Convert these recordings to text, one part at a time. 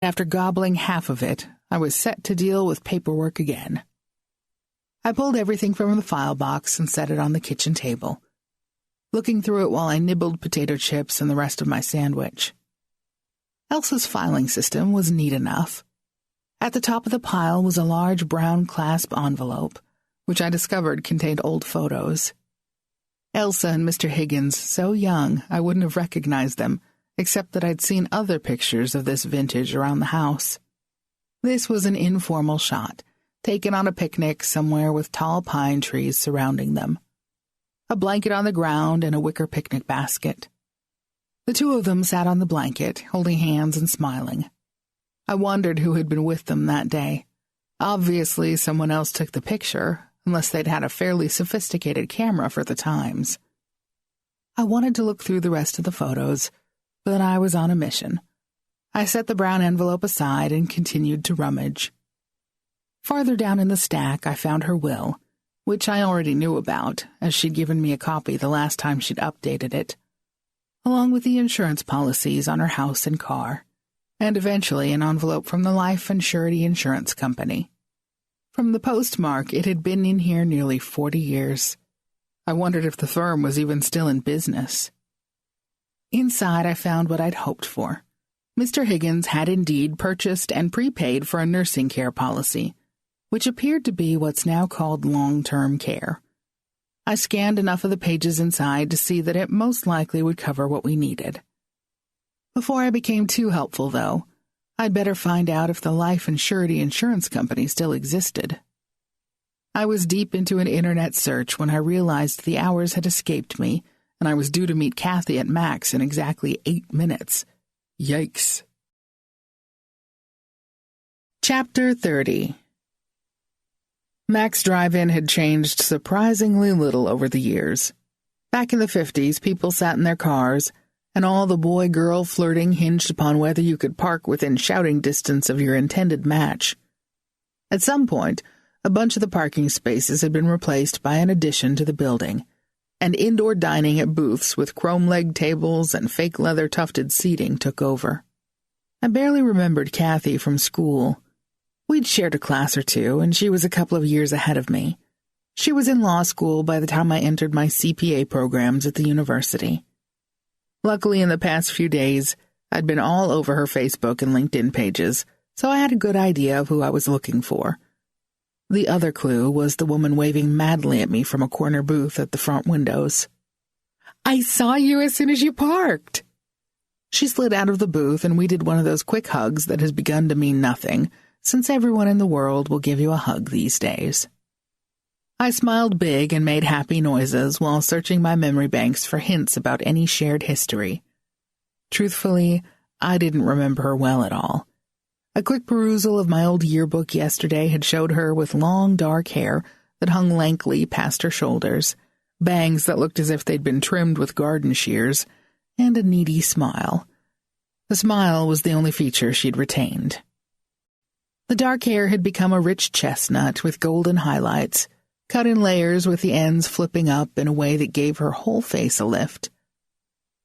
After gobbling half of it, I was set to deal with paperwork again. I pulled everything from the file box and set it on the kitchen table, looking through it while I nibbled potato chips and the rest of my sandwich. Elsa's filing system was neat enough. At the top of the pile was a large brown clasp envelope, which I discovered contained old photos. Elsa and Mr. Higgins, so young I wouldn't have recognized them, except that I'd seen other pictures of this vintage around the house. This was an informal shot, taken on a picnic somewhere with tall pine trees surrounding them. A blanket on the ground and a wicker picnic basket. The two of them sat on the blanket, holding hands and smiling. I wondered who had been with them that day. Obviously, someone else took the picture, unless they'd had a fairly sophisticated camera for the times. I wanted to look through the rest of the photos, but I was on a mission. I set the brown envelope aside and continued to rummage. Farther down in the stack, I found her will, which I already knew about, as she'd given me a copy the last time she'd updated it, along with the insurance policies on her house and car, and eventually an envelope from the Life and Surety Insurance Company. From the postmark, it had been in here nearly 40 years. I wondered if the firm was even still in business. Inside, I found what I'd hoped for. Mr. Higgins had indeed purchased and prepaid for a nursing care policy, which appeared to be what's now called long-term care. I scanned enough of the pages inside to see that it most likely would cover what we needed. Before I became too helpful, though, I'd better find out if the Life and Surety Insurance Company still existed. I was deep into an internet search when I realized the hours had escaped me, and I was due to meet Kathy at Mac's in exactly 8 minutes. Yikes. Chapter 30. Mac's drive-in had changed surprisingly little over the years. Back in the 50s, people sat in their cars, and all the boy-girl flirting hinged upon whether you could park within shouting distance of your intended match. At some point, a bunch of the parking spaces had been replaced by an addition to the building, and indoor dining at booths with chrome-legged tables and fake leather-tufted seating took over. I barely remembered Kathy from school. We'd shared a class or two, and she was a couple of years ahead of me. She was in law school by the time I entered my CPA programs at the university. Luckily, in the past few days, I'd been all over her Facebook and LinkedIn pages, so I had a good idea of who I was looking for. The other clue was the woman waving madly at me from a corner booth at the front windows. "I saw you as soon as you parked." She slid out of the booth, and we did one of those quick hugs that has begun to mean nothing, since everyone in the world will give you a hug these days. I smiled big and made happy noises while searching my memory banks for hints about any shared history. Truthfully, I didn't remember her well at all. A quick perusal of my old yearbook yesterday had showed her with long, dark hair that hung lankly past her shoulders, bangs that looked as if they'd been trimmed with garden shears, and a needy smile. The smile was the only feature she'd retained. The dark hair had become a rich chestnut with golden highlights, cut in layers with the ends flipping up in a way that gave her whole face a lift.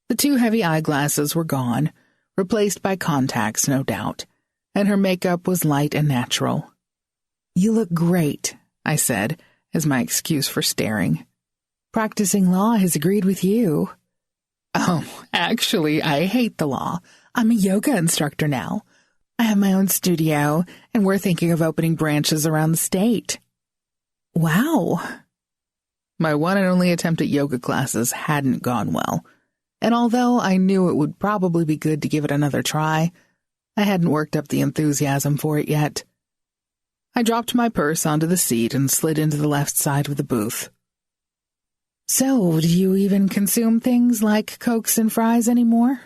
The 2 heavy eyeglasses were gone, replaced by contacts, no doubt, and her makeup was light and natural. "You look great," I said, as my excuse for staring. "Practicing law has agreed with you." "Oh, actually, I hate the law. I'm a yoga instructor now. I have my own studio, and we're thinking of opening branches around the state." "Wow." My one and only attempt at yoga classes hadn't gone well, and although I knew it would probably be good to give it another try, I hadn't worked up the enthusiasm for it yet. I dropped my purse onto the seat and slid into the left side of the booth. "So, do you even consume things like Cokes and fries anymore?"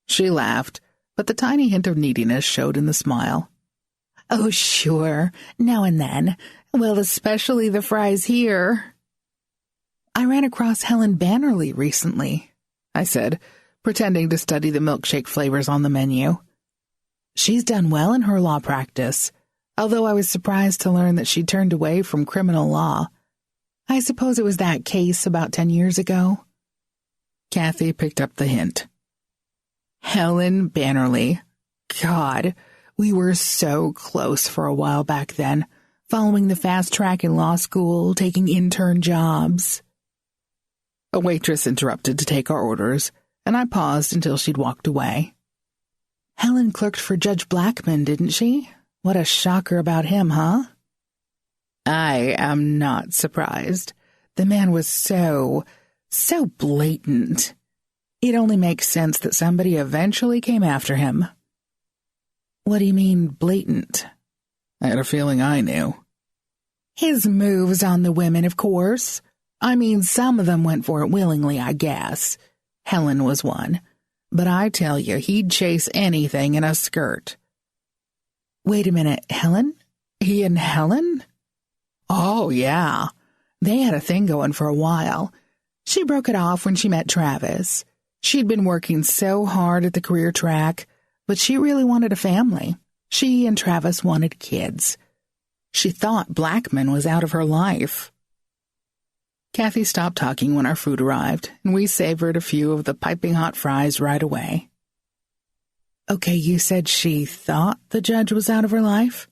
She laughed, but the tiny hint of neediness showed in the smile. "Oh, sure, now and then. Well, especially the fries here." "I ran across Helen Bannerly recently," I said, pretending to study the milkshake flavors on the menu. "She's done well in her law practice, although I was surprised to learn that she'd turned away from criminal law. I suppose it was that case about 10 years ago." Kathy picked up the hint. "Helen Bannerly. God, we were so close for a while back then, following the fast track in law school, taking intern jobs. A waitress interrupted to take our orders, and I paused until she'd walked away. Helen clerked for Judge Blackman, didn't she? What a shocker about him, huh? I am not surprised. The man was so blatant. It only makes sense that somebody eventually came after him. What do you mean, blatant? I had a feeling I knew. His moves on the women, of course. I mean, some of them went for it willingly, I guess. Helen was one. But I tell you, he'd chase anything in a skirt. Wait a minute, Helen? He and Helen? Oh, yeah. They had a thing going for a while. She broke it off when she met Travis. She'd been working so hard at the career track, but she really wanted a family. She and Travis wanted kids. She thought Blackman was out of her life. Kathy stopped talking when our food arrived, and we savored a few of the piping hot fries right away. Okay, you said she thought the judge was out of her life?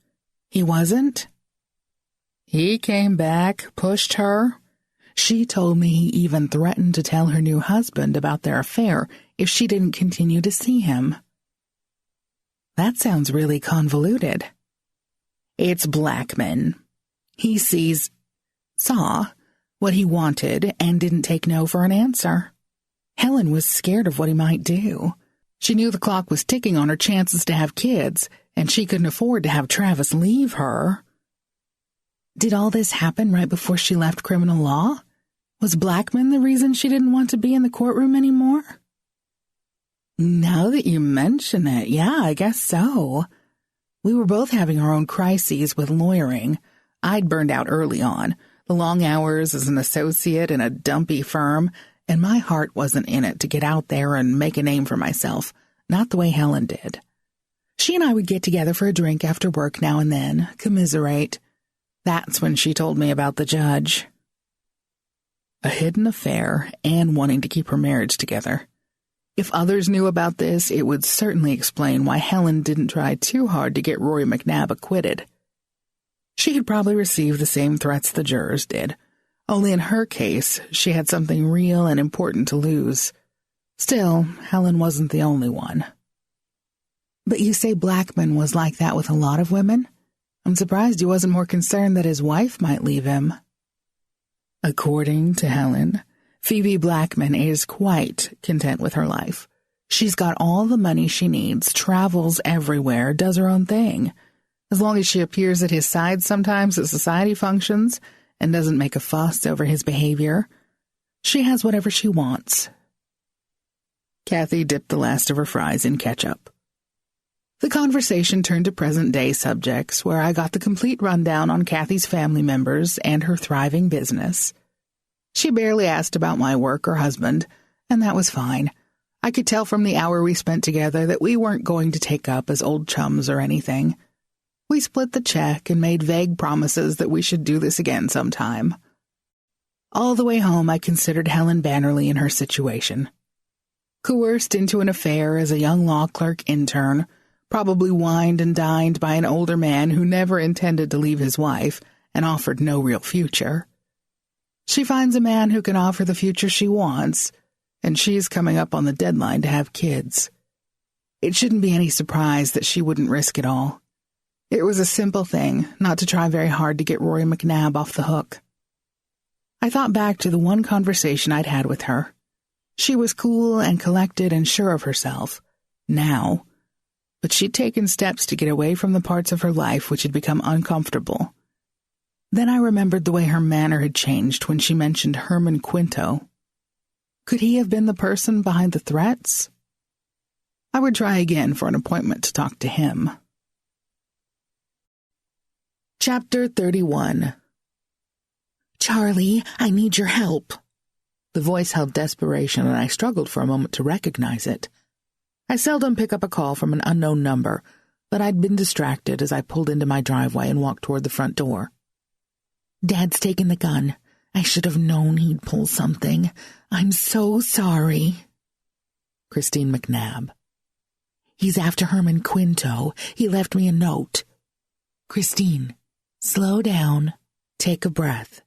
He wasn't? He came back, pushed her. She told me he even threatened to tell her new husband about their affair if she didn't continue to see him. That sounds really convoluted. It's Blackman. He saw what he wanted and didn't take no for an answer. Helen was scared of what he might do. She knew the clock was ticking on her chances to have kids, and she couldn't afford to have Travis leave her. Did all this happen right before she left criminal law? Was Blackman the reason she didn't want to be in the courtroom anymore? Now that you mention it, yeah, I guess so. We were both having our own crises with lawyering. I'd burned out early on, the long hours as an associate in a dumpy firm, and my heart wasn't in it to get out there and make a name for myself, not the way Helen did. She and I would get together for a drink after work now and then, commiserate. That's when she told me about the judge. A hidden affair and wanting to keep her marriage together. If others knew about this, it would certainly explain why Helen didn't try too hard to get Rory McNab acquitted. She had probably received the same threats the jurors did, only in her case, she had something real and important to lose. Still, Helen wasn't the only one. But you say Blackman was like that with a lot of women? I'm surprised he wasn't more concerned that his wife might leave him. According to Helen, Phoebe Blackman is quite content with her life. She's got all the money she needs, travels everywhere, does her own thing. As long as she appears at his side sometimes at society functions and doesn't make a fuss over his behavior, she has whatever she wants. Kathy dipped the last of her fries in ketchup. The conversation turned to present-day subjects, where I got the complete rundown on Kathy's family members and her thriving business. She barely asked about my work or husband, and that was fine. I could tell from the hour we spent together that we weren't going to take up as old chums or anything. We split the check and made vague promises that we should do this again sometime. All the way home, I considered Helen Bannerly in her situation. Coerced into an affair as a young law clerk intern, probably wined and dined by an older man who never intended to leave his wife and offered no real future. She finds a man who can offer the future she wants, and she's coming up on the deadline to have kids. It shouldn't be any surprise that she wouldn't risk it all. It was a simple thing, not to try very hard to get Rory McNab off the hook. I thought back to the one conversation I'd had with her. She was cool and collected and sure of herself, now, but she'd taken steps to get away from the parts of her life which had become uncomfortable. Then I remembered the way her manner had changed when she mentioned Herman Quinto. Could he have been the person behind the threats? I would try again for an appointment to talk to him. Chapter 31. Charlie, I need your help. The voice held desperation, and I struggled for a moment to recognize it. I seldom pick up a call from an unknown number, but I'd been distracted as I pulled into my driveway and walked toward the front door. Dad's taken the gun. I should have known he'd pull something. I'm so sorry. Christine McNab. He's after Herman Quinto. He left me a note. Christine, slow down. Take a breath.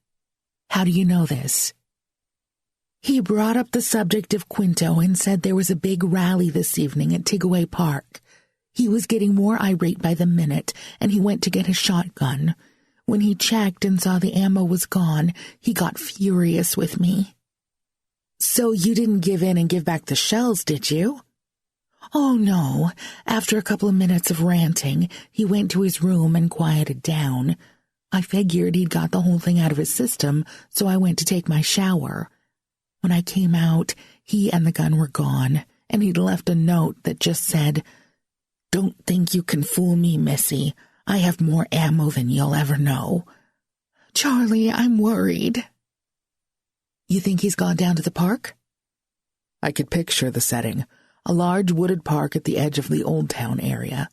How do you know this? He brought up the subject of Quinto and said there was a big rally this evening at Tigaway Park. He was getting more irate by the minute, and he went to get his shotgun. When he checked and saw the ammo was gone, he got furious with me. So you didn't give in and give back the shells, did you? Oh, no. After a couple of minutes of ranting, he went to his room and quieted down. I figured he'd got the whole thing out of his system, so I went to take my shower. When I came out, he and the gun were gone, and he'd left a note that just said, "Don't think you can fool me, Missy. I have more ammo than you'll ever know." Charlie, I'm worried. You think he's gone down to the park? I could picture the setting, a large wooded park at the edge of the Old Town area.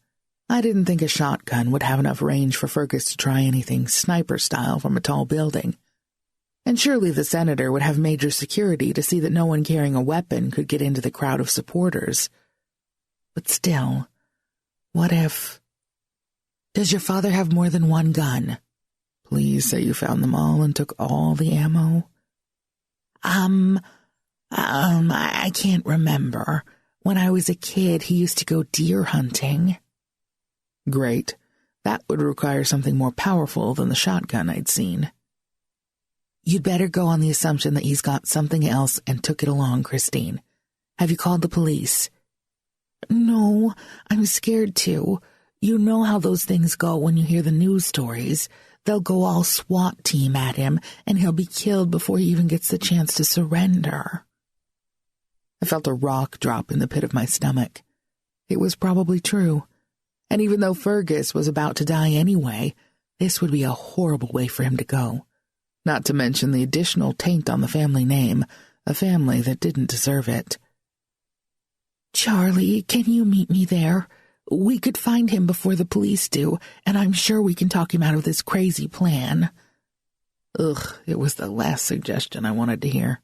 I didn't think a shotgun would have enough range for Fergus to try anything sniper-style from a tall building. And surely the senator would have major security to see that no one carrying a weapon could get into the crowd of supporters. But still, what if... Does your father have more than one gun? Please say you found them all and took all the ammo. I can't remember. When I was a kid, he used to go deer hunting. Great. That would require something more powerful than the shotgun I'd seen. You'd better go on the assumption that he's got something else and took it along, Christine. Have you called the police? No, I'm scared to. You know how those things go when you hear the news stories. They'll go all SWAT team at him, and he'll be killed before he even gets the chance to surrender. I felt a rock drop in the pit of my stomach. It was probably true. And even though Fergus was about to die anyway, this would be a horrible way for him to go. Not to mention the additional taint on the family name, a family that didn't deserve it. Charlie, can you meet me there? We could find him before the police do, and I'm sure we can talk him out of this crazy plan. Ugh, it was the last suggestion I wanted to hear.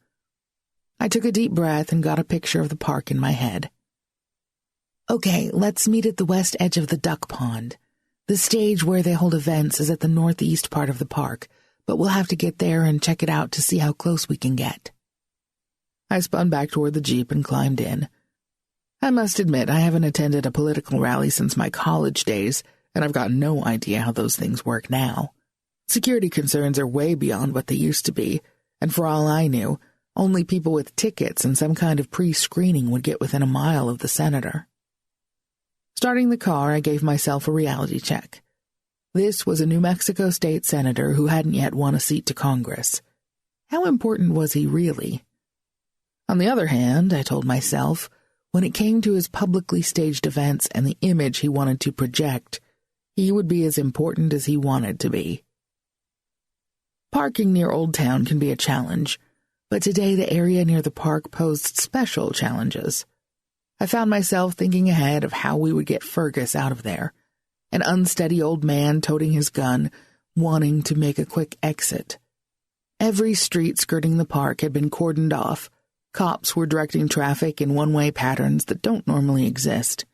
I took a deep breath and got a picture of the park in my head. Okay, let's meet at the west edge of the duck pond. The stage where they hold events is at the northeast part of the park, but we'll have to get there and check it out to see how close we can get. I spun back toward the Jeep and climbed in. I must admit I haven't attended a political rally since my college days, and I've got no idea how those things work now. Security concerns are way beyond what they used to be, and for all I knew, only people with tickets and some kind of pre-screening would get within a mile of the senator. Starting the car, I gave myself a reality check. This was a New Mexico state senator who hadn't yet won a seat to Congress. How important was he really? On the other hand, I told myself, when it came to his publicly staged events and the image he wanted to project, he would be as important as he wanted to be. Parking near Old Town can be a challenge, but today the area near the park posed special challenges. I found myself thinking ahead of how we would get Fergus out of there, an unsteady old man toting his gun, wanting to make a quick exit. Every street skirting the park had been cordoned off. Cops were directing traffic in one-way patterns that don't normally exist.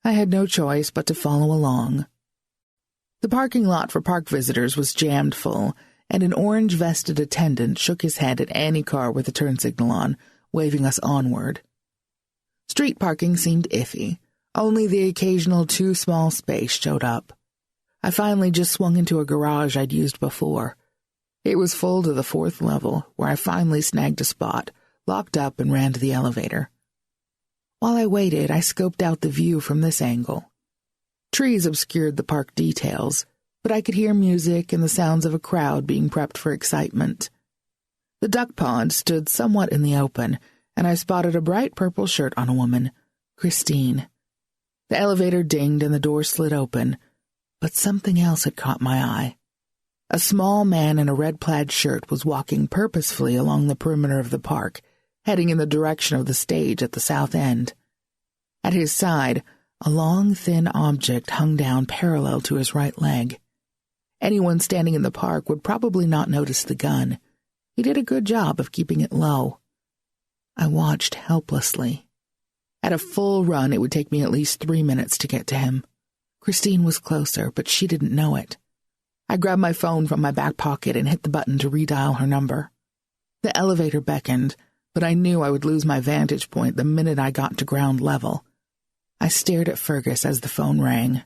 I had no choice but to follow along. The parking lot for park visitors was jammed full, and an orange-vested attendant shook his head at any car with a turn signal on, waving us onward. Street parking seemed iffy. Only the occasional too-small space showed up. I finally just swung into a garage I'd used before. It was full to the 4th level, where I finally snagged a spot, locked up and ran to the elevator. While I waited, I scoped out the view from this angle. Trees obscured the park details, but I could hear music and the sounds of a crowd being prepped for excitement. The duck pond stood somewhat in the open, and I spotted a bright purple shirt on a woman, Christine. The elevator dinged and the door slid open, but something else had caught my eye. A small man in a red plaid shirt was walking purposefully along the perimeter of the park, heading in the direction of the stage at the south end. At his side, a long, thin object hung down parallel to his right leg. Anyone standing in the park would probably not notice the gun. He did a good job of keeping it low. I watched helplessly. At a full run, it would take me at least 3 minutes to get to him. Christine was closer, but she didn't know it. I grabbed my phone from my back pocket and hit the button to redial her number. The elevator beckoned, but I knew I would lose my vantage point the minute I got to ground level. I stared at Fergus as the phone rang.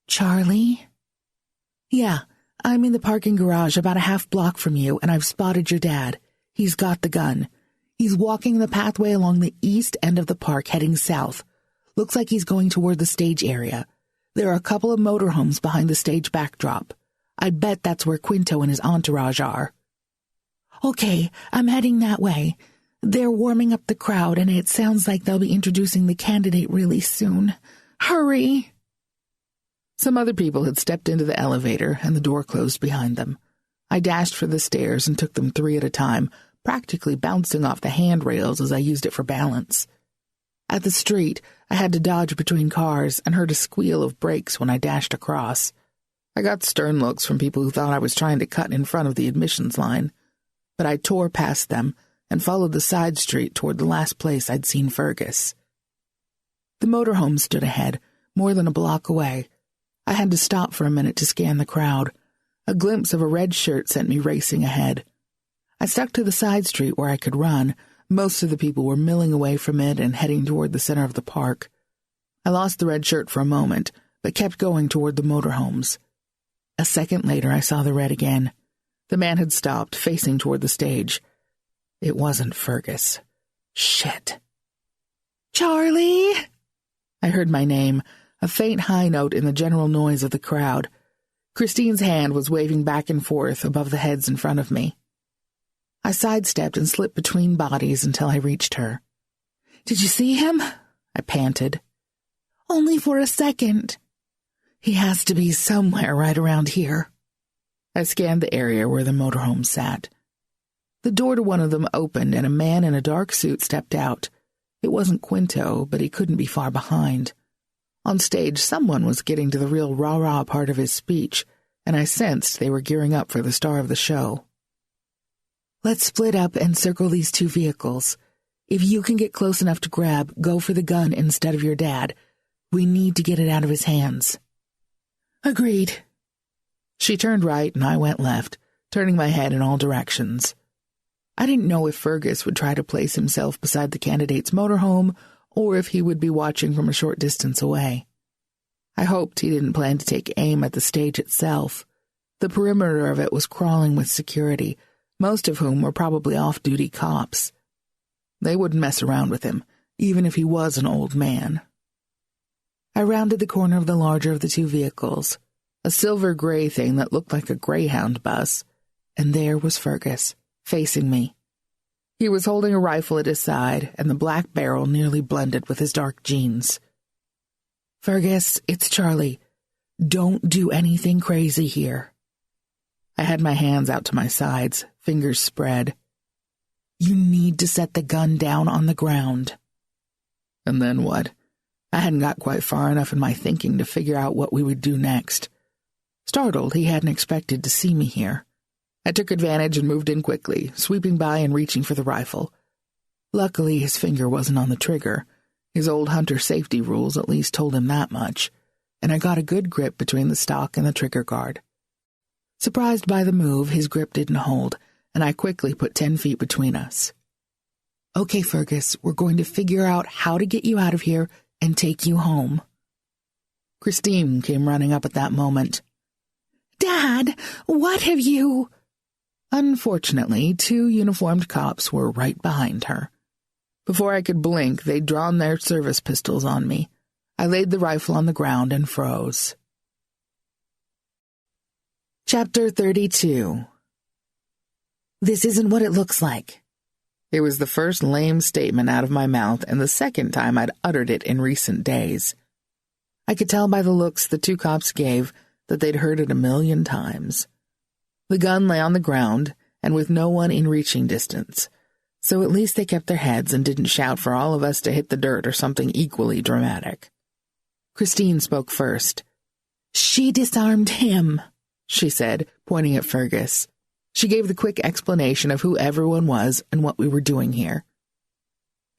"Charlie?" "Yeah, I'm in the parking garage about a half block from you, and I've spotted your dad. He's got the gun. He's walking the pathway along the east end of the park heading south. Looks like he's going toward the stage area. There are a couple of motorhomes behind the stage backdrop. I bet that's where Quinto and his entourage are." "Okay, I'm heading that way. They're warming up the crowd, and it sounds like they'll be introducing the candidate really soon. Hurry!" Some other people had stepped into the elevator, and the door closed behind them. I dashed for the stairs and took them 3 at a time, practically bouncing off the handrails as I used it for balance. At the street, I had to dodge between cars and heard a squeal of brakes when I dashed across. I got stern looks from people who thought I was trying to cut in front of the admissions line, but I tore past them and followed the side street toward the last place I'd seen Fergus. The motorhome stood ahead, more than a block away. I had to stop for a minute to scan the crowd. A glimpse of a red shirt sent me racing ahead. I stuck to the side street where I could run. Most of the people were milling away from it and heading toward the center of the park. I lost the red shirt for a moment, but kept going toward the motorhomes. A second later, I saw the red again. The man had stopped, facing toward the stage. It wasn't Fergus. Shit. "Charlie!" I heard my name, a faint high note in the general noise of the crowd. Christine's hand was waving back and forth above the heads in front of me. I sidestepped and slipped between bodies until I reached her. "Did you see him?" I panted. "Only for a second. He has to be somewhere right around here." I scanned the area where the motorhome sat. The door to one of them opened and a man in a dark suit stepped out. It wasn't Quinto, but he couldn't be far behind. On stage, someone was getting to the real rah-rah part of his speech, and I sensed they were gearing up for the star of the show. "Let's split up and circle these 2 vehicles. If you can get close enough to grab, go for the gun instead of your dad. We need to get it out of his hands." "Agreed." She turned right and I went left, turning my head in all directions. I didn't know if Fergus would try to place himself beside the candidate's motorhome or if he would be watching from a short distance away. I hoped he didn't plan to take aim at the stage itself. The perimeter of it was crawling with security, most of whom were probably off-duty cops. They wouldn't mess around with him, even if he was an old man. I rounded the corner of the larger of the 2 vehicles, a silver-gray thing that looked like a Greyhound bus, and there was Fergus, facing me. He was holding a rifle at his side, and the black barrel nearly blended with his dark jeans. "Fergus, it's Charlie. Don't do anything crazy here." I had my hands out to my sides, fingers spread. "You need to set the gun down on the ground." And then what? I hadn't got quite far enough in my thinking to figure out what we would do next. Startled, he hadn't expected to see me here. I took advantage and moved in quickly, sweeping by and reaching for the rifle. Luckily, his finger wasn't on the trigger. His old hunter safety rules at least told him that much, and I got a good grip between the stock and the trigger guard. Surprised by the move, his grip didn't hold, and I quickly put 10 feet between us. "Okay, Fergus, we're going to figure out how to get you out of here and take you home." Christine came running up at that moment. "Dad, what have you—" Unfortunately, 2 uniformed cops were right behind her. Before I could blink, they'd drawn their service pistols on me. I laid the rifle on the ground and froze. Chapter 32. "This isn't what it looks like." It was the first lame statement out of my mouth and the second time I'd uttered it in recent days. I could tell by the looks the 2 cops gave that they'd heard it 1,000,000 times. The gun lay on the ground, and with no one in reaching distance, so at least they kept their heads and didn't shout for all of us to hit the dirt or something equally dramatic. Christine spoke first. "She disarmed him," she said, pointing at Fergus. She gave the quick explanation of who everyone was and what we were doing here.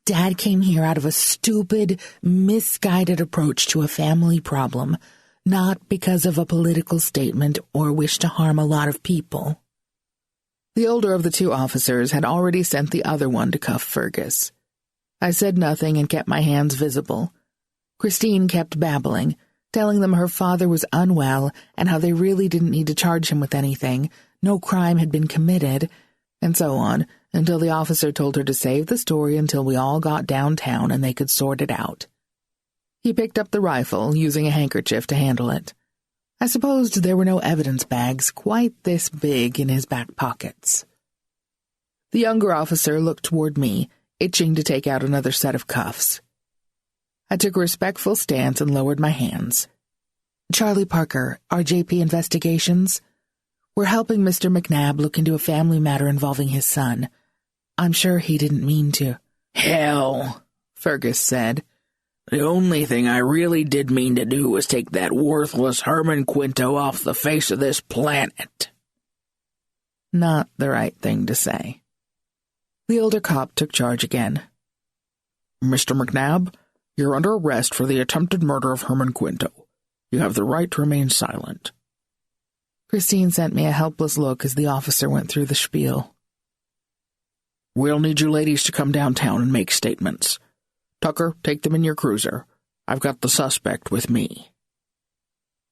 Dad came here out of a stupid, misguided approach to a family problem, not because of a political statement or wish to harm a lot of people." The older of the two officers had already sent the other one to cuff Fergus. I said nothing and kept my hands visible. Christine kept babbling, telling them her father was unwell and how they really didn't need to charge him with anything, no crime had been committed, and so on, until the officer told her to save the story until we all got downtown and they could sort it out. He picked up the rifle, using a handkerchief to handle it. I supposed there were no evidence bags quite this big in his back pockets. The younger officer looked toward me, itching to take out another set of cuffs. I took a respectful stance and lowered my hands. "Charlie Parker, RJP Investigations. We're helping Mr. McNab look into a family matter involving his son. I'm sure he didn't mean to." "Hell," Fergus said. "The only thing I really did mean to do was take that worthless Herman Quinto off the face of this planet." Not the right thing to say. The older cop took charge again. "Mr. McNab, you're under arrest for the attempted murder of Herman Quinto. You have the right to remain silent." Christine sent me a helpless look as the officer went through the spiel. "We'll need you ladies to come downtown and make statements. Tucker, take them in your cruiser. I've got the suspect with me."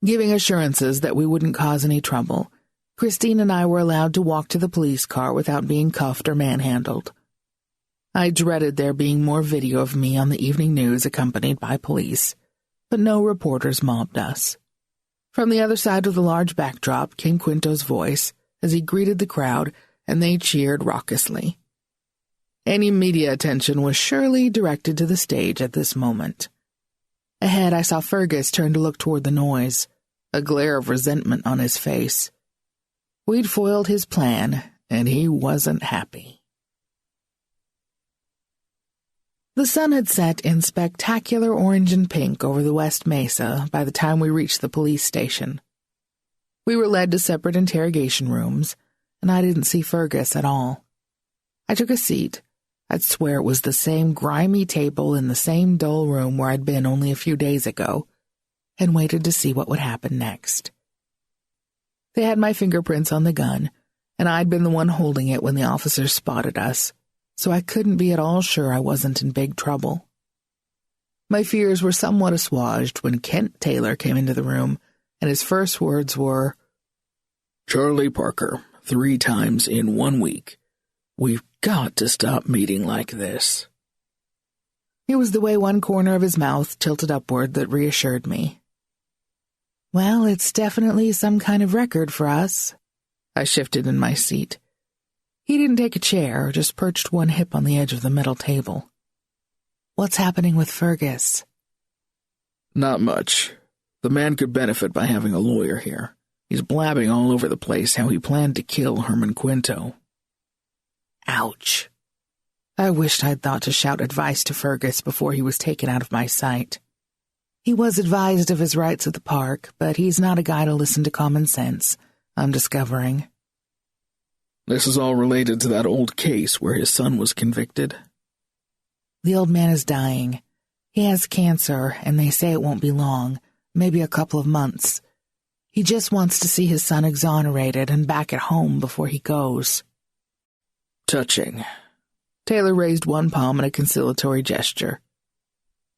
Giving assurances that we wouldn't cause any trouble, Christine and I were allowed to walk to the police car without being cuffed or manhandled. I dreaded there being more video of me on the evening news accompanied by police, but no reporters mobbed us. From the other side of the large backdrop came Quinto's voice as he greeted the crowd, and they cheered raucously. Any media attention was surely directed to the stage at this moment. Ahead, I saw Fergus turn to look toward the noise, a glare of resentment on his face. We'd foiled his plan, and he wasn't happy. The sun had set in spectacular orange and pink over the West Mesa by the time we reached the police station. We were led to separate interrogation rooms, and I didn't see Fergus at all. I took a seat. I'd swear it was the same grimy table in the same dull room where I'd been only a few days ago, and waited to see what would happen next. They had my fingerprints on the gun, and I'd been the one holding it when the officers spotted us, so I couldn't be at all sure I wasn't in big trouble. My fears were somewhat assuaged when Kent Taylor came into the room, and his first words were, "Charlie Parker, 3 times in 1 week. We've got to stop meeting like this." It was the way one corner of his mouth tilted upward that reassured me. "Well, it's definitely some kind of record for us." I shifted in my seat. He didn't take a chair, just perched one hip on the edge of the metal table. "What's happening with Fergus?" "Not much. The man could benefit by having a lawyer here. He's blabbing all over the place how he planned to kill Herman Quinto." Ouch. I wished I'd thought to shout advice to Fergus before he was taken out of my sight. He was advised of his rights at the park, but he's not a guy to listen to common sense, I'm discovering. "This is all related to that old case where his son was convicted." The old man is dying. He has cancer, and they say it won't be long, maybe a couple of months. He just wants to see his son exonerated and back at home before he goes. "Touching." Taylor raised one palm in a conciliatory gesture.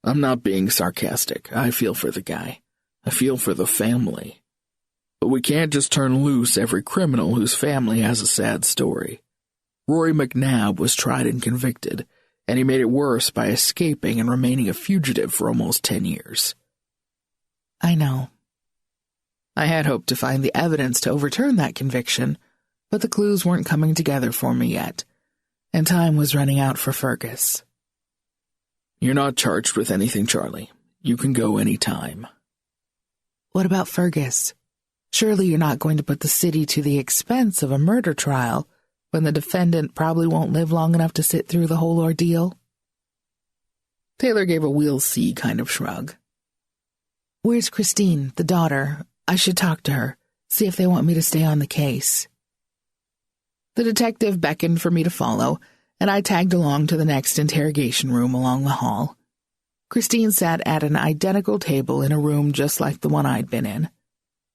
"I'm not being sarcastic. I feel for the guy. I feel for the family. But we can't just turn loose every criminal whose family has a sad story. Rory McNab was tried and convicted, and he made it worse by escaping and remaining a fugitive for almost 10 years. I know. I had hoped to find the evidence to overturn that conviction, but the clues weren't coming together for me yet, and time was running out for Fergus. "You're not charged with anything, Charlie. You can go any time." What about Fergus? Surely you're not going to put the city to the expense of a murder trial when the defendant probably won't live long enough to sit through the whole ordeal? Taylor gave a "we'll see" kind of shrug. Where's Christine, the daughter? I should talk to her, see if they want me to stay on the case. The detective beckoned for me to follow, and I tagged along to the next interrogation room along the hall. Christine sat at an identical table in a room just like the one I'd been in.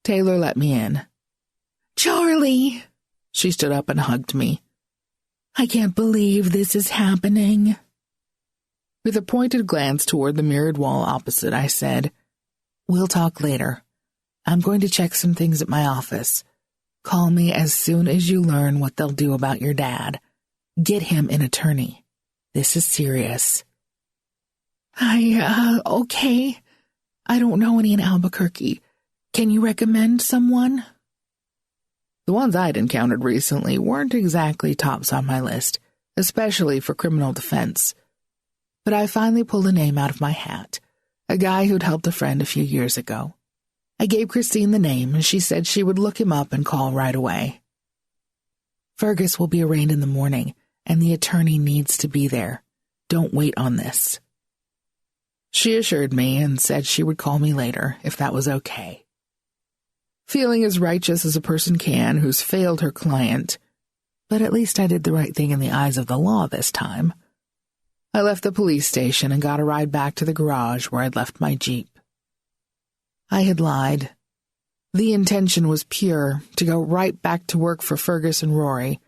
Taylor let me in. "Charlie!" She stood up and hugged me. "I can't believe this is happening." With a pointed glance toward the mirrored wall opposite, I said, "We'll talk later. I'm going to check some things at my office. Call me as soon as you learn what they'll do about your dad. Get him an attorney. This is serious." Okay. I don't know any in Albuquerque. Can you recommend someone?" The ones I'd encountered recently weren't exactly tops on my list, especially for criminal defense. But I finally pulled a name out of my hat, a guy who'd helped a friend a few years ago. I gave Christine the name, and she said she would look him up and call right away. "Fergus will be arraigned in the morning, and the attorney needs to be there. Don't wait on this." She assured me and said she would call me later, if that was okay. Feeling as righteous as a person can who's failed her client, but at least I did the right thing in the eyes of the law this time. I left the police station and got a ride back to the garage where I'd left my Jeep. I had lied. The intention was pure, to go right back to work for Fergus and Rory,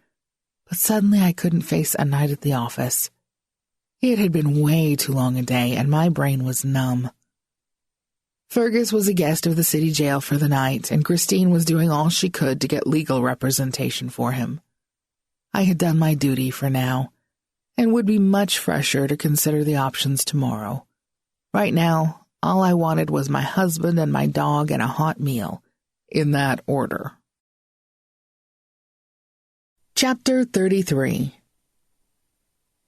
but suddenly I couldn't face a night at the office. It had been way too long a day, and my brain was numb. Fergus was a guest of the city jail for the night, and Christine was doing all she could to get legal representation for him. I had done my duty for now, and would be much fresher to consider the options tomorrow. Right now, all I wanted was my husband and my dog and a hot meal, in that order. Chapter 33.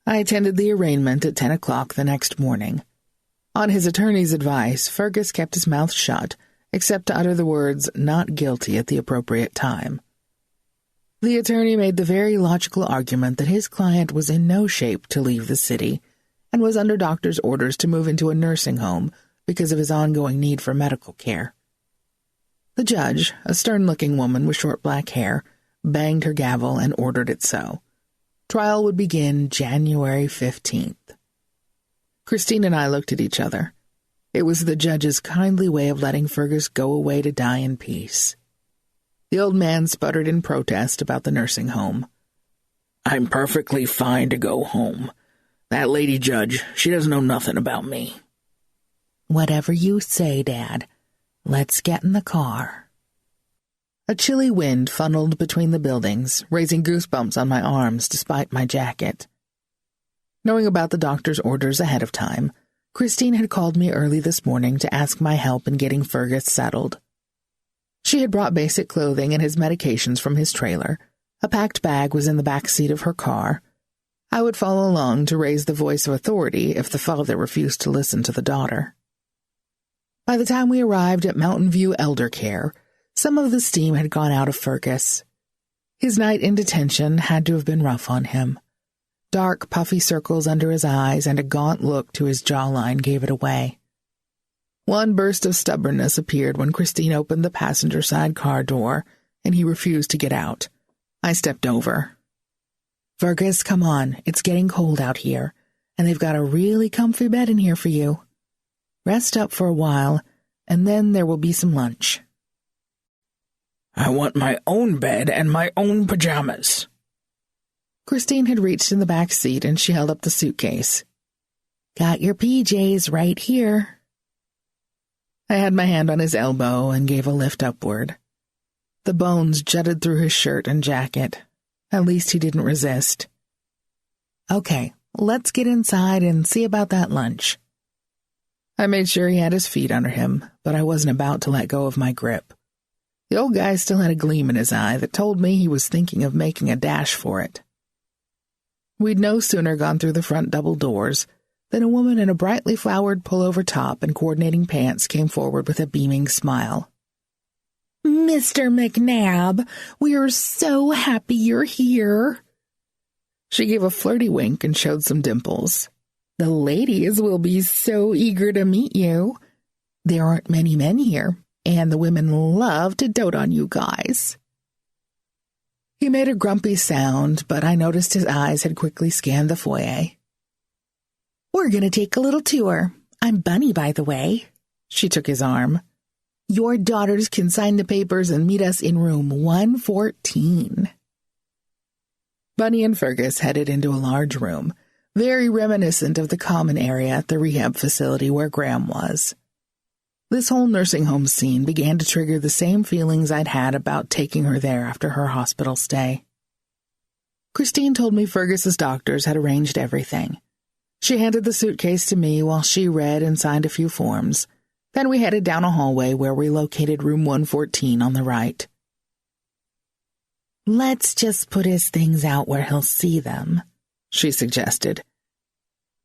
I attended the arraignment at 10 o'clock the next morning. On his attorney's advice, Fergus kept his mouth shut, except to utter the words "not guilty" at the appropriate time. The attorney made the very logical argument that his client was in no shape to leave the city, and was under doctor's orders to move into a nursing home because of his ongoing need for medical care. The judge, a stern-looking woman with short black hair, banged her gavel and ordered it so. Trial would begin January 15th. Christine and I looked at each other. It was the judge's kindly way of letting Fergus go away to die in peace. The old man sputtered in protest about the nursing home. "I'm perfectly fine to go home. That lady judge, she doesn't know nothing about me." "Whatever you say, Dad. Let's get in the car." A chilly wind funneled between the buildings, raising goosebumps on my arms despite my jacket. Knowing about the doctor's orders ahead of time, Christine had called me early this morning to ask my help in getting Fergus settled. She had brought basic clothing and his medications from his trailer. A packed bag was in the back seat of her car. I would follow along to raise the voice of authority if the father refused to listen to the daughter. By the time we arrived at Mountain View Elder Care, some of the steam had gone out of Fergus. His night in detention had to have been rough on him. Dark, puffy circles under his eyes and a gaunt look to his jawline gave it away. One burst of stubbornness appeared when Christine opened the passenger side car door, and he refused to get out. I stepped over. "Fergus, come on. It's getting cold out here, and they've got a really comfy bed in here for you. Rest up for a while, and then there will be some lunch." "I want my own bed and my own pajamas." Christine had reached in the back seat and she held up the suitcase. "Got your PJs right here." I had my hand on his elbow and gave a lift upward. The bones jutted through his shirt and jacket. At least he didn't resist. "Okay, let's get inside and see about that lunch." I made sure he had his feet under him, but I wasn't about to let go of my grip. The old guy still had a gleam in his eye that told me he was thinking of making a dash for it. We'd no sooner gone through the front double doors than a woman in a brightly flowered pullover top and coordinating pants came forward with a beaming smile. "Mr. McNab, we are so happy you're here." She gave a flirty wink and showed some dimples. "The ladies will be so eager to meet you. There aren't many men here, and the women love to dote on you guys." He made a grumpy sound, but I noticed his eyes had quickly scanned the foyer. "We're going to take a little tour. I'm Bunny, by the way." She took his arm. "Your daughters can sign the papers and meet us in room 114. Bunny and Fergus headed into a large room, very reminiscent of the common area at the rehab facility where Graham was. This whole nursing home scene began to trigger the same feelings I'd had about taking her there after her hospital stay. Christine told me Fergus's doctors had arranged everything. She handed the suitcase to me while she read and signed a few forms. Then we headed down a hallway where we located room 114 on the right. "Let's just put his things out where he'll see them," she suggested.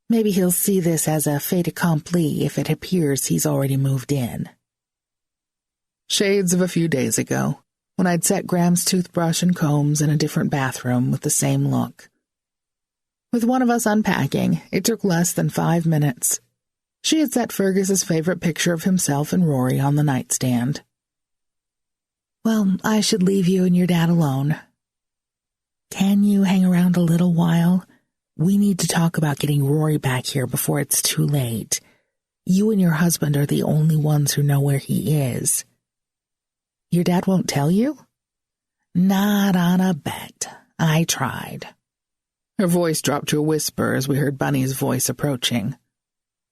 "Maybe he'll see this as a fait accompli if it appears he's already moved in." Shades of a few days ago, when I'd set Graham's toothbrush and combs in a different bathroom with the same look. With one of us unpacking, it took less than 5 minutes. She had set Fergus's favorite picture of himself and Rory on the nightstand. "Well, I should leave you and your dad alone. Can you hang around a little while? We need to talk about getting Rory back here before it's too late. You and your husband are the only ones who know where he is." "Your dad won't tell you?" "Not on a bet. I tried." Her voice dropped to a whisper as we heard Bunny's voice approaching.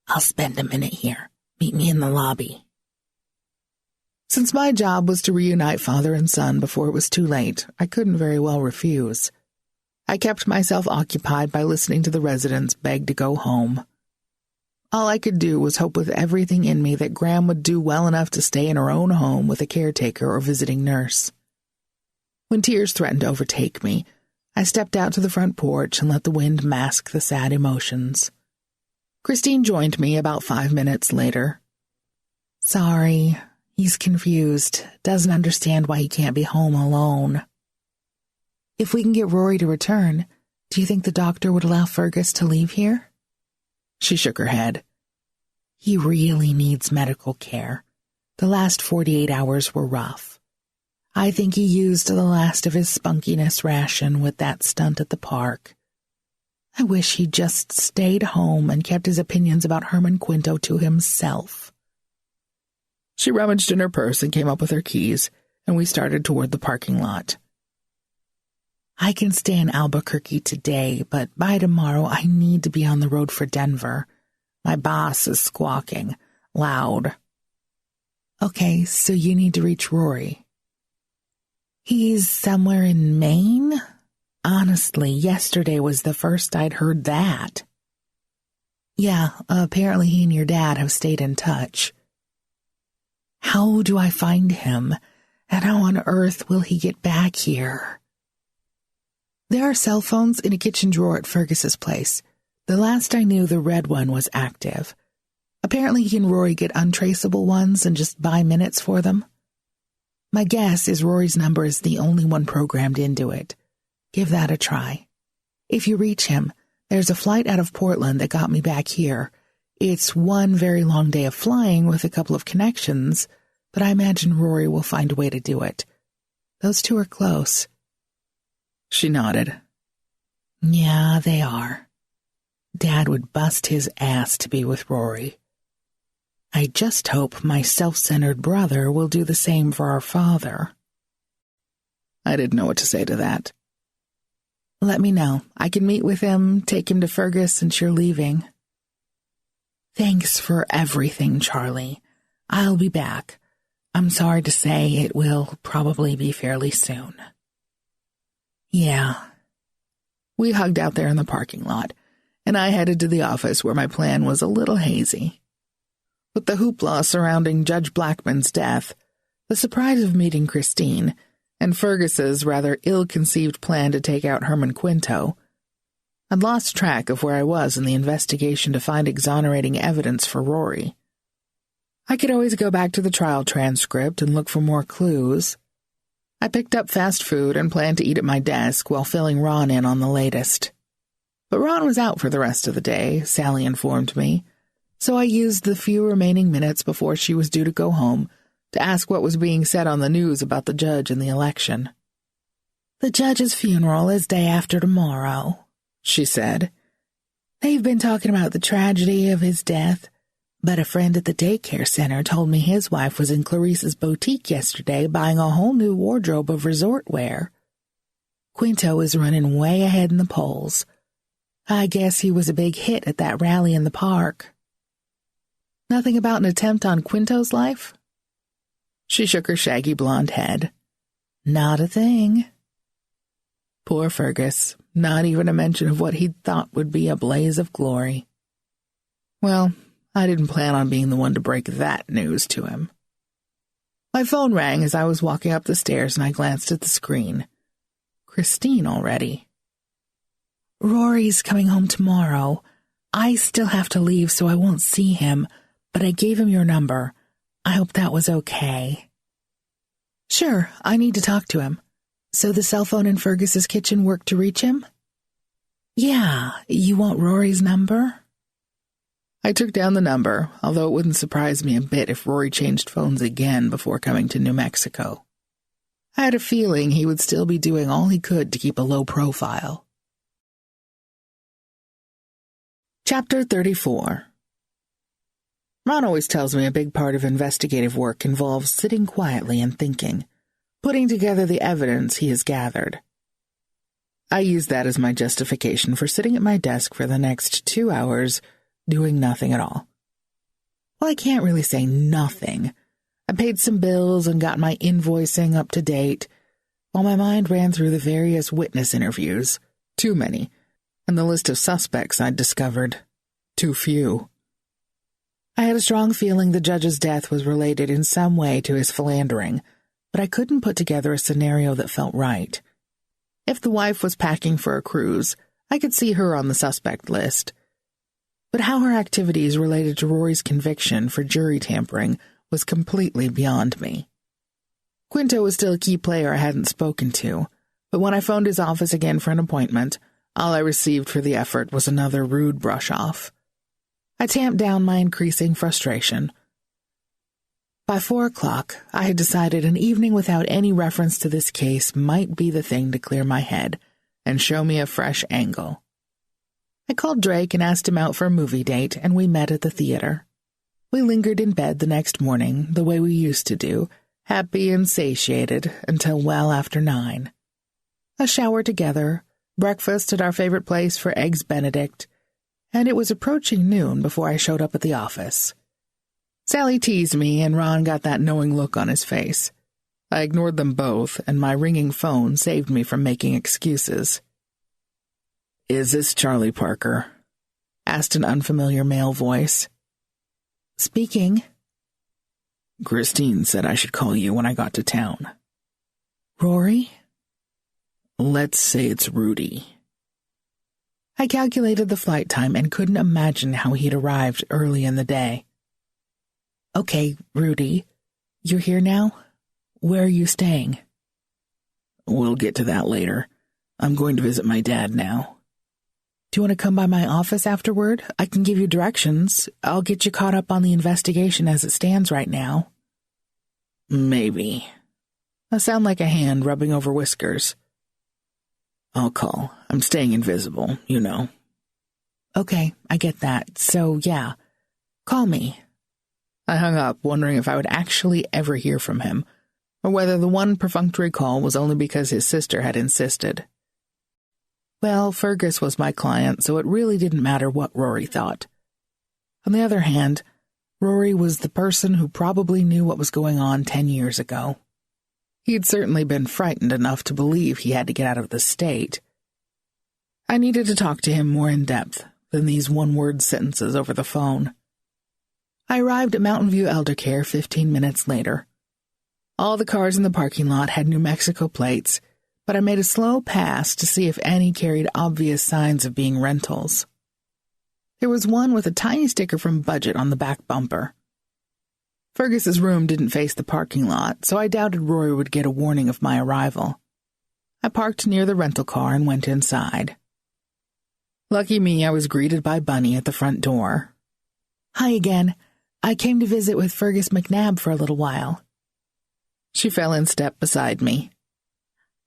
"I'll spend a minute here. Meet me in the lobby." Since my job was to reunite father and son before it was too late, I couldn't very well refuse. I kept myself occupied by listening to the residents beg to go home. All I could do was hope with everything in me that Graham would do well enough to stay in her own home with a caretaker or visiting nurse. When tears threatened to overtake me, I stepped out to the front porch and let the wind mask the sad emotions. Christine joined me about 5 minutes later. "Sorry, he's confused, doesn't understand why he can't be home alone." "If we can get Rory to return, do you think the doctor would allow Fergus to leave here?" She shook her head. "He really needs medical care. The last 48 hours were rough. I think he used the last of his spunkiness ration with that stunt at the park. I wish he'd just stayed home and kept his opinions about Herman Quinto to himself." She rummaged in her purse and came up with her keys, and we started toward the parking lot. "I can stay in Albuquerque today, but by tomorrow I need to be on the road for Denver. My boss is squawking, loud." "Okay, so you need to reach Rory." "He's somewhere in Maine? Honestly, yesterday was the first I'd heard that." "Yeah, apparently he and your dad have stayed in touch." "How do I find him? And how on earth will he get back here?" "There are cell phones in a kitchen drawer at Fergus's place. The last I knew, the red one was active. Apparently he and Rory get untraceable ones and just buy minutes for them. My guess is Rory's number is the only one programmed into it. Give that a try. If you reach him, there's a flight out of Portland that got me back here. It's one very long day of flying with a couple of connections, but I imagine Rory will find a way to do it. Those two are close." She nodded. "Yeah, they are. Dad would bust his ass to be with Rory. I just hope my self-centered brother will do the same for our father." I didn't know what to say to that. "Let me know. I can meet with him, take him to Fergus since you're leaving." "Thanks for everything, Charlie. I'll be back. I'm sorry to say it will probably be fairly soon." "Yeah." We hugged out there in the parking lot, and I headed to the office where my plan was a little hazy. With the hoopla surrounding Judge Blackman's death, the surprise of meeting Christine, and Fergus's rather ill-conceived plan to take out Herman Quinto, I'd lost track of where I was in the investigation to find exonerating evidence for Rory. I could always go back to the trial transcript and look for more clues. I picked up fast food and planned to eat at my desk while filling Ron in on the latest. But Ron was out for the rest of the day, Sally informed me, so I used the few remaining minutes before she was due to go home to ask what was being said on the news about the judge and the election. "The judge's funeral is day after tomorrow," she said. "They've been talking about the tragedy of his death, but a friend at the daycare center told me his wife was in Clarice's boutique yesterday buying a whole new wardrobe of resort wear. Quinto is running way ahead in the polls. I guess he was a big hit at that rally in the park." "Nothing about an attempt on Quinto's life?" She shook her shaggy blonde head. "Not a thing." Poor Fergus, not even a mention of what he'd thought would be a blaze of glory. Well, I didn't plan on being the one to break that news to him. My phone rang as I was walking up the stairs and I glanced at the screen. Christine already. "Rory's coming home tomorrow. I still have to leave, so I won't see him, but I gave him your number. I hope that was okay." "Sure, I need to talk to him. So the cell phone in Fergus's kitchen worked to reach him?" "Yeah, you want Rory's number?" I took down the number, although it wouldn't surprise me a bit if Rory changed phones again before coming to New Mexico. I had a feeling he would still be doing all he could to keep a low profile. Chapter 34. Ron always tells me a big part of investigative work involves sitting quietly and thinking, putting together the evidence he has gathered. I use that as my justification for sitting at my desk for the next 2 hours doing nothing at all. Well, I can't really say nothing. I paid some bills and got my invoicing up to date, while my mind ran through the various witness interviews, too many, and the list of suspects I'd discovered, too few. I had a strong feeling the judge's death was related in some way to his philandering, but I couldn't put together a scenario that felt right. If the wife was packing for a cruise, I could see her on the suspect list. But how her activities related to Rory's conviction for jury tampering was completely beyond me. Quinto was still a key player I hadn't spoken to, but when I phoned his office again for an appointment, all I received for the effort was another rude brush-off. I tamped down my increasing frustration. By 4 o'clock, I had decided an evening without any reference to this case might be the thing to clear my head and show me a fresh angle. I called Drake and asked him out for a movie date, and we met at the theater. We lingered in bed the next morning, the way we used to do, happy and satiated, until well after 9. A shower together, breakfast at our favorite place for Eggs Benedict, and it was approaching noon before I showed up at the office. Sally teased me, and Ron got that knowing look on his face. I ignored them both, and my ringing phone saved me from making excuses. "Is this Charlie Parker?" asked an unfamiliar male voice. "Speaking." "Christine said I should call you when I got to town." "Rory?" "Let's say it's Rudy." I calculated the flight time and couldn't imagine how he'd arrived early in the day. "Okay, Rudy, you're here now? Where are you staying?" "We'll get to that later. I'm going to visit my dad now." "Do you want to come by my office afterward? I can give you directions. I'll get you caught up on the investigation as it stands right now." "Maybe." I sound like a hand rubbing over whiskers. "I'll call. I'm staying invisible, you know." "Okay, I get that. So, yeah, call me." I hung up, wondering if I would actually ever hear from him, or whether the one perfunctory call was only because his sister had insisted. Well, Fergus was my client, so it really didn't matter what Rory thought. On the other hand, Rory was the person who probably knew what was going on 10 years ago. He'd certainly been frightened enough to believe he had to get out of the state. I needed to talk to him more in depth than these one-word sentences over the phone. I arrived at Mountain View Elder Care 15 minutes later. All the cars in the parking lot had New Mexico plates, but I made a slow pass to see if any carried obvious signs of being rentals. There was one with a tiny sticker from Budget on the back bumper. Fergus's room didn't face the parking lot, so I doubted Rory would get a warning of my arrival. I parked near the rental car and went inside. Lucky me, I was greeted by Bunny at the front door. "Hi again. I came to visit with Fergus McNab for a little while." She fell in step beside me.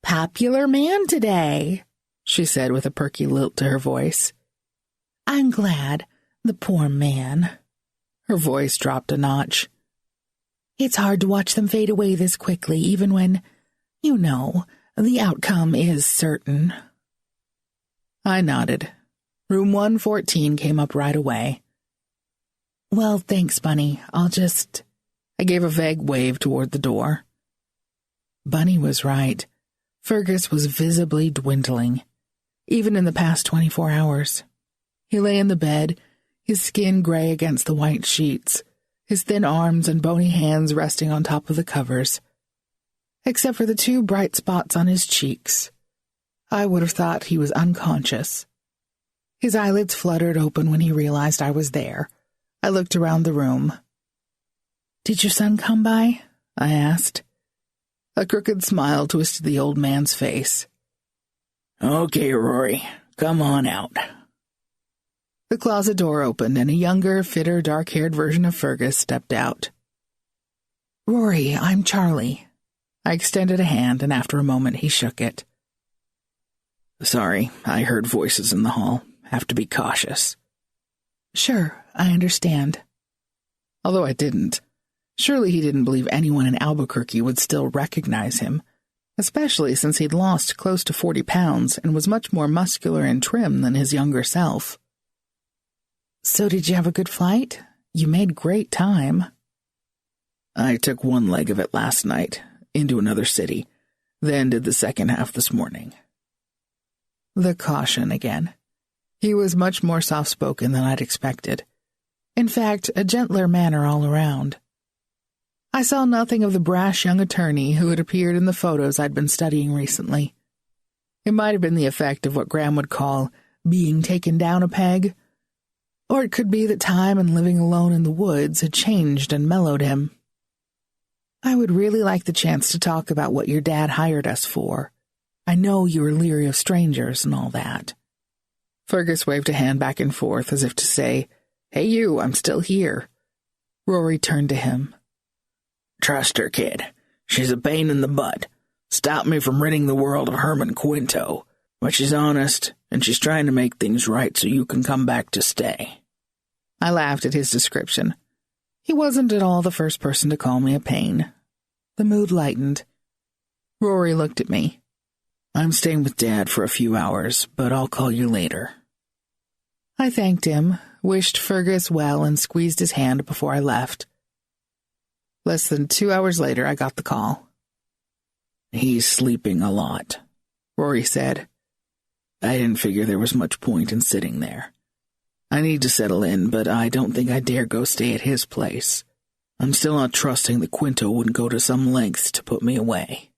popular man today," she said with a perky lilt to her voice. "I'm glad, the poor man." Her voice dropped a notch. "It's hard to watch them fade away this quickly, even when, the outcome is certain." I nodded. Room 114 came up right away. "Well, thanks, Bunny. I gave a vague wave toward the door. Bunny was right. Fergus was visibly dwindling, even in the past 24 hours. He lay in the bed, his skin gray against the white sheets, his thin arms and bony hands resting on top of the covers. Except for the 2 bright spots on his cheeks. I would have thought he was unconscious. His eyelids fluttered open when he realized I was there. I looked around the room. "Did your son come by?" I asked. A crooked smile twisted the old man's face. "Okay, Rory, come on out." The closet door opened, and a younger, fitter, dark-haired version of Fergus stepped out. "Rory, I'm Charlie." I extended a hand, and after a moment he shook it. "Sorry, I heard voices in the hall. Have to be cautious." "Sure, I understand." Although I didn't. Surely he didn't believe anyone in Albuquerque would still recognize him, especially since he'd lost close to 40 pounds and was much more muscular and trim than his younger self. "So did you have a good flight? You made great time." "I took one leg of it last night, into another city, then did the second half this morning." The caution again. He was much more soft-spoken than I'd expected. In fact, a gentler manner all around. I saw nothing of the brash young attorney who had appeared in the photos I'd been studying recently. It might have been the effect of what Graham would call being taken down a peg, or it could be that time and living alone in the woods had changed and mellowed him. "I would really like the chance to talk about what your dad hired us for. I know you were leery of strangers and all that." Fergus waved a hand back and forth as if to say, "Hey you, I'm still here." Rory turned to him. "Trust her, kid. She's a pain in the butt. Stopped me from ridding the world of Herman Quinto. But she's honest, and she's trying to make things right so you can come back to stay." I laughed at his description. He wasn't at all the first person to call me a pain. The mood lightened. Rory looked at me. "I'm staying with Dad for a few hours, but I'll call you later." I thanked him, wished Fergus well, and squeezed his hand before I left. Less than 2 hours later, I got the call. "He's sleeping a lot," Rory said. "I didn't figure there was much point in sitting there. I need to settle in, but I don't think I dare go stay at his place. I'm still not trusting that Quinto wouldn't go to some lengths to put me away."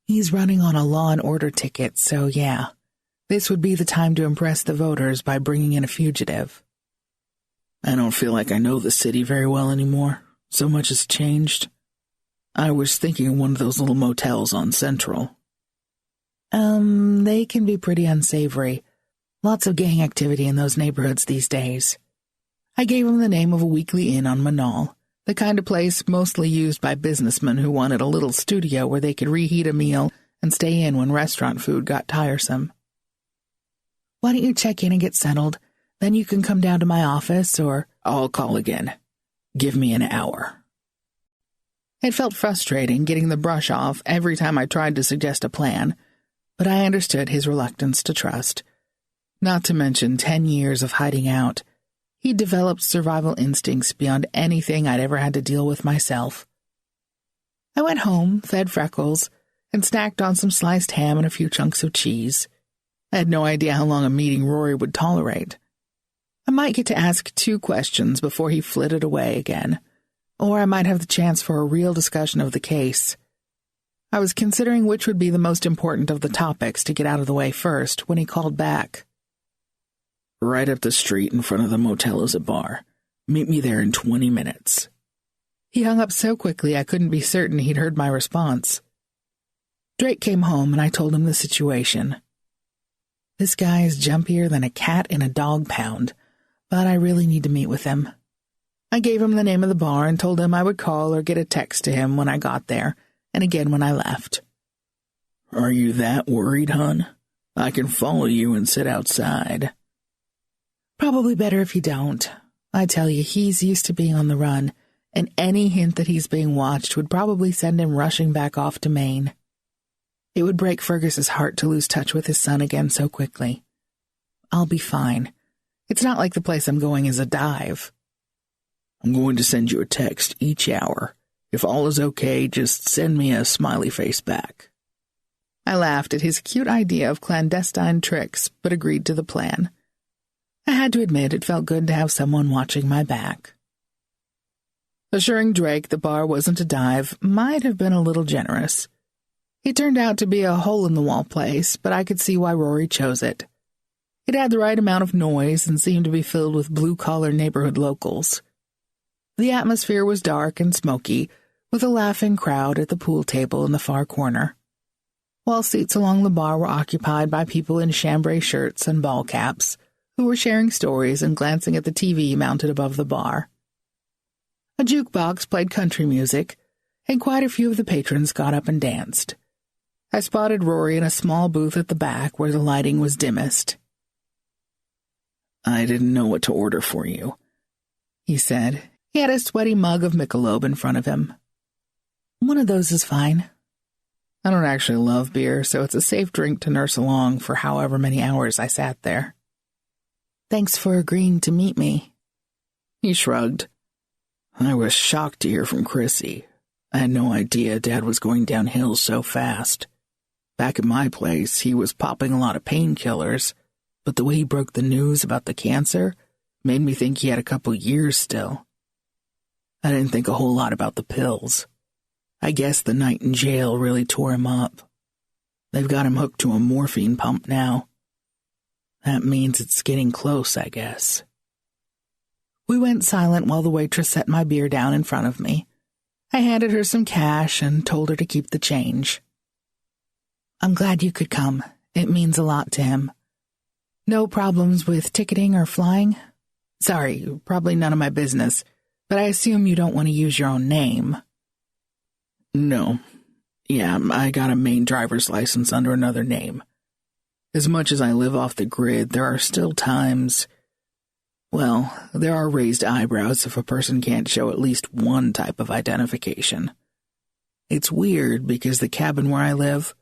"He's running on a law and order ticket, so yeah. This would be the time to impress the voters by bringing in a fugitive." "I don't feel like I know the city very well anymore. So much has changed. I was thinking of one of those little motels on Central." They can be pretty unsavory. Lots of gang activity in those neighborhoods these days." I gave him the name of a weekly inn on Manal, the kind of place mostly used by businessmen who wanted a little studio where they could reheat a meal and stay in when restaurant food got tiresome. "Why don't you check in and get settled? Then you can come down to my office, or—" "I'll call again. Give me an hour." It felt frustrating getting the brush off every time I tried to suggest a plan, but I understood his reluctance to trust. Not to mention 10 years of hiding out. He'd developed survival instincts beyond anything I'd ever had to deal with myself. I went home, fed Freckles, and snacked on some sliced ham and a few chunks of cheese. I had no idea how long a meeting Rory would tolerate. I might get to ask 2 questions before he flitted away again, or I might have the chance for a real discussion of the case. I was considering which would be the most important of the topics to get out of the way first when he called back. "Right up the street in front of the motel is a bar. Meet me there in 20 minutes. He hung up so quickly I couldn't be certain he'd heard my response. Drake came home and I told him the situation. This guy is jumpier than a cat in a dog pound, but I really need to meet with him. I gave him the name of the bar and told him I would call or get a text to him when I got there, and again when I left. Are you that worried, hon? I can follow you and sit outside. Probably better if you don't. I tell you, he's used to being on the run, and any hint that he's being watched would probably send him rushing back off to Maine. It would break Fergus's heart to lose touch with his son again so quickly. I'll be fine. It's not like the place I'm going is a dive. I'm going to send you a text each hour. If all is okay, just send me a smiley face back. I laughed at his cute idea of clandestine tricks, but agreed to the plan. I had to admit it felt good to have someone watching my back. Assuring Drake the bar wasn't a dive might have been a little generous. It turned out to be a hole-in-the-wall place, but I could see why Rory chose it. It had the right amount of noise and seemed to be filled with blue-collar neighborhood locals. The atmosphere was dark and smoky, with a laughing crowd at the pool table in the far corner, while seats along the bar were occupied by people in chambray shirts and ball caps, who were sharing stories and glancing at the TV mounted above the bar. A jukebox played country music, and quite a few of the patrons got up and danced. I spotted Rory in a small booth at the back where the lighting was dimmest. I didn't know what to order for you, he said. He had a sweaty mug of Michelob in front of him. One of those is fine. I don't actually love beer, so it's a safe drink to nurse along for however many hours I sat there. Thanks for agreeing to meet me. He shrugged. I was shocked to hear from Chrissy. I had no idea Dad was going downhill so fast. Back at my place, he was popping a lot of painkillers, but the way he broke the news about the cancer made me think he had a couple years still. I didn't think a whole lot about the pills. I guess the night in jail really tore him up. They've got him hooked to a morphine pump now. That means it's getting close, I guess. We went silent while the waitress set my beer down in front of me. I handed her some cash and told her to keep the change. I'm glad you could come. It means a lot to him. No problems with ticketing or flying? Sorry, probably none of my business, but I assume you don't want to use your own name. No. Yeah, I got a Maine driver's license under another name. As much as I live off the grid, there are still times... Well, there are raised eyebrows if a person can't show at least one type of identification. It's weird because the cabin where I live,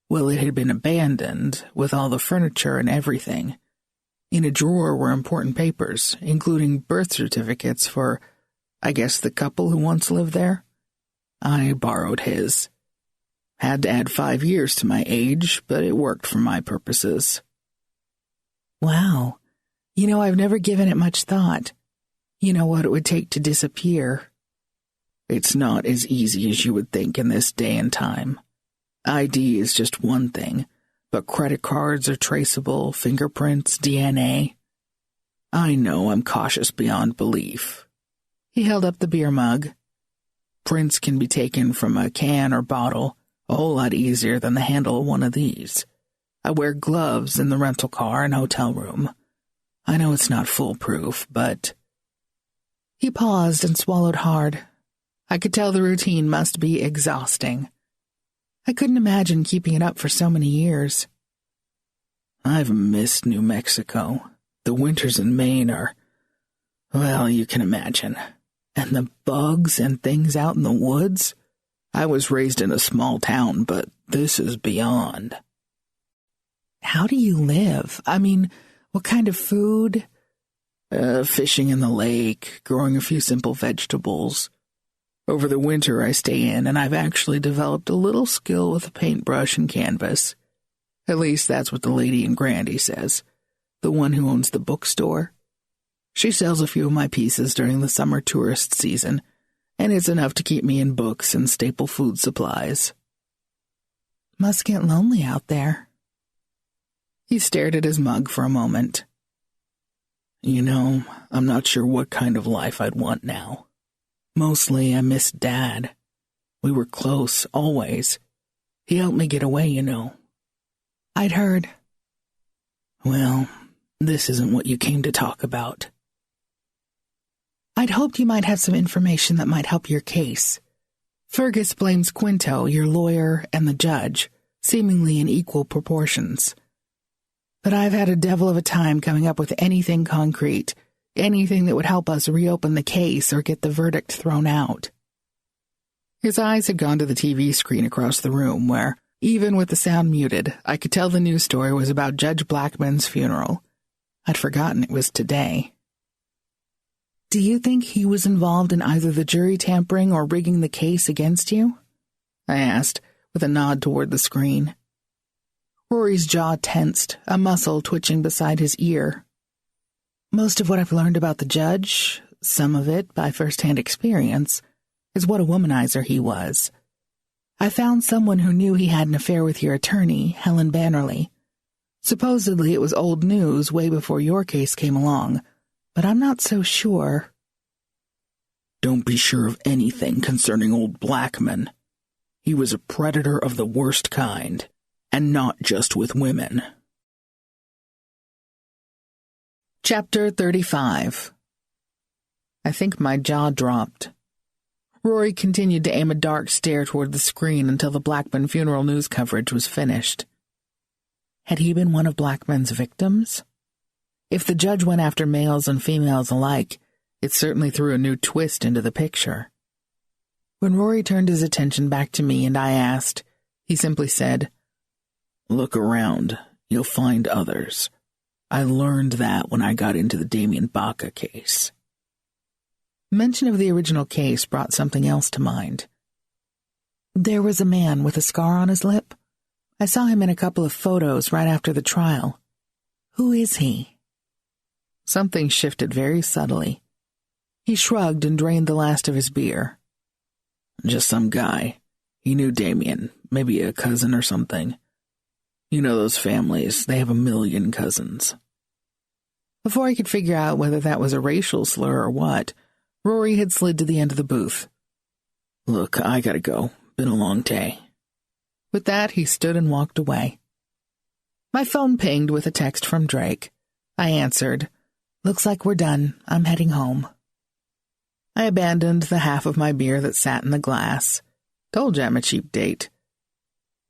well, it had been abandoned with all the furniture and everything. In a drawer were important papers, including birth certificates for, I guess, the couple who once lived there. I borrowed his. Had to add 5 years to my age, but it worked for my purposes. Wow. You know, I've never given it much thought. You know what it would take to disappear. It's not as easy as you would think in this day and time. ID is just one thing, but credit cards are traceable, fingerprints, DNA. I know I'm cautious beyond belief. He held up the beer mug. Prints can be taken from a can or bottle a whole lot easier than the handle of one of these. I wear gloves in the rental car and hotel room. I know it's not foolproof, but... He paused and swallowed hard. I could tell the routine must be exhausting. I couldn't imagine keeping it up for so many years. I've missed New Mexico. The winters in Maine are... Well, you can imagine. And the bugs and things out in the woods? I was raised in a small town, but this is beyond. How do you live? I mean... What kind of food? Fishing in the lake, growing a few simple vegetables. Over the winter I stay in, and I've actually developed a little skill with a paintbrush and canvas. At least that's what the lady in Grandy says, the one who owns the bookstore. She sells a few of my pieces during the summer tourist season, and it's enough to keep me in books and staple food supplies. Must get lonely out there. He stared at his mug for a moment. You know, I'm not sure what kind of life I'd want now. Mostly I miss Dad. We were close, always. He helped me get away, you know. I'd heard. Well, this isn't what you came to talk about. I'd hoped you might have some information that might help your case. Fergus blames Quinto, your lawyer, and the judge, seemingly in equal proportions. But I've had a devil of a time coming up with anything concrete, anything that would help us reopen the case or get the verdict thrown out. His eyes had gone to the TV screen across the room where, even with the sound muted, I could tell the news story was about Judge Blackman's funeral. I'd forgotten it was today. Do you think he was involved in either the jury tampering or rigging the case against you? I asked, with a nod toward the screen. Rory's jaw tensed, a muscle twitching beside his ear. Most of what I've learned about the judge, some of it by first-hand experience, is what a womanizer he was. I found someone who knew he had an affair with your attorney, Helen Bannerly. Supposedly it was old news way before your case came along, but I'm not so sure. Don't be sure of anything concerning old Blackman. He was a predator of the worst kind, and not just with women. Chapter 35. I think my jaw dropped. Rory continued to aim a dark stare toward the screen until the Blackman funeral news coverage was finished. Had he been one of Blackman's victims? If the judge went after males and females alike, it certainly threw a new twist into the picture. When Rory turned his attention back to me and I asked, he simply said, "Look around. You'll find others. I learned that when I got into the Damien Baca case." Mention of the original case brought something else to mind. There was a man with a scar on his lip. I saw him in a couple of photos right after the trial. Who is he? Something shifted very subtly. He shrugged and drained the last of his beer. "Just some guy. He knew Damien, maybe a cousin or something. You know those families, they have a million cousins." Before I could figure out whether that was a racial slur or what, Rory had slid to the end of the booth. "Look, I gotta go. Been a long day." With that, he stood and walked away. My phone pinged with a text from Drake. I answered. "Looks like we're done. I'm heading home." I abandoned the half of my beer that sat in the glass. Told you I'm a cheap date.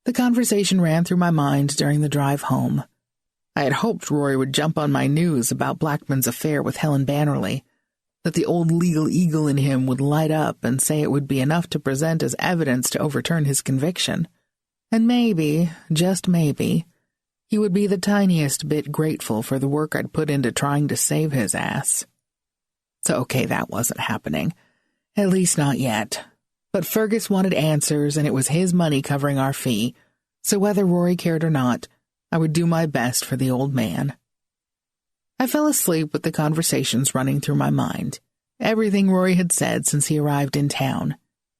The conversation ran through my mind during the drive home. I had hoped Rory would jump on my news about Blackman's affair with Helen Bannerly, that the old legal eagle in him would light up and say it would be enough to present as evidence to overturn his conviction. And maybe, just maybe, he would be the tiniest bit grateful for the work I'd put into trying to save his ass. So okay, that wasn't happening. At least not yet. But Fergus wanted answers, and it was his money covering our fee, so whether Rory cared or not, I would do my best for the old man. I fell asleep with the conversations running through my mind, everything Rory had said since he arrived in town,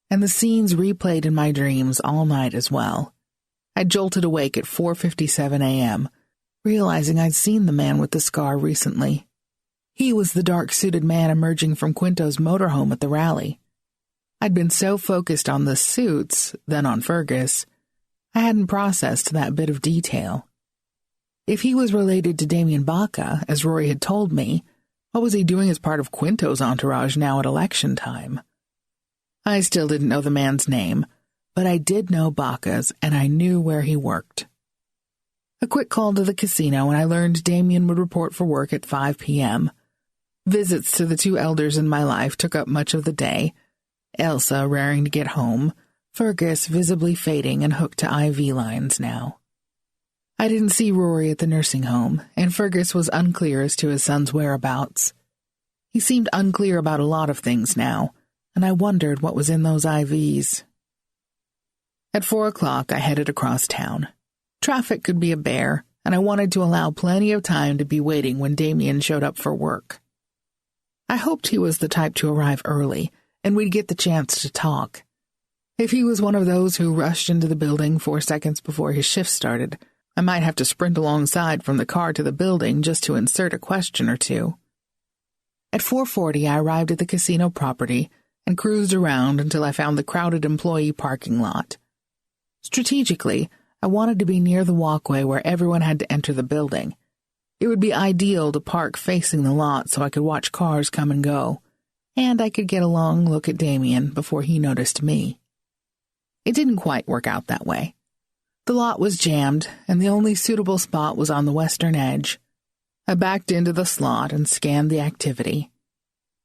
and the scenes replayed in my dreams all night as well. I jolted awake at 4:57 a.m., realizing I'd seen the man with the scar recently. He was the dark-suited man emerging from Quinto's motorhome at the rally. I'd been so focused on the suits, then on Fergus, I hadn't processed that bit of detail. If he was related to Damien Baca, as Rory had told me, what was he doing as part of Quinto's entourage now at election time? I still didn't know the man's name, but I did know Baca's, and I knew where he worked. A quick call to the casino, and I learned Damien would report for work at 5 p.m. Visits to the two elders in my life took up much of the day, Elsa raring to get home, Fergus visibly fading and hooked to IV lines now. I didn't see Rory at the nursing home, and Fergus was unclear as to his son's whereabouts. He seemed unclear about a lot of things now, and I wondered what was in those IVs. At 4 o'clock, I headed across town. Traffic could be a bear, and I wanted to allow plenty of time to be waiting when Damien showed up for work. I hoped he was the type to arrive early, and we'd get the chance to talk. If he was one of those who rushed into the building 4 seconds before his shift started, I might have to sprint alongside from the car to the building just to insert a question or two. At 4:40, I arrived at the casino property and cruised around until I found the crowded employee parking lot. Strategically, I wanted to be near the walkway where everyone had to enter the building. It would be ideal to park facing the lot so I could watch cars come and go, and I could get a long look at Damien before he noticed me. It didn't quite work out that way. The lot was jammed, and the only suitable spot was on the western edge. I backed into the slot and scanned the activity.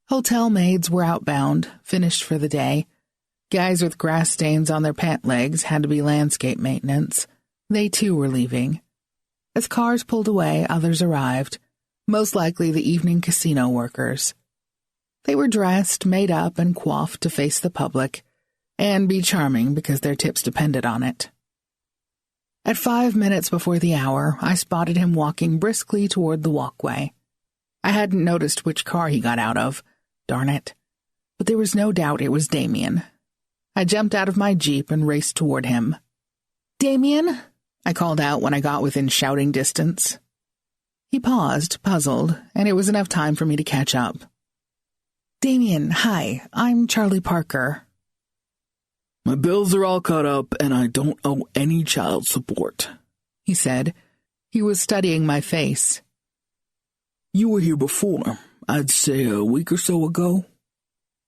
Hotel maids were outbound, finished for the day. Guys with grass stains on their pant legs had to be landscape maintenance. They too were leaving. As cars pulled away, others arrived, most likely the evening casino workers. They were dressed, made up, and coiffed to face the public, and be charming because their tips depended on it. At 5 minutes before the hour, I spotted him walking briskly toward the walkway. I hadn't noticed which car he got out of, darn it, but there was no doubt it was Damien. I jumped out of my Jeep and raced toward him. "Damien?" I called out when I got within shouting distance. He paused, puzzled, and it was enough time for me to catch up. "Damien, hi, I'm Charlie Parker." "My bills are all caught up, and I don't owe any child support," he said. He was studying my face. "You were here before, I'd say a week or so ago."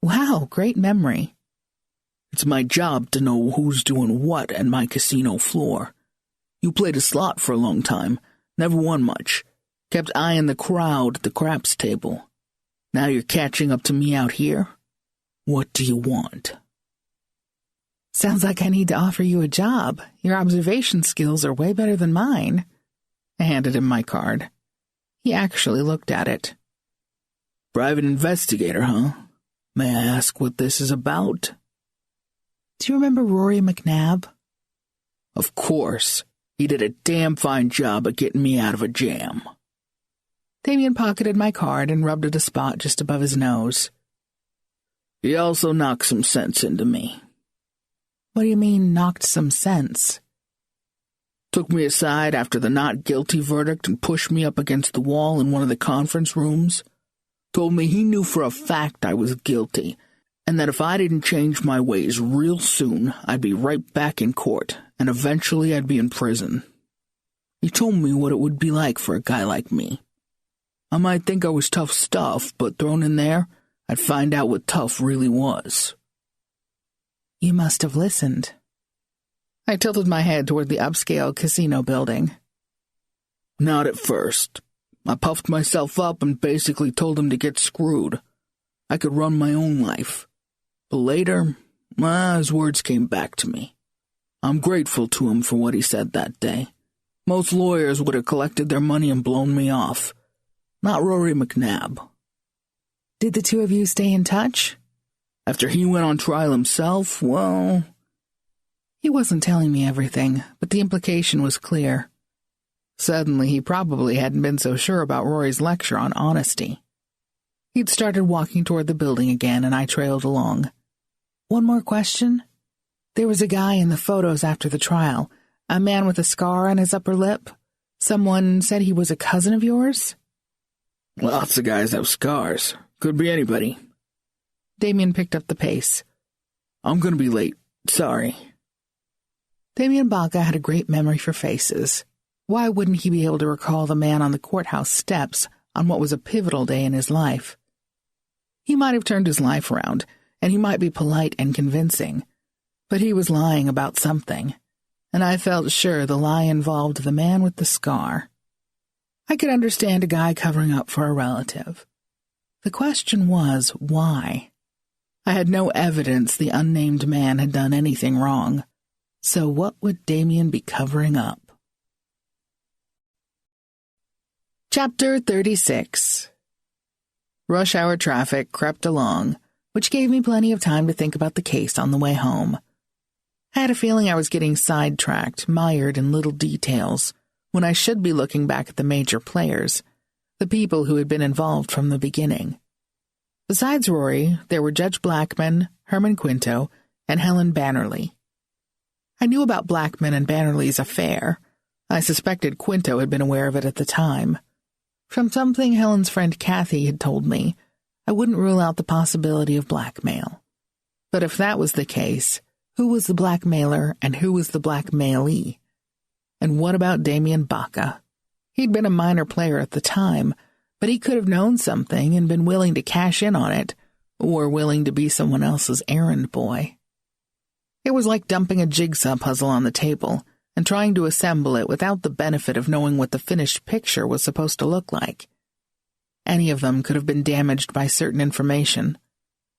"Wow, great memory." "It's my job to know who's doing what at my casino floor. You played a slot for a long time, never won much, kept eyeing the crowd at the craps table. Now you're catching up to me out here? What do you want?" "Sounds like I need to offer you a job. Your observation skills are way better than mine." I handed him my card. He actually looked at it. "Private investigator, huh? May I ask what this is about?" "Do you remember Rory McNab?" "Of course. He did a damn fine job at getting me out of a jam." Damien pocketed my card and rubbed at a spot just above his nose. "He also knocked some sense into me." "What do you mean, knocked some sense?" "Took me aside after the not guilty verdict and pushed me up against the wall in one of the conference rooms. Told me he knew for a fact I was guilty, and that if I didn't change my ways real soon, I'd be right back in court, and eventually I'd be in prison. He told me what it would be like for a guy like me. I might think I was tough stuff, but thrown in there, I'd find out what tough really was." "You must have listened." I tilted my head toward the upscale casino building. "Not at first. I puffed myself up and basically told him to get screwed. I could run my own life. But later, his words came back to me. I'm grateful to him for what he said that day. Most lawyers would have collected their money and blown me off. Not Rory McNab." "Did the two of you stay in touch?" "After he went on trial himself, well..." He wasn't telling me everything, but the implication was clear. Suddenly, he probably hadn't been so sure about Rory's lecture on honesty. He'd started walking toward the building again, and I trailed along. "One more question. There was a guy in the photos after the trial, a man with a scar on his upper lip. Someone said he was a cousin of yours?" "Lots of guys have scars. Could be anybody." Damien picked up the pace. "I'm gonna be late. Sorry." Damien Baca had a great memory for faces. Why wouldn't he be able to recall the man on the courthouse steps on what was a pivotal day in his life? He might have turned his life around, and he might be polite and convincing, but he was lying about something, and I felt sure the lie involved the man with the scar. I could understand a guy covering up for a relative. The question was, why? I had no evidence the unnamed man had done anything wrong, so what would Damien be covering up? Chapter 36. Rush hour traffic crept along, which gave me plenty of time to think about the case on the way home. I had a feeling I was getting sidetracked, mired in little details, when I should be looking back at the major players, the people who had been involved from the beginning. Besides Rory, there were Judge Blackman, Herman Quinto, and Helen Bannerly. I knew about Blackman and Bannerly's affair. I suspected Quinto had been aware of it at the time. From something Helen's friend Kathy had told me, I wouldn't rule out the possibility of blackmail. But if that was the case, who was the blackmailer and who was the blackmailee? And what about Damien Baca? He'd been a minor player at the time, but he could have known something and been willing to cash in on it, or willing to be someone else's errand boy. It was like dumping a jigsaw puzzle on the table, and trying to assemble it without the benefit of knowing what the finished picture was supposed to look like. Any of them could have been damaged by certain information.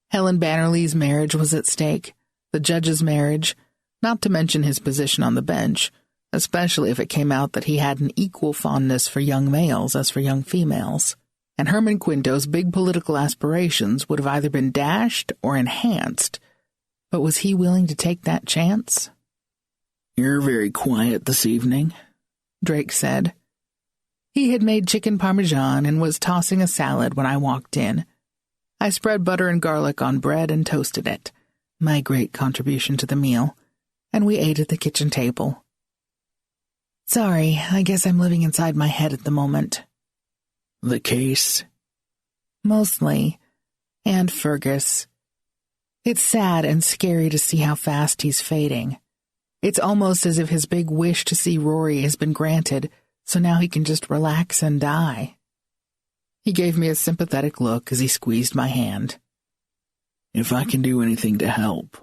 Helen Bannerly's marriage was at stake, the judge's marriage, not to mention his position on the bench, especially if it came out that he had an equal fondness for young males as for young females. And Herman Quinto's big political aspirations would have either been dashed or enhanced. But was he willing to take that chance? "You're very quiet this evening," Drake said. He had made chicken parmesan and was tossing a salad when I walked in. I spread butter and garlic on bread and toasted it, my great contribution to the meal, and we ate at the kitchen table. "Sorry, I guess I'm living inside my head at the moment." "The case?" "Mostly. And Fergus. It's sad and scary to see how fast he's fading. It's almost as if his big wish to see Rory has been granted, so now he can just relax and die." He gave me a sympathetic look as he squeezed my hand. "If I can do anything to help."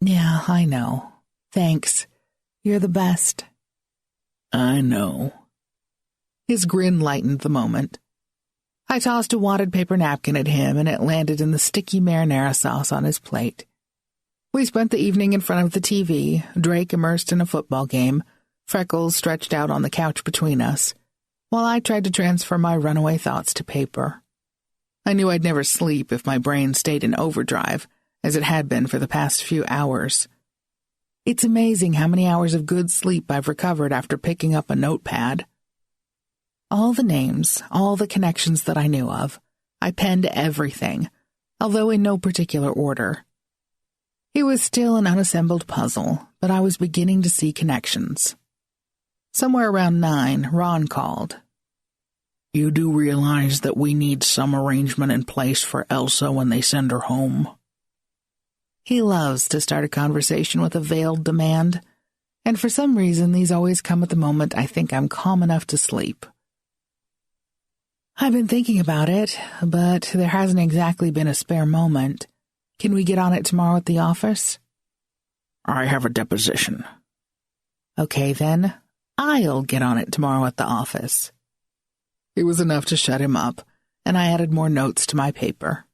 "Yeah, I know. Thanks. You're the best." "I know." His grin lightened the moment. I tossed a wadded paper napkin at him, and it landed in the sticky marinara sauce on his plate. We spent the evening in front of the TV, Drake immersed in a football game, Freckles stretched out on the couch between us, while I tried to transfer my runaway thoughts to paper. I knew I'd never sleep if my brain stayed in overdrive, as it had been for the past few hours. It's amazing how many hours of good sleep I've recovered after picking up a notepad. All the names, all the connections that I knew of, I penned everything, although in no particular order. It was still an unassembled puzzle, but I was beginning to see connections. Somewhere around 9, Ron called. "You do realize that we need some arrangement in place for Elsa when they send her home?" He loves to start a conversation with a veiled demand, and for some reason these always come at the moment I think I'm calm enough to sleep. "I've been thinking about it, but there hasn't exactly been a spare moment. Can we get on it tomorrow at the office?" "I have a deposition." "Okay, then. I'll get on it tomorrow at the office." It was enough to shut him up, and I added more notes to my paper.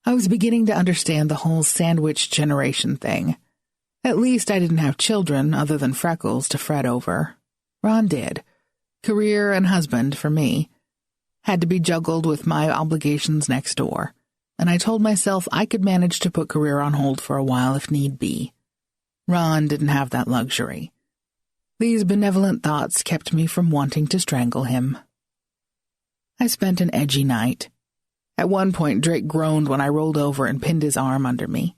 I was beginning to understand the whole sandwich generation thing. At least I didn't have children other than Freckles to fret over. Ron did. Career and husband, for me, had to be juggled with my obligations next door, and I told myself I could manage to put career on hold for a while if need be. Ron didn't have that luxury. These benevolent thoughts kept me from wanting to strangle him. I spent an edgy night. At one point, Drake groaned when I rolled over and pinned his arm under me.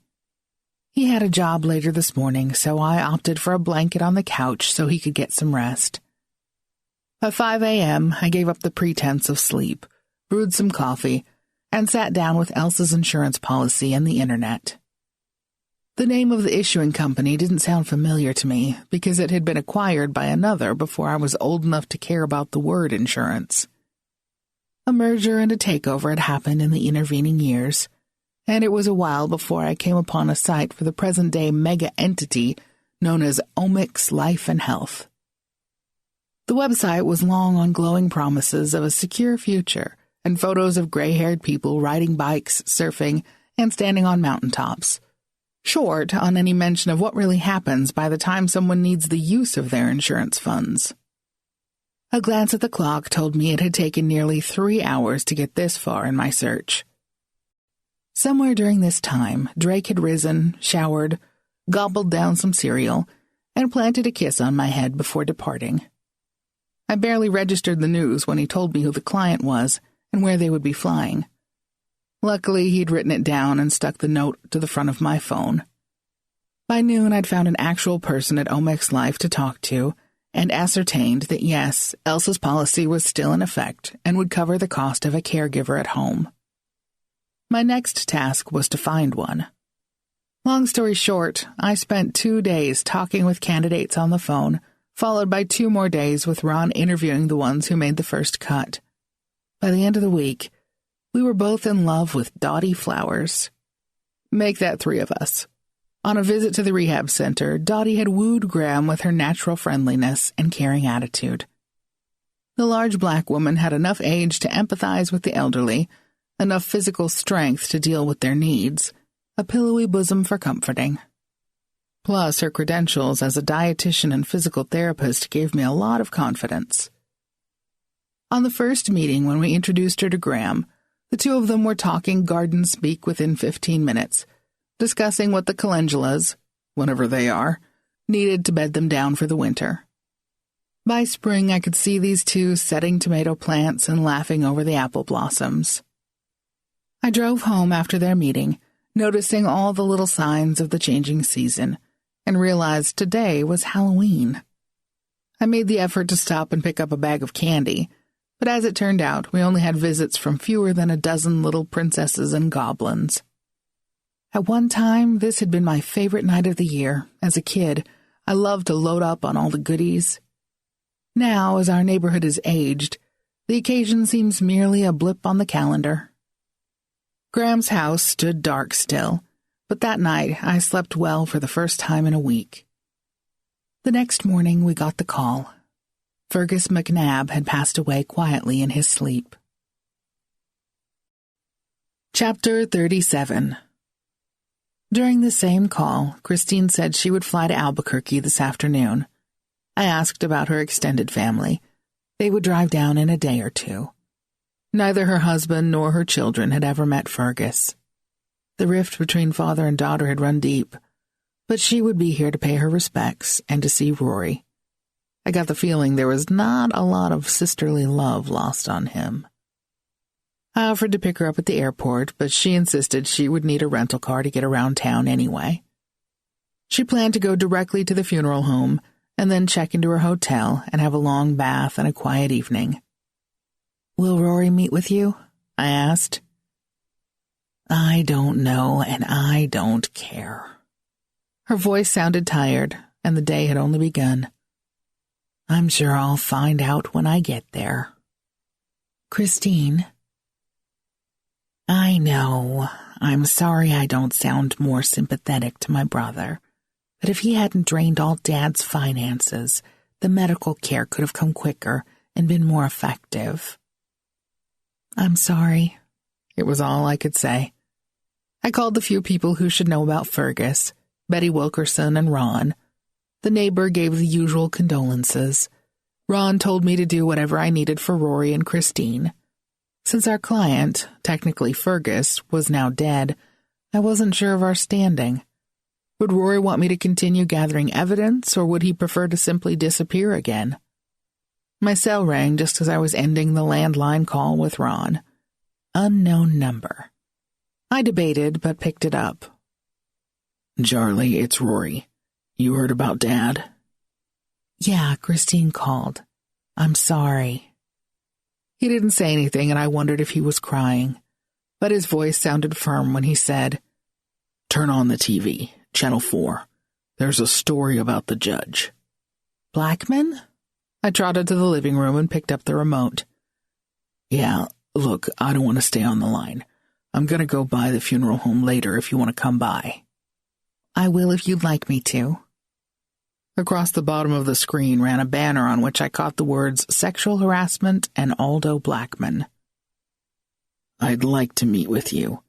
He had a job later this morning, so I opted for a blanket on the couch so he could get some rest. At 5 a.m., I gave up the pretense of sleep, brewed some coffee, and sat down with Elsa's insurance policy and the internet. The name of the issuing company didn't sound familiar to me because it had been acquired by another before I was old enough to care about the word insurance. A merger and a takeover had happened in the intervening years, and it was a while before I came upon a site for the present-day mega-entity known as Omics Life and Health. The website was long on glowing promises of a secure future and photos of gray-haired people riding bikes, surfing, and standing on mountaintops. Short on any mention of what really happens by the time someone needs the use of their insurance funds. A glance at the clock told me it had taken nearly 3 hours to get this far in my search. Somewhere during this time, Drake had risen, showered, gobbled down some cereal, and planted a kiss on my head before departing. I barely registered the news when he told me who the client was and where they would be flying. Luckily, he'd written it down and stuck the note to the front of my phone. By noon, I'd found an actual person at Omics Life to talk to and ascertained that yes, Elsa's policy was still in effect and would cover the cost of a caregiver at home. My next task was to find one. Long story short, I spent 2 days talking with candidates on the phone, followed by 2 more days with Ron interviewing the ones who made the first cut. By the end of the week, we were both in love with Dottie Flowers. Make that 3 of us. On a visit to the rehab center, Dottie had wooed Graham with her natural friendliness and caring attitude. The large black woman had enough age to empathize with the elderly, enough physical strength to deal with their needs, a pillowy bosom for comforting. Plus, her credentials as a dietitian and physical therapist gave me a lot of confidence. On the first meeting, when we introduced her to Graham, the two of them were talking garden speak within 15 minutes, discussing what the calendulas, whenever they are, needed to bed them down for the winter. By spring, I could see these two setting tomato plants and laughing over the apple blossoms. I drove home after their meeting, noticing all the little signs of the changing season, and realized today was Halloween. I made the effort to stop and pick up a bag of candy, but as it turned out, we only had visits from fewer than a dozen little princesses and goblins. At one time, this had been my favorite night of the year. As a kid, I loved to load up on all the goodies. Now, as our neighborhood is aged, the occasion seems merely a blip on the calendar. Graham's house stood dark still, but that night I slept well for the first time in a week. The next morning we got the call. Fergus McNab had passed away quietly in his sleep. Chapter 37. During the same call, Christine said she would fly to Albuquerque this afternoon. I asked about her extended family. They would drive down in a day or two. Neither her husband nor her children had ever met Fergus. The rift between father and daughter had run deep, but she would be here to pay her respects and to see Rory. I got the feeling there was not a lot of sisterly love lost on him. I offered to pick her up at the airport, but she insisted she would need a rental car to get around town anyway. She planned to go directly to the funeral home and then check into her hotel and have a long bath and a quiet evening. "Will Rory meet with you?" I asked. "I don't know, and I don't care." Her voice sounded tired, and the day had only begun. "I'm sure I'll find out when I get there." "Christine." "I know. I'm sorry I don't sound more sympathetic to my brother. But if he hadn't drained all Dad's finances, the medical care could have come quicker and been more effective." "I'm sorry." It was all I could say. I called the few people who should know about Fergus, Betty Wilkerson and Ron. The neighbor gave the usual condolences. Ron told me to do whatever I needed for Rory and Christine. Since our client, technically Fergus, was now dead, I wasn't sure of our standing. Would Rory want me to continue gathering evidence, or would he prefer to simply disappear again? My cell rang just as I was ending the landline call with Ron. Unknown number. I debated, but picked it up. "Charlie, it's Rory. You heard about Dad?" "Yeah, Christine called. I'm sorry." He didn't say anything, and I wondered if he was crying. But his voice sounded firm when he said, "Turn on the TV, Channel 4. There's a story about the judge." "Blackman?" I trotted to the living room and picked up the remote. "Yeah, look, I don't want to stay on the line. I'm going to go by the funeral home later if you want to come by." "I will if you'd like me to." Across the bottom of the screen ran a banner on which I caught the words "Sexual Harassment" and "Aldo Blackman." "I'd like to meet with you.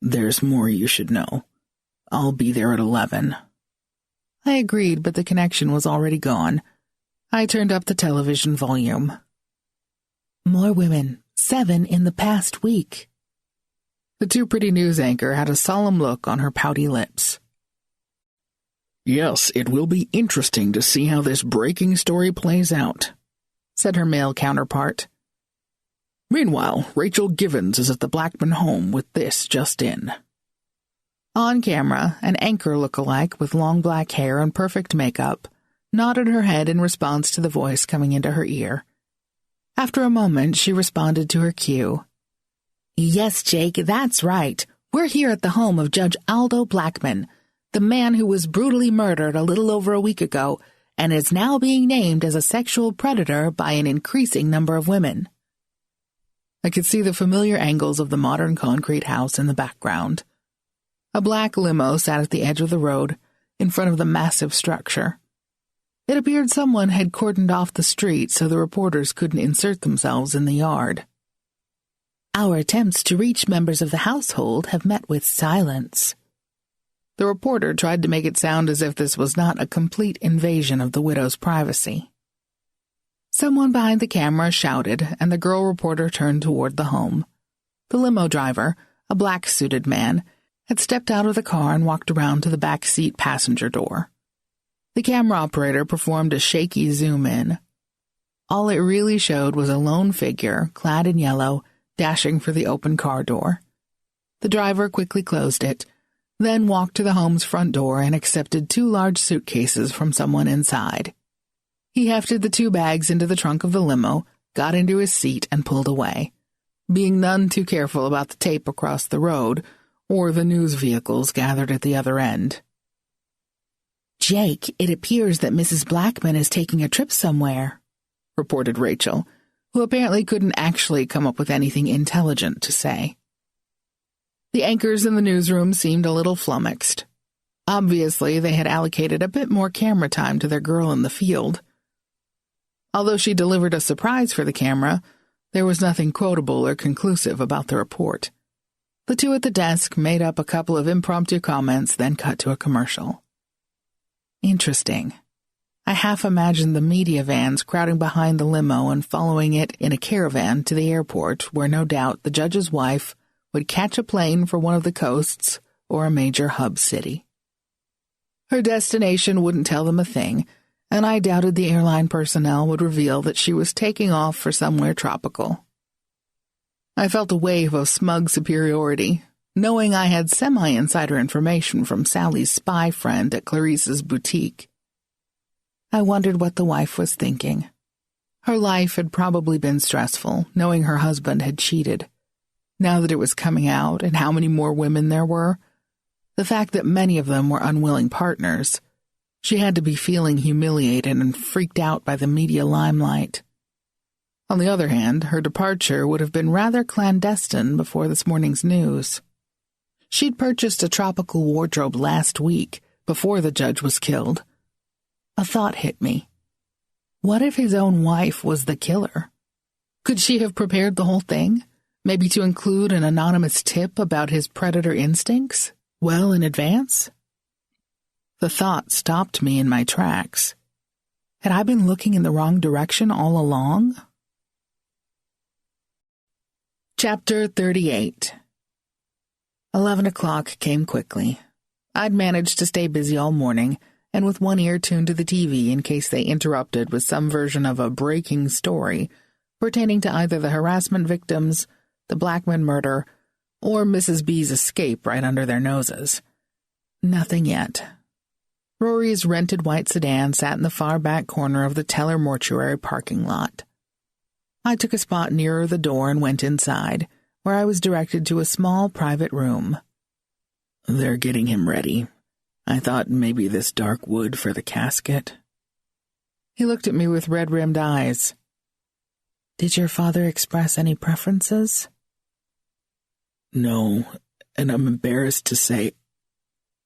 There's more you should know. I'll be there at 11. I agreed, but the connection was already gone. I turned up the television volume. "More women, 7 in the past week." The too pretty news anchor had a solemn look on her pouty lips. "Yes, it will be interesting to see how this breaking story plays out," said her male counterpart. "Meanwhile, Rachel Givens is at the Blackman home with this just in." On camera, an anchor look-alike with long black hair and perfect makeup nodded her head in response to the voice coming into her ear. After a moment, she responded to her cue. "Yes, Jake, that's right. We're here at the home of Judge Aldo Blackman, the man who was brutally murdered a little over a week ago and is now being named as a sexual predator by an increasing number of women." I could see the familiar angles of the modern concrete house in the background. A black limo sat at the edge of the road, in front of the massive structure. It appeared someone had cordoned off the street so the reporters couldn't insert themselves in the yard. Our attempts to reach members of the household have met with silence. The reporter tried to make it sound as if this was not a complete invasion of the widow's privacy. Someone behind the camera shouted, and the girl reporter turned toward the home. The limo driver, a black-suited man, had stepped out of the car and walked around to the back seat passenger door. The camera operator performed a shaky zoom-in. All it really showed was a lone figure, clad in yellow, dashing for the open car door. The driver quickly closed it, then walked to the home's front door and accepted 2 large suitcases from someone inside. He hefted the 2 bags into the trunk of the limo, got into his seat, and pulled away, being none too careful about the tape across the road or the news vehicles gathered at the other end. "Jake, it appears that Mrs. Blackman is taking a trip somewhere," reported Rachel, who apparently couldn't actually come up with anything intelligent to say. The anchors in the newsroom seemed a little flummoxed. Obviously, they had allocated a bit more camera time to their girl in the field. Although she delivered a surprise for the camera, there was nothing quotable or conclusive about the report. The 2 at the desk made up a couple of impromptu comments, then cut to a commercial. Interesting. I half imagined the media vans crowding behind the limo and following it in a caravan to the airport, where no doubt the judge's wife would catch a plane for one of the coasts or a major hub city. Her destination wouldn't tell them a thing, and I doubted the airline personnel would reveal that she was taking off for somewhere tropical. I felt a wave of smug superiority, knowing I had semi-insider information from Sally's spy friend at Clarice's boutique. I wondered what the wife was thinking. Her life had probably been stressful, knowing her husband had cheated. Now that it was coming out and how many more women there were, the fact that many of them were unwilling partners, she had to be feeling humiliated and freaked out by the media limelight. On the other hand, her departure would have been rather clandestine before this morning's news. She'd purchased a tropical wardrobe last week, before the judge was killed. A thought hit me. What if his own wife was the killer? Could she have prepared the whole thing? Maybe to include an anonymous tip about his predator instincts, well in advance? The thought stopped me in my tracks. Had I been looking in the wrong direction all along? Chapter 38. 11 o'clock came quickly. I'd managed to stay busy all morning, and with one ear tuned to the TV in case they interrupted with some version of a breaking story pertaining to either the harassment victims, the Blackman murder, or Mrs. B's escape right under their noses. Nothing yet. Rory's rented white sedan sat in the far back corner of the Teller mortuary parking lot. I took a spot nearer the door and went inside, where I was directed to a small private room. "They're getting him ready. I thought maybe this dark wood for the casket." He looked at me with red-rimmed eyes. "Did your father express any preferences?" "No, and I'm embarrassed to say—"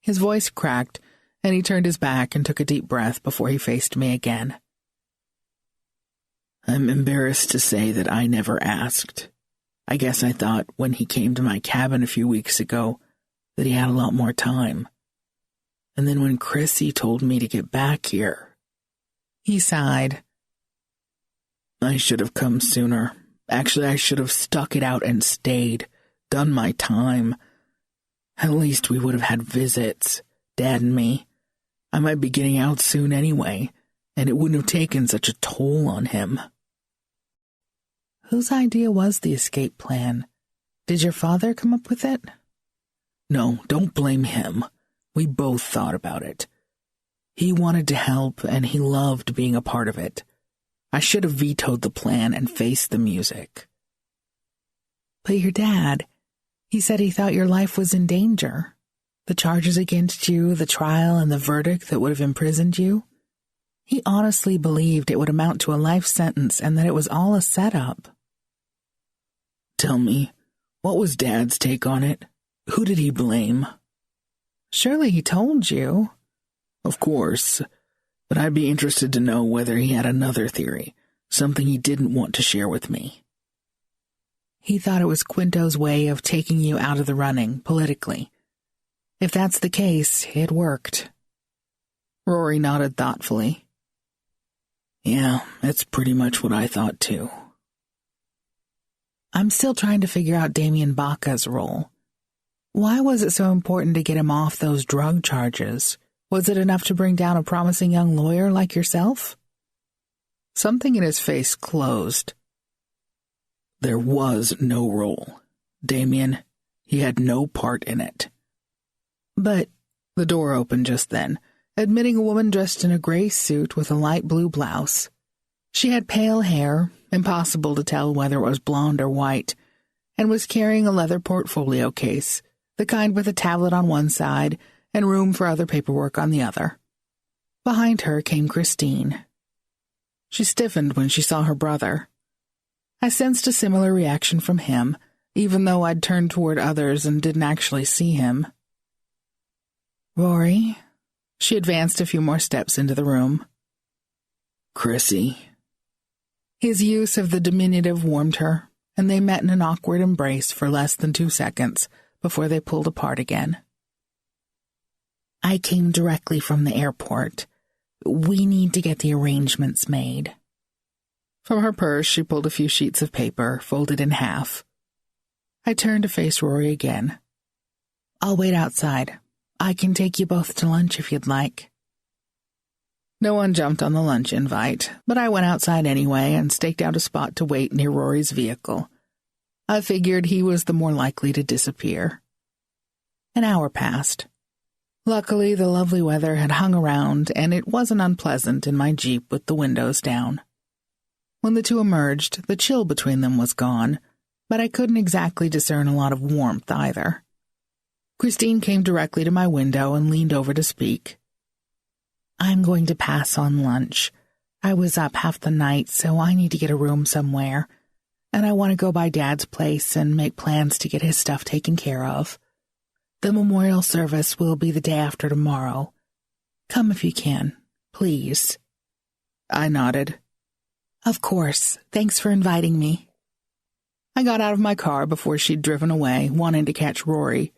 His voice cracked, and he turned his back and took a deep breath before he faced me again. "I'm embarrassed to say that I never asked. I guess I thought when he came to my cabin a few weeks ago that he had a lot more time. And then when Chrissy told me to get back here..." He sighed. "I should have come sooner. Actually, I should have stuck it out and stayed, done my time. At least we would have had visits, Dad and me. I might be getting out soon anyway, and it wouldn't have taken such a toll on him." Whose idea was the escape plan? Did your father come up with it? "No, don't blame him. We both thought about it. He wanted to help, and he loved being a part of it. I should have vetoed the plan and faced the music." "But your dad, he said he thought your life was in danger. The charges against you, the trial, and the verdict that would have imprisoned you. He honestly believed it would amount to a life sentence and that it was all a setup." "Tell me, what was Dad's take on it? Who did he blame?" Surely he told you. Of course, but I'd be interested to know whether he had another theory, something he didn't want to share with me. He thought it was Quinto's way of taking you out of the running, politically. If that's the case, it worked. Rory nodded thoughtfully. Yeah, that's pretty much what I thought too. I'm still trying to figure out Damien Baca's role. Why was it so important to get him off those drug charges? Was it enough to bring down a promising young lawyer like yourself? Something in his face closed. There was no role. Damien, he had no part in it. But the door opened just then, admitting a woman dressed in a gray suit with a light blue blouse. She had pale hair, impossible to tell whether it was blonde or white, and was carrying a leather portfolio case, the kind with a tablet on one side and room for other paperwork on the other. Behind her came Christine. She stiffened when she saw her brother. I sensed a similar reaction from him, even though I'd turned toward others and didn't actually see him. Rory. She advanced a few more steps into the room. Chrissy. His use of the diminutive warmed her, and they met in an awkward embrace for less than 2 seconds before they pulled apart again. I came directly from the airport. We need to get the arrangements made. From her purse, she pulled a few sheets of paper, folded in half. I turned to face Rory again. I'll wait outside. I can take you both to lunch if you'd like. No one jumped on the lunch invite, but I went outside anyway and staked out a spot to wait near Rory's vehicle. I figured he was the more likely to disappear. An hour passed. Luckily, the lovely weather had hung around, and it wasn't unpleasant in my Jeep with the windows down. When the two emerged, the chill between them was gone, but I couldn't exactly discern a lot of warmth either. Christine came directly to my window and leaned over to speak. I'm going to pass on lunch. I was up half the night, so I need to get a room somewhere, and I want to go by Dad's place and make plans to get his stuff taken care of. The memorial service will be the day after tomorrow. Come if you can, please. I nodded. Of course. Thanks for inviting me. I got out of my car before she'd driven away, wanting to catch Rory.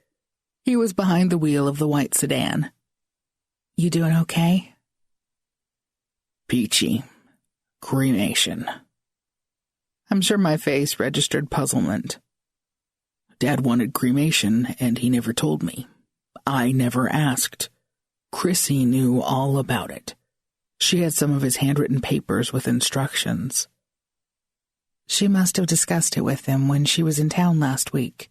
He was behind the wheel of the white sedan. You doing okay? Peachy. Cremation. I'm sure my face registered puzzlement. Dad wanted cremation, and he never told me. I never asked. Chrissy knew all about it. She had some of his handwritten papers with instructions. She must have discussed it with him when she was in town last week.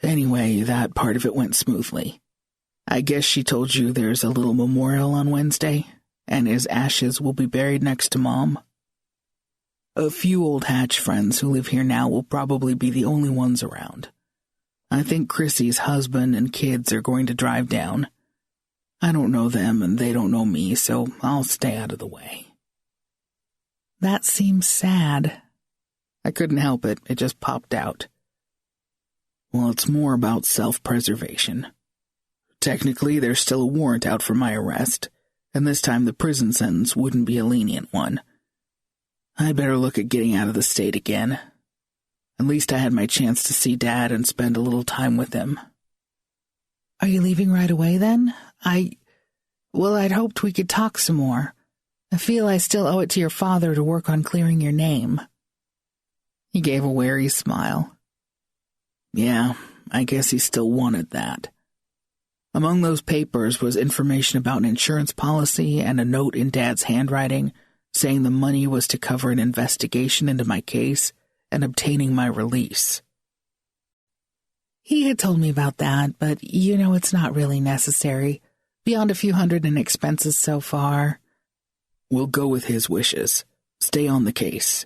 Anyway, that part of it went smoothly. I guess she told you there's a little memorial on Wednesday, and his ashes will be buried next to Mom. A few old Hatch friends who live here now will probably be the only ones around. I think Chrissy's husband and kids are going to drive down. I don't know them and they don't know me, so I'll stay out of the way. That seems sad. I couldn't help it. It just popped out. Well, it's more about self-preservation. Technically, there's still a warrant out for my arrest, and this time the prison sentence wouldn't be a lenient one. I'd better look at getting out of the state again. At least I had my chance to see Dad and spend a little time with him. Are you leaving right away, then? I'd hoped we could talk some more. I feel I still owe it to your father to work on clearing your name. He gave a wary smile. Yeah, I guess he still wanted that. Among those papers was information about an insurance policy and a note in Dad's handwriting saying the money was to cover an investigation into my case and obtaining my release. He had told me about that, but it's not really necessary. Beyond a few hundred in expenses so far. We'll go with his wishes. Stay on the case.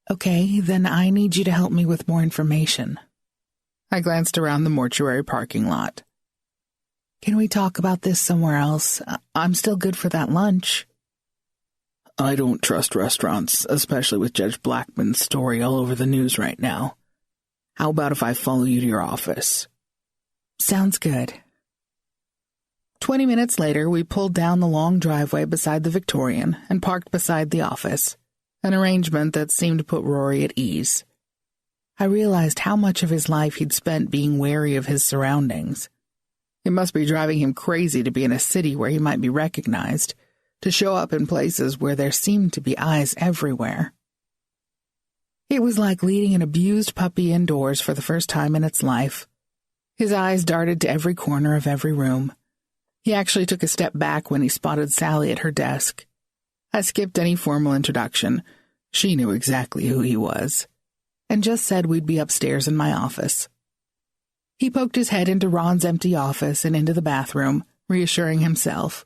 Okay, then I need you to help me with more information. I glanced around the mortuary parking lot. Can we talk about this somewhere else? I'm still good for that lunch. I don't trust restaurants, especially with Judge Blackman's story all over the news right now. How about if I follow you to your office? Sounds good. 20 minutes later, we pulled down the long driveway beside the Victorian and parked beside the office, an arrangement that seemed to put Rory at ease. I realized how much of his life he'd spent being wary of his surroundings. It must be driving him crazy to be in a city where he might be recognized, to show up in places where there seemed to be eyes everywhere. It was like leading an abused puppy indoors for the first time in its life. His eyes darted to every corner of every room. He actually took a step back when he spotted Sally at her desk. I skipped any formal introduction. She knew exactly who he was, and just said we'd be upstairs in my office. He poked his head into Ron's empty office and into the bathroom, reassuring himself.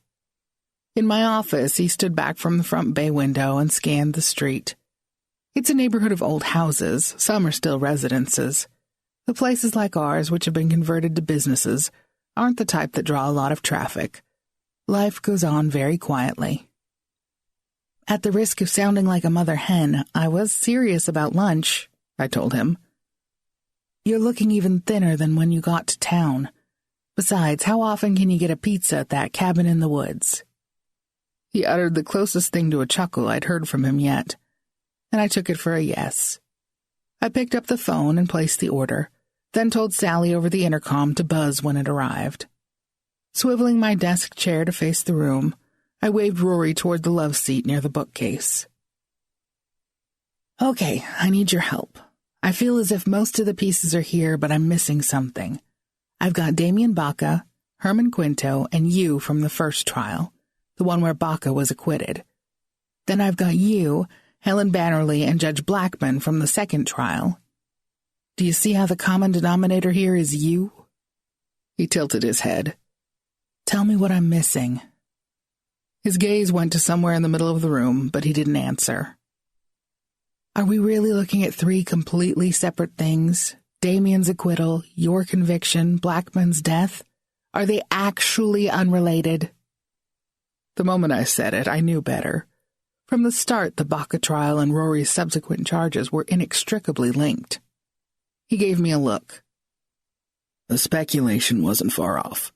In my office, he stood back from the front bay window and scanned the street. It's a neighborhood of old houses, some are still residences. The places like ours, which have been converted to businesses, aren't the type that draw a lot of traffic. Life goes on very quietly. At the risk of sounding like a mother hen, I was serious about lunch, I told him. You're looking even thinner than when you got to town. Besides, how often can you get a pizza at that cabin in the woods? He uttered the closest thing to a chuckle I'd heard from him yet, and I took it for a yes. I picked up the phone and placed the order, then told Sally over the intercom to buzz when it arrived. Swiveling my desk chair to face the room, I waved Rory toward the love seat near the bookcase. Okay, I need your help. I feel as if most of the pieces are here, but I'm missing something. I've got Damien Baca, Herman Quinto, and you from the first trial, the one where Baca was acquitted. Then I've got you, Helen Bannerly, and Judge Blackman from the second trial. Do you see how the common denominator here is you? He tilted his head. Tell me what I'm missing. His gaze went to somewhere in the middle of the room, but he didn't answer. Are we really looking at three completely separate things? Damien's acquittal, your conviction, Blackman's death? Are they actually unrelated? The moment I said it, I knew better. From the start, the Baca trial and Rory's subsequent charges were inextricably linked. He gave me a look. The speculation wasn't far off.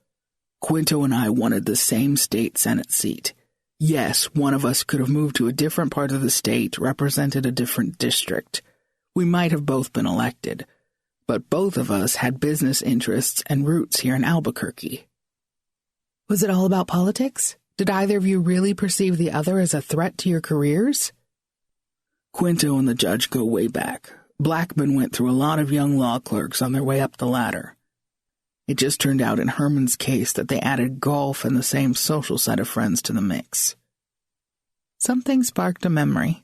Quinto and I wanted the same state Senate seat. Yes, one of us could have moved to a different part of the state, represented a different district. We might have both been elected, but both of us had business interests and roots here in Albuquerque. Was it all about politics? Did either of you really perceive the other as a threat to your careers? Quinto and the judge go way back. Blackman went through a lot of young law clerks on their way up the ladder. It just turned out in Herman's case that they added golf and the same social set of friends to the mix. Something sparked a memory.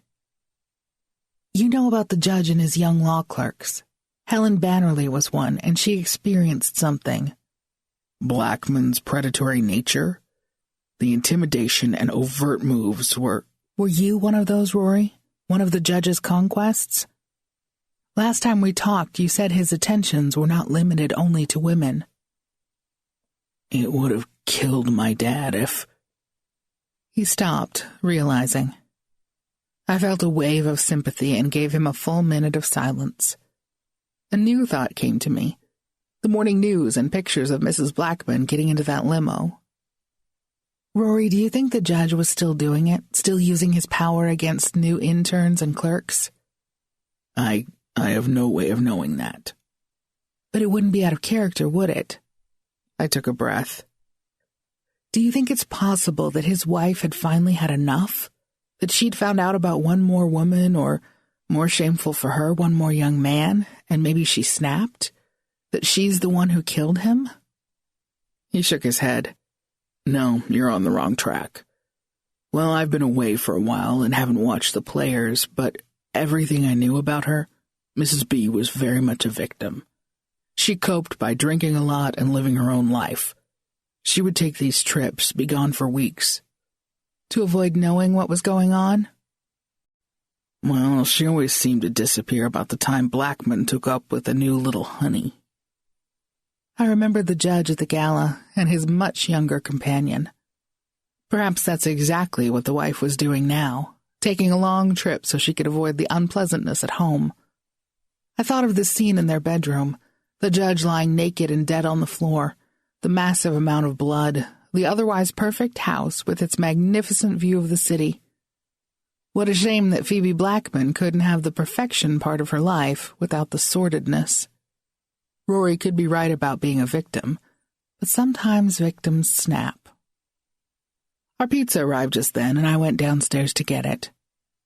You know about the judge and his young law clerks. Helen Bannerly was one, and she experienced something. Blackman's predatory nature? The intimidation and overt moves were... Were you one of those, Rory? One of the judge's conquests? Last time we talked, you said his attentions were not limited only to women. It would have killed my dad if... He stopped, realizing. I felt a wave of sympathy and gave him a full minute of silence. A new thought came to me. The morning news and pictures of Mrs. Blackman getting into that limo. Rory, do you think the judge was still doing it, still using his power against new interns and clerks? I have no way of knowing that. But it wouldn't be out of character, would it? I took a breath. Do you think it's possible that his wife had finally had enough? That she'd found out about one more woman, or, more shameful for her, one more young man, and maybe she snapped? That she's the one who killed him? He shook his head. No, you're on the wrong track. Well, I've been away for a while and haven't watched the players, but everything I knew about her, Mrs. B was very much a victim. She coped by drinking a lot and living her own life. She would take these trips, be gone for weeks. To avoid knowing what was going on? Well, she always seemed to disappear about the time Blackman took up with a new little honey. I remembered the judge at the gala and his much younger companion. Perhaps that's exactly what the wife was doing now, taking a long trip so she could avoid the unpleasantness at home. I thought of the scene in their bedroom, The judge lying naked and dead on the floor, the massive amount of blood, the otherwise perfect house with its magnificent view of the city. What a shame that Phoebe Blackman couldn't have the perfection part of her life without the sordidness. Rory could be right about being a victim, but sometimes victims snap. Our pizza arrived just then, and I went downstairs to get it.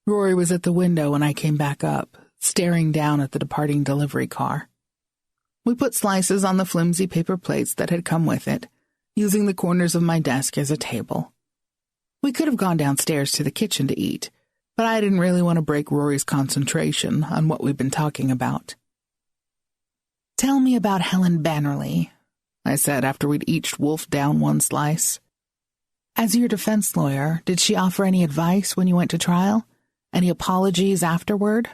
Rory was at the window when I came back up, staring down at the departing delivery car. We put slices on the flimsy paper plates that had come with it, using the corners of my desk as a table. We could have gone downstairs to the kitchen to eat, but I didn't really want to break Rory's concentration on what we've been talking about. "Tell me about Helen Bannerly," I said after we'd each wolfed down one slice. "As your defense lawyer, did she offer any advice when you went to trial? Any apologies afterward?"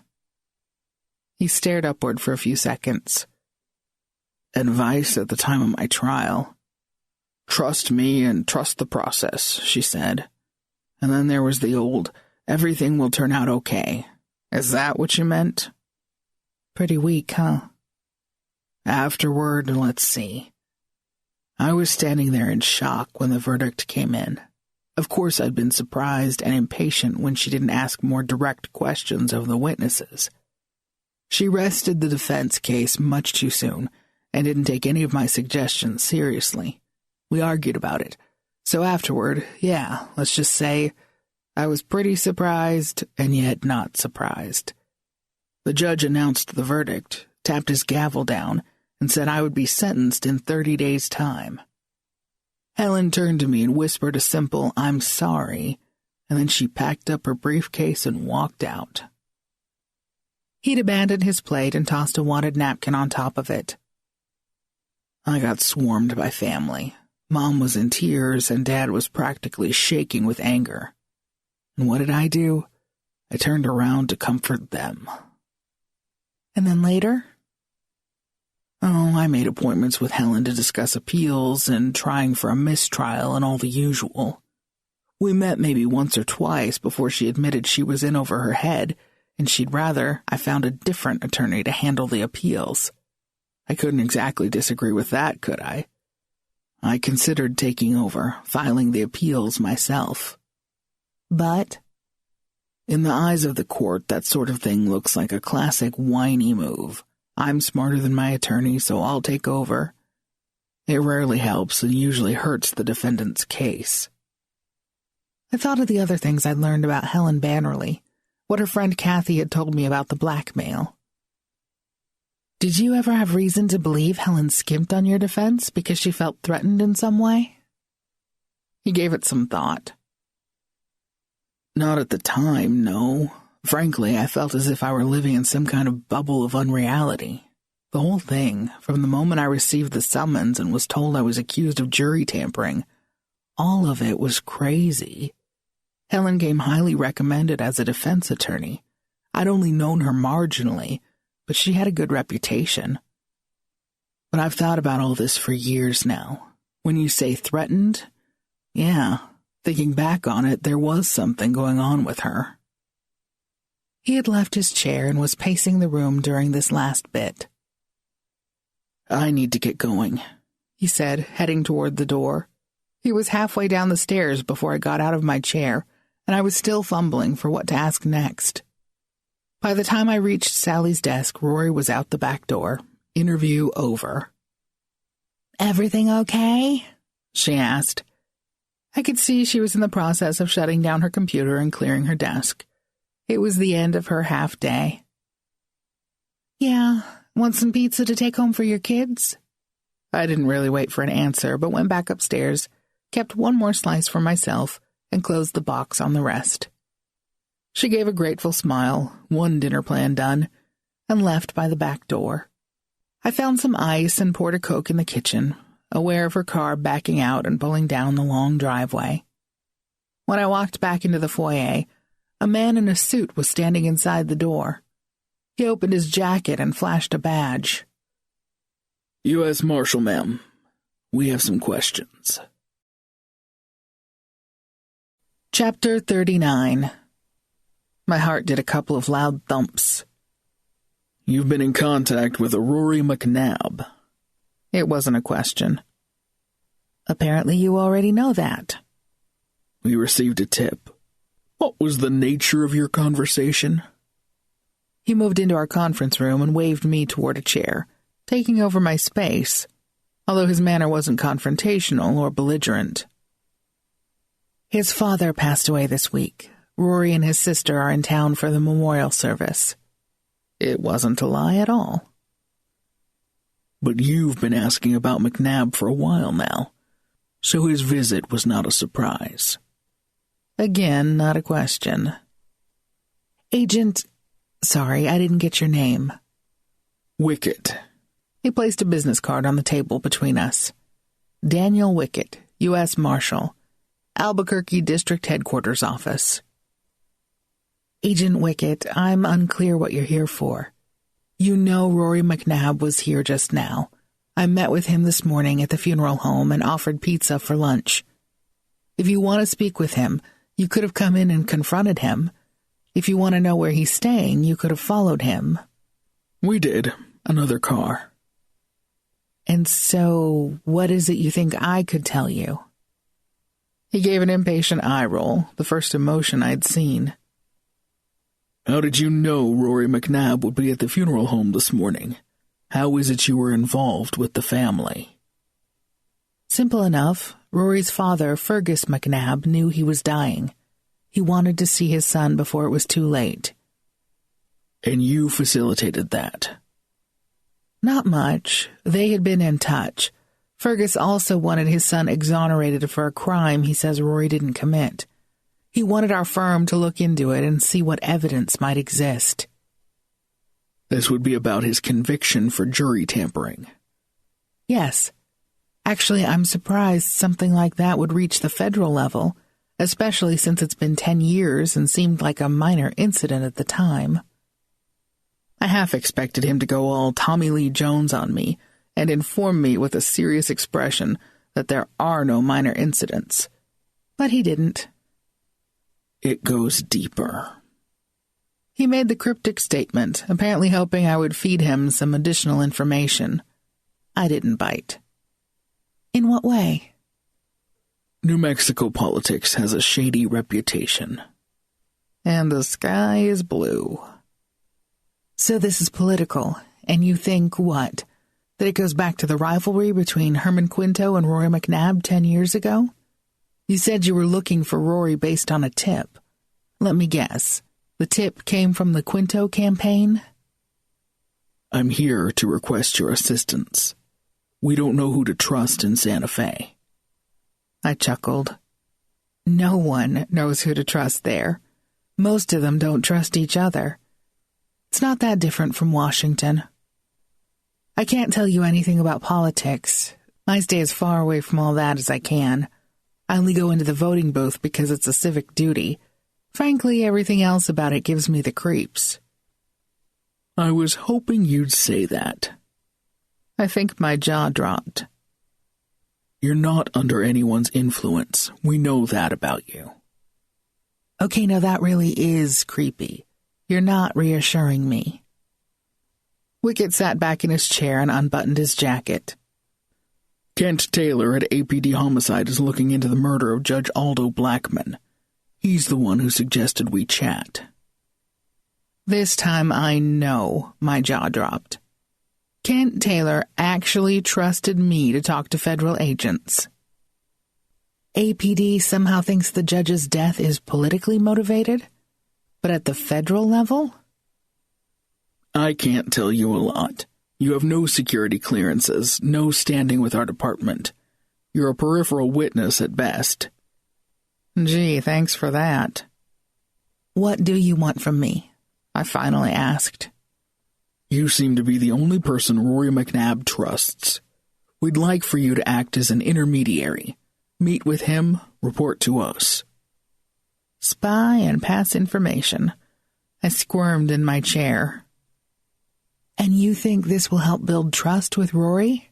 He stared upward for a few seconds. "Advice at the time of my trial? Trust me and trust the process," she said. And then there was the old, "everything will turn out okay." Is that what you meant? Pretty weak, huh? Afterward, let's see. I was standing there in shock when the verdict came in. Of course, I'd been surprised and impatient when she didn't ask more direct questions of the witnesses. She rested the defense case much too soon and didn't take any of my suggestions seriously. We argued about it. So afterward, yeah, let's just say, I was pretty surprised and yet not surprised. The judge announced the verdict, tapped his gavel down, and said I would be sentenced in 30 days' time. Helen turned to me and whispered a simple, "I'm sorry," and then she packed up her briefcase and walked out. He'd abandoned his plate and tossed a wadded napkin on top of it. I got swarmed by family. Mom was in tears and Dad was practically shaking with anger. And what did I do? I turned around to comfort them. And then later? Oh, I made appointments with Helen to discuss appeals and trying for a mistrial and all the usual. We met maybe once or twice before she admitted she was in over her head, and she'd rather I found a different attorney to handle the appeals. I couldn't exactly disagree with that, could I? I considered taking over, filing the appeals myself. But in the eyes of the court, that sort of thing looks like a classic whiny move. I'm smarter than my attorney, so I'll take over. It rarely helps and usually hurts the defendant's case. I thought of the other things I'd learned about Helen Bannerly, what her friend Kathy had told me about the blackmail. Did you ever have reason to believe Helen skimped on your defense because she felt threatened in some way? He gave it some thought. Not at the time, no. Frankly, I felt as if I were living in some kind of bubble of unreality. The whole thing, from the moment I received the summons and was told I was accused of jury tampering, all of it was crazy. Helen came highly recommended as a defense attorney. I'd only known her marginally, but she had a good reputation. But I've thought about all this for years now. When you say threatened, yeah, thinking back on it, there was something going on with her. He had left his chair and was pacing the room during this last bit. I need to get going, he said, heading toward the door. He was halfway down the stairs before I got out of my chair, and I was still fumbling for what to ask next. By the time I reached Sally's desk, Rory was out the back door. Interview over. "Everything okay?" she asked. I could see she was in the process of shutting down her computer and clearing her desk. It was the end of her half day. "Yeah, want some pizza to take home for your kids?" I didn't really wait for an answer, but went back upstairs, kept one more slice for myself, and closed the box on the rest. She gave a grateful smile, one dinner plan done, and left by the back door. I found some ice and poured a Coke in the kitchen, aware of her car backing out and pulling down the long driveway. When I walked back into the foyer, a man in a suit was standing inside the door. He opened his jacket and flashed a badge. U.S. Marshal, ma'am. We have some questions. Chapter 39. My heart did a couple of loud thumps. You've been in contact with a Rory McNab. It wasn't a question. Apparently you already know that. We received a tip. What was the nature of your conversation? He moved into our conference room and waved me toward a chair, taking over my space, although his manner wasn't confrontational or belligerent. His father passed away this week. Rory and his sister are in town for the memorial service. It wasn't a lie at all. But you've been asking about McNab for a while now, so his visit was not a surprise. Again, not a question. Sorry, I didn't get your name. Wicket. He placed a business card on the table between us. Daniel Wicket, U.S. Marshal, Albuquerque District Headquarters Office. Agent Wicket, I'm unclear what you're here for. You know Rory McNab was here just now. I met with him this morning at the funeral home and offered pizza for lunch. If you want to speak with him, you could have come in and confronted him. If you want to know where he's staying, you could have followed him. We did. Another car. And so, what is it you think I could tell you? He gave an impatient eye roll, the first emotion I'd seen. How did you know Rory McNab would be at the funeral home this morning? How is it you were involved with the family? Simple enough. Rory's father, Fergus McNab, knew he was dying. He wanted to see his son before it was too late. And you facilitated that? Not much. They had been in touch. Fergus also wanted his son exonerated for a crime he says Rory didn't commit. He wanted our firm to look into it and see what evidence might exist. This would be about his conviction for jury tampering. Yes. Actually, I'm surprised something like that would reach the federal level, especially since it's been 10 years and seemed like a minor incident at the time. I half expected him to go all Tommy Lee Jones on me and inform me with a serious expression that there are no minor incidents. But he didn't. It goes deeper. He made the cryptic statement, apparently hoping I would feed him some additional information. I didn't bite. In what way? New Mexico politics has a shady reputation. And the sky is blue. So this is political, and you think what? That it goes back to the rivalry between Herman Quinto and Rory McNab 10 years ago? You said you were looking for Rory based on a tip. Let me guess. The tip came from the Quinto campaign? I'm here to request your assistance. We don't know who to trust in Santa Fe. I chuckled. No one knows who to trust there. Most of them don't trust each other. It's not that different from Washington. I can't tell you anything about politics. I stay as far away from all that as I can. I only go into the voting booth because it's a civic duty. Frankly, everything else about it gives me the creeps. I was hoping you'd say that. I think my jaw dropped. You're not under anyone's influence. We know that about you. Okay, now that really is creepy. You're not reassuring me. Wicket sat back in his chair and unbuttoned his jacket. Kent Taylor at APD Homicide is looking into the murder of Judge Aldo Blackman. He's the one who suggested we chat. This time I know my jaw dropped. Kent Taylor actually trusted me to talk to federal agents. APD somehow thinks the judge's death is politically motivated? But at the federal level? I can't tell you a lot. You have no security clearances, no standing with our department. You're a peripheral witness at best. Gee, thanks for that. What do you want from me? I finally asked. You seem to be the only person Rory McNab trusts. We'd like for you to act as an intermediary. Meet with him, report to us. Spy and pass information. I squirmed in my chair. And you think this will help build trust with Rory?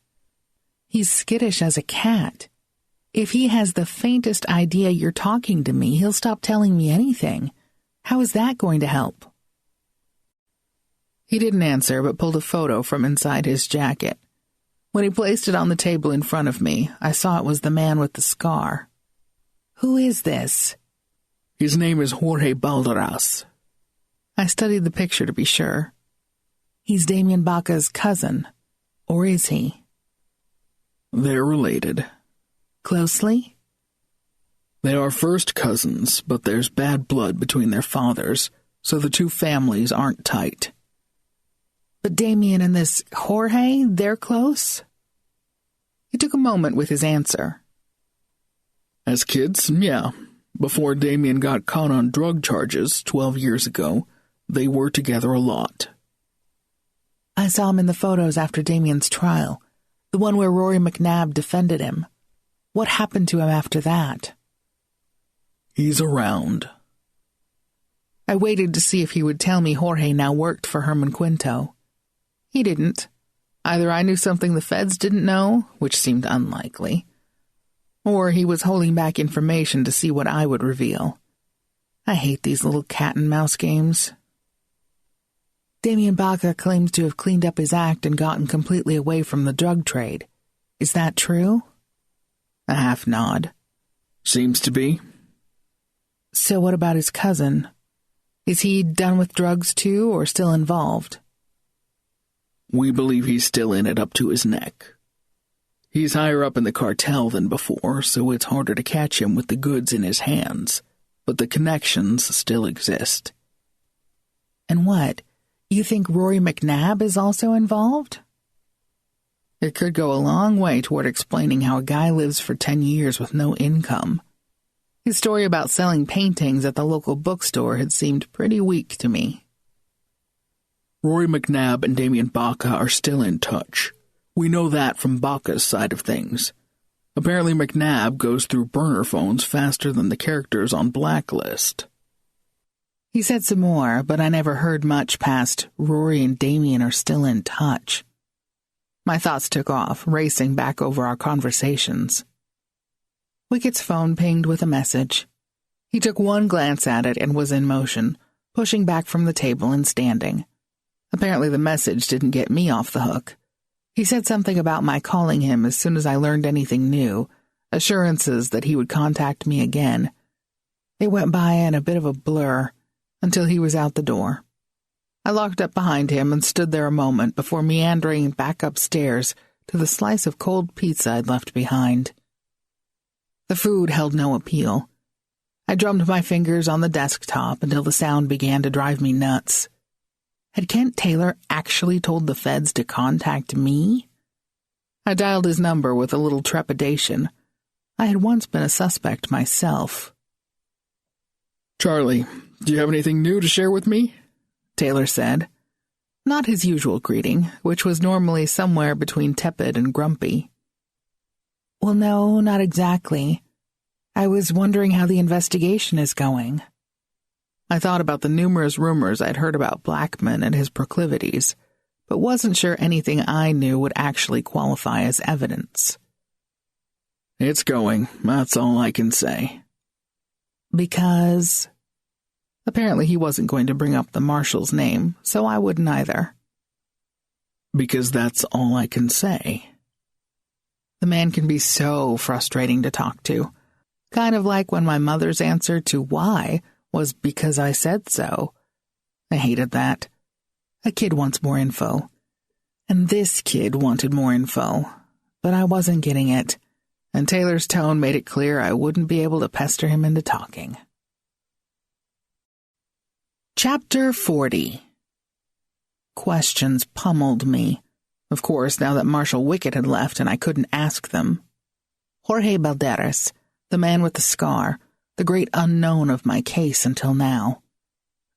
He's skittish as a cat. If he has the faintest idea you're talking to me, he'll stop telling me anything. How is that going to help? He didn't answer, but pulled a photo from inside his jacket. When he placed it on the table in front of me, I saw it was the man with the scar. Who is this? His name is Jorge Balderas. I studied the picture to be sure. He's Damien Baca's cousin. Or is he? They're related. Closely? They are first cousins, but there's bad blood between their fathers, so the two families aren't tight. But Damien and this Jorge, they're close? He took a moment with his answer. As kids, yeah. Before Damien got caught on drug charges 12 years ago, they were together a lot. I saw him in the photos after Damien's trial, the one where Rory McNab defended him. What happened to him after that? He's around. I waited to see if he would tell me Jorge now worked for Herman Quinto. He didn't. Either I knew something the feds didn't know, which seemed unlikely, or he was holding back information to see what I would reveal. I hate these little cat-and-mouse games. Damien Baca claims to have cleaned up his act and gotten completely away from the drug trade. Is that true? A half nod. Seems to be. So what about his cousin? Is he done with drugs too, or still involved? We believe he's still in it up to his neck. He's higher up in the cartel than before, so it's harder to catch him with the goods in his hands, but the connections still exist. And what? You think Rory McNab is also involved? It could go a long way toward explaining how a guy lives for 10 years with no income. His story about selling paintings at the local bookstore had seemed pretty weak to me. Rory McNab and Damien Baca are still in touch. We know that from Baca's side of things. Apparently McNab goes through burner phones faster than the characters on Blacklist. He said some more, but I never heard much past Rory and Damien are still in touch. My thoughts took off, racing back over our conversations. Wickett's phone pinged with a message. He took one glance at it and was in motion, pushing back from the table and standing. Apparently the message didn't get me off the hook. He said something about my calling him as soon as I learned anything new, assurances that he would contact me again. It went by in a bit of a blur, until he was out the door. I locked up behind him and stood there a moment before meandering back upstairs to the slice of cold pizza I'd left behind. The food held no appeal. I drummed my fingers on the desktop until the sound began to drive me nuts. Had Kent Taylor actually told the feds to contact me? I dialed his number with a little trepidation. I had once been a suspect myself. Charlie, do you have anything new to share with me? Taylor said. Not his usual greeting, which was normally somewhere between tepid and grumpy. Well, no, not exactly. I was wondering how the investigation is going. I thought about the numerous rumors I'd heard about Blackman and his proclivities, but wasn't sure anything I knew would actually qualify as evidence. It's going, that's all I can say. Because? Apparently he wasn't going to bring up the marshal's name, so I wouldn't either. Because that's all I can say. The man can be so frustrating to talk to. Kind of like when my mother's answer to why was because I said so. I hated that. A kid wants more info. And this kid wanted more info. But I wasn't getting it. And Taylor's tone made it clear I wouldn't be able to pester him into talking. Chapter 40. Questions pummeled me. Of course, now that Marshal Wickett had left and I couldn't ask them. Jorge Balderas, the man with the scar, the great unknown of my case until now.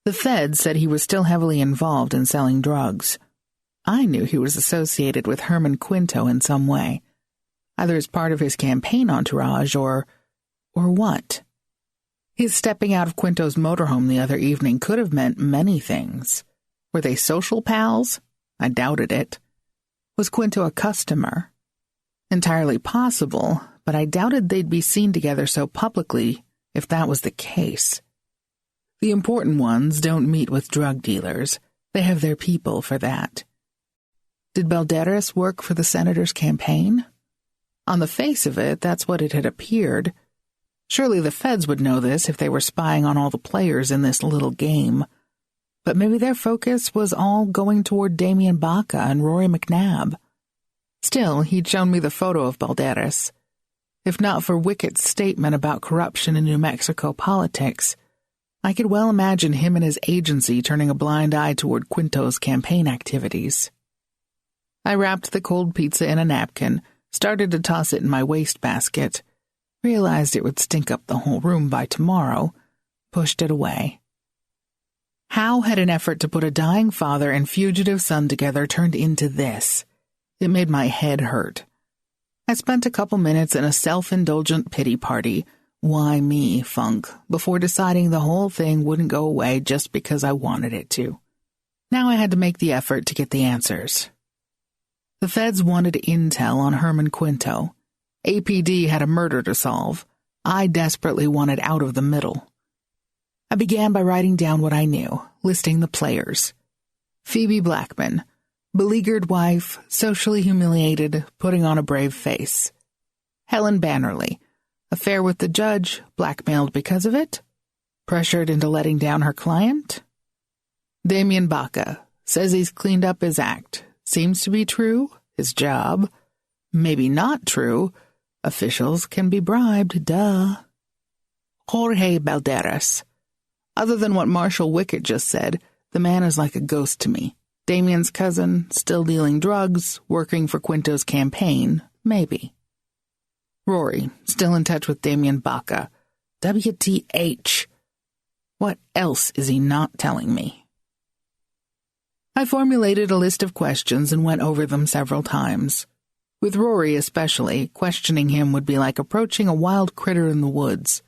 The feds said he was still heavily involved in selling drugs. I knew he was associated with Herman Quinto in some way, either as part of his campaign entourage or what. His stepping out of Quinto's motorhome the other evening could have meant many things. Were they social pals? I doubted it. Was Quinto a customer? Entirely possible, but I doubted they'd be seen together so publicly if that was the case. The important ones don't meet with drug dealers. They have their people for that. Did Balderas work for the senator's campaign? On the face of it, that's what it had appeared. Surely the feds would know this if they were spying on all the players in this little game. But maybe their focus was all going toward Damien Baca and Rory McNab. Still, he'd shown me the photo of Balderas. If not for Wickett's statement about corruption in New Mexico politics, I could well imagine him and his agency turning a blind eye toward Quinto's campaign activities. I wrapped the cold pizza in a napkin, started to toss it in my wastebasket, realized it would stink up the whole room by tomorrow, pushed it away. How had an effort to put a dying father and fugitive son together turned into this? It made my head hurt. I spent a couple minutes in a self-indulgent pity party, why me funk, before deciding the whole thing wouldn't go away just because I wanted it to. Now I had to make the effort to get the answers. The feds wanted intel on Herman Quinto. APD had a murder to solve. I desperately wanted out of the middle. I began by writing down what I knew, listing the players. Phoebe Blackman, beleaguered wife, socially humiliated, putting on a brave face. Helen Bannerly, affair with the judge, blackmailed because of it, pressured into letting down her client. Damien Baca, says he's cleaned up his act, seems to be true, his job, maybe not true, officials can be bribed, duh. Jorge Balderas. Other than what Marshal Wickett just said, the man is like a ghost to me. Damien's cousin, still dealing drugs, working for Quinto's campaign, maybe. Rory, still in touch with Damien Baca. WTH. What else is he not telling me? I formulated a list of questions and went over them several times. With Rory especially, questioning him would be like approaching a wild critter in the woods.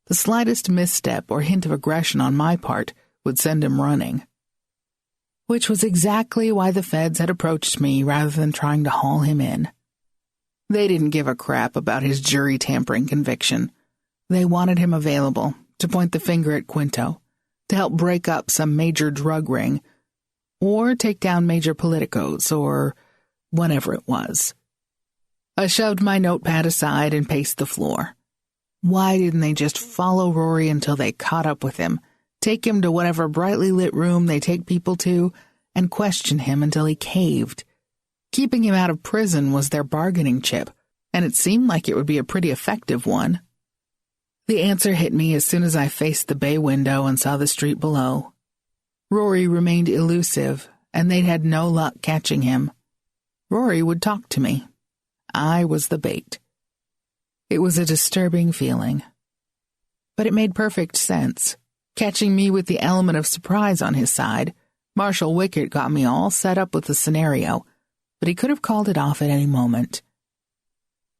The slightest misstep or hint of aggression on my part would send him running. Which was exactly why the feds had approached me rather than trying to haul him in. They didn't give a crap about his jury tampering conviction. They wanted him available to point the finger at Quinto, to help break up some major drug ring, or take down major politicos, or whatever it was. I shoved my notepad aside and paced the floor. Why didn't they just follow Rory until they caught up with him, take him to whatever brightly lit room they take people to, and question him until he caved? Keeping him out of prison was their bargaining chip, and it seemed like it would be a pretty effective one. The answer hit me as soon as I faced the bay window and saw the street below. Rory remained elusive, and they'd had no luck catching him. Rory would talk to me. I was the bait. It was a disturbing feeling. But it made perfect sense. Catching me with the element of surprise on his side, Marshal Wickett got me all set up with the scenario, but he could have called it off at any moment.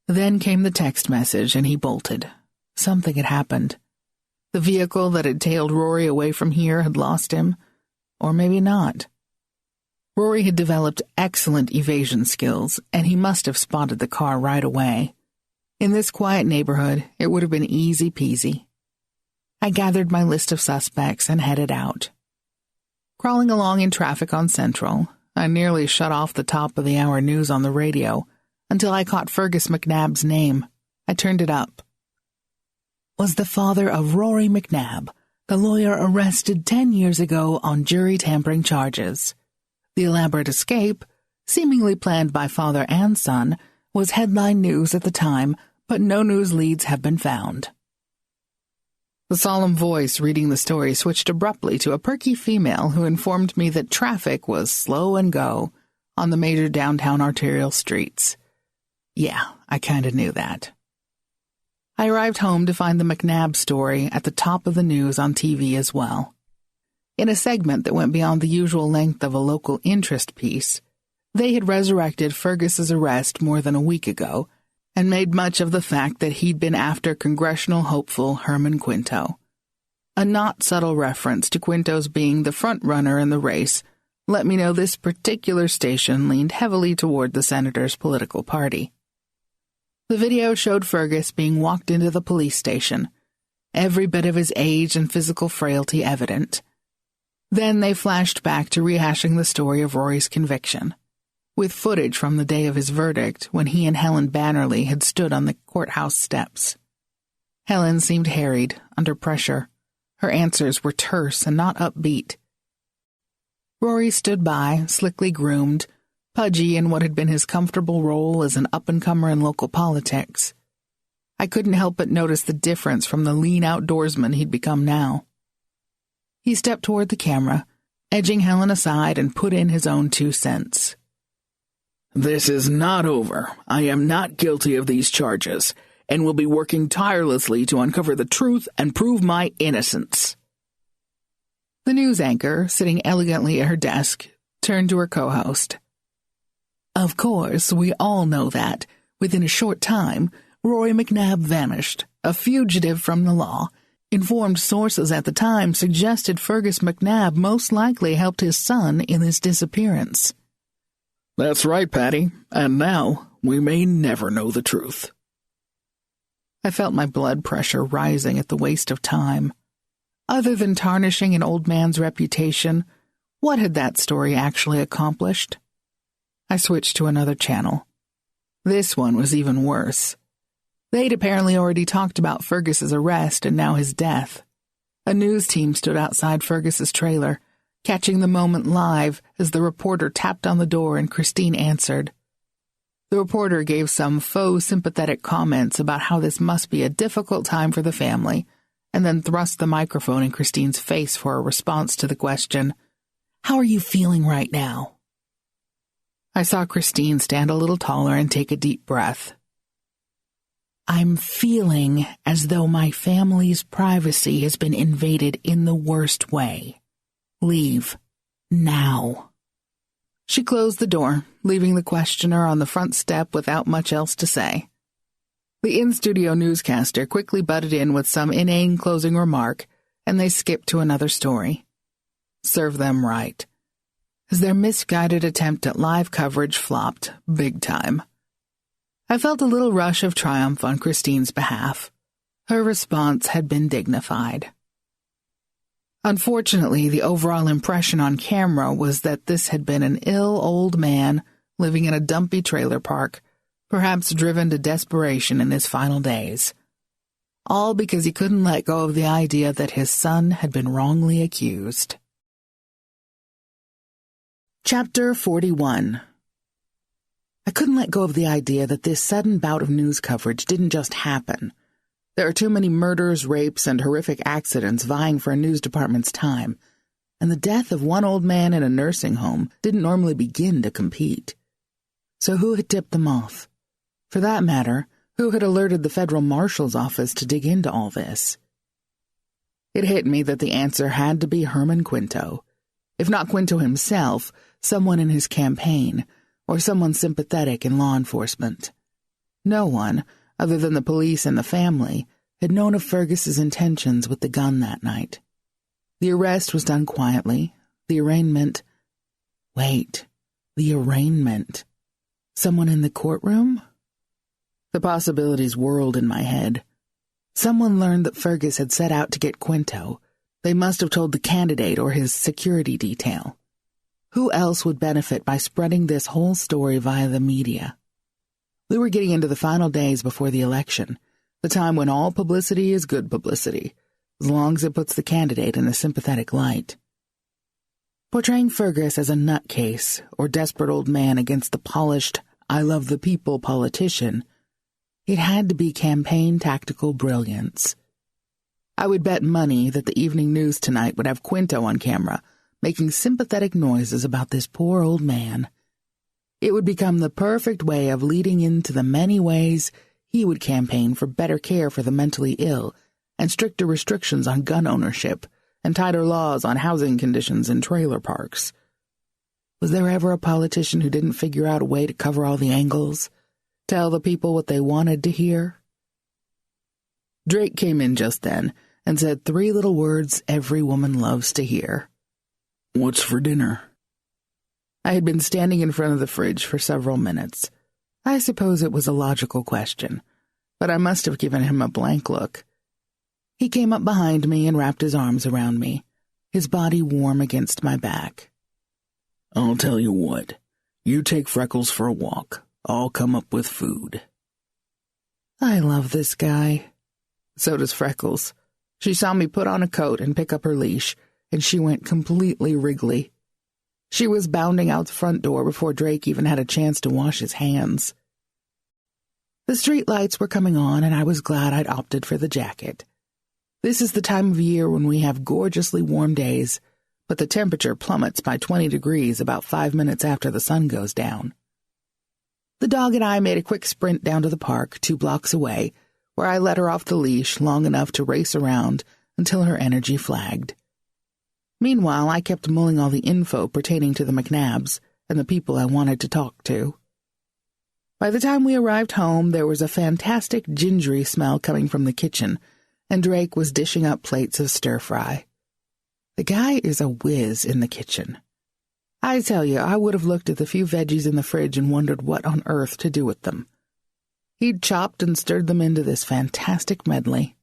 Then came the text message, and he bolted. Something had happened. The vehicle that had tailed Rory away from here had lost him, or maybe not. Rory had developed excellent evasion skills, and he must have spotted the car right away. In this quiet neighborhood, it would have been easy peasy. I gathered my list of suspects and headed out. Crawling along in traffic on Central, I nearly shut off the top of the hour news on the radio until I caught Fergus McNab's name. I turned it up. Was the father of Rory McNab, the lawyer arrested 10 years ago on jury tampering charges. The elaborate escape, seemingly planned by father and son, was headline news at the time, but no news leads have been found. The solemn voice reading the story switched abruptly to a perky female who informed me that traffic was slow and go on the major downtown arterial streets. Yeah, I kinda knew that. I arrived home to find the McNab story at the top of the news on TV as well. In a segment that went beyond the usual length of a local interest piece, they had resurrected Fergus's arrest more than a week ago and made much of the fact that he'd been after congressional hopeful Herman Quinto. A not subtle reference to Quinto's being the front-runner in the race let me know this particular station leaned heavily toward the senator's political party. The video showed Fergus being walked into the police station, every bit of his age and physical frailty evident. Then they flashed back to rehashing the story of Rory's conviction, with footage from the day of his verdict when he and Helen Bannerly had stood on the courthouse steps. Helen seemed harried, under pressure. Her answers were terse and not upbeat. Rory stood by, slickly groomed, pudgy in what had been his comfortable role as an up-and-comer in local politics. I couldn't help but notice the difference from the lean outdoorsman he'd become now. He stepped toward the camera, edging Helen aside, and put in his own 2 cents. This is not over. I am not guilty of these charges, and will be working tirelessly to uncover the truth and prove my innocence. The news anchor, sitting elegantly at her desk, turned to her co-host. Of course, we all know that, within a short time, Rory McNab vanished, a fugitive from the law. Informed sources at the time suggested Fergus McNab most likely helped his son in his disappearance. That's right, Patty, and now we may never know the truth. I felt my blood pressure rising at the waste of time. Other than tarnishing an old man's reputation, what had that story actually accomplished? I switched to another channel. This one was even worse. They'd apparently already talked about Fergus's arrest and now his death. A news team stood outside Fergus's trailer, catching the moment live as the reporter tapped on the door and Christine answered. The reporter gave some faux sympathetic comments about how this must be a difficult time for the family, and then thrust the microphone in Christine's face for a response to the question, "How are you feeling right now?" I saw Christine stand a little taller and take a deep breath. I'm feeling as though my family's privacy has been invaded in the worst way. Leave. Now. She closed the door, leaving the questioner on the front step without much else to say. The in-studio newscaster quickly butted in with some inane closing remark, and they skipped to another story. Serve them right, as their misguided attempt at live coverage flopped big time. I felt a little rush of triumph on Christine's behalf. Her response had been dignified. Unfortunately, the overall impression on camera was that this had been an ill old man living in a dumpy trailer park, perhaps driven to desperation in his final days. All because he couldn't let go of the idea that his son had been wrongly accused. Chapter 41. I couldn't let go of the idea that this sudden bout of news coverage didn't just happen. There are too many murders, rapes, and horrific accidents vying for a news department's time, and the death of one old man in a nursing home didn't normally begin to compete. So who had tipped them off? For that matter, who had alerted the federal marshal's office to dig into all this? It hit me that the answer had to be Herman Quinto. If not Quinto himself, someone in his campaign, or someone sympathetic in law enforcement. No one, other than the police and the family, had known of Fergus's intentions with the gun that night. The arrest was done quietly. The arraignment... Wait, the arraignment. Someone in the courtroom? The possibilities whirled in my head. Someone learned that Fergus had set out to get Quinto. They must have told the candidate or his security detail. Who else would benefit by spreading this whole story via the media? We were getting into the final days before the election, the time when all publicity is good publicity, as long as it puts the candidate in a sympathetic light. Portraying Fergus as a nutcase or desperate old man against the polished, I-love-the-people politician, it had to be campaign tactical brilliance. I would bet money that the evening news tonight would have Quinto on camera, making sympathetic noises about this poor old man. It would become the perfect way of leading into the many ways he would campaign for better care for the mentally ill and stricter restrictions on gun ownership and tighter laws on housing conditions in trailer parks. Was there ever a politician who didn't figure out a way to cover all the angles, tell the people what they wanted to hear? Drake came in just then and said 3 little words every woman loves to hear. What's for dinner? I had been standing in front of the fridge for several minutes. I suppose it was a logical question, but I must have given him a blank look. He came up behind me and wrapped his arms around me. his body warm against my back. "I'll tell you what. You take Freckles for a walk. I'll come up with food." I love this guy. So does Freckles. She saw me put on a coat and pick up her leash, and she went completely wriggly. She was bounding out the front door before Drake even had a chance to wash his hands. The street lights were coming on, and I was glad I'd opted for the jacket. This is the time of year when we have gorgeously warm days, but the temperature plummets by 20 degrees about 5 minutes after the sun goes down. The dog and I made a quick sprint down to the park 2 blocks away, where I let her off the leash long enough to race around until her energy flagged. Meanwhile, I kept mulling all the info pertaining to the McNabs and the people I wanted to talk to. By the time we arrived home, there was a fantastic gingery smell coming from the kitchen, and Drake was dishing up plates of stir-fry. The guy is a whiz in the kitchen. I tell you, I would have looked at the few veggies in the fridge and wondered what on earth to do with them. He'd chopped and stirred them into this fantastic medley.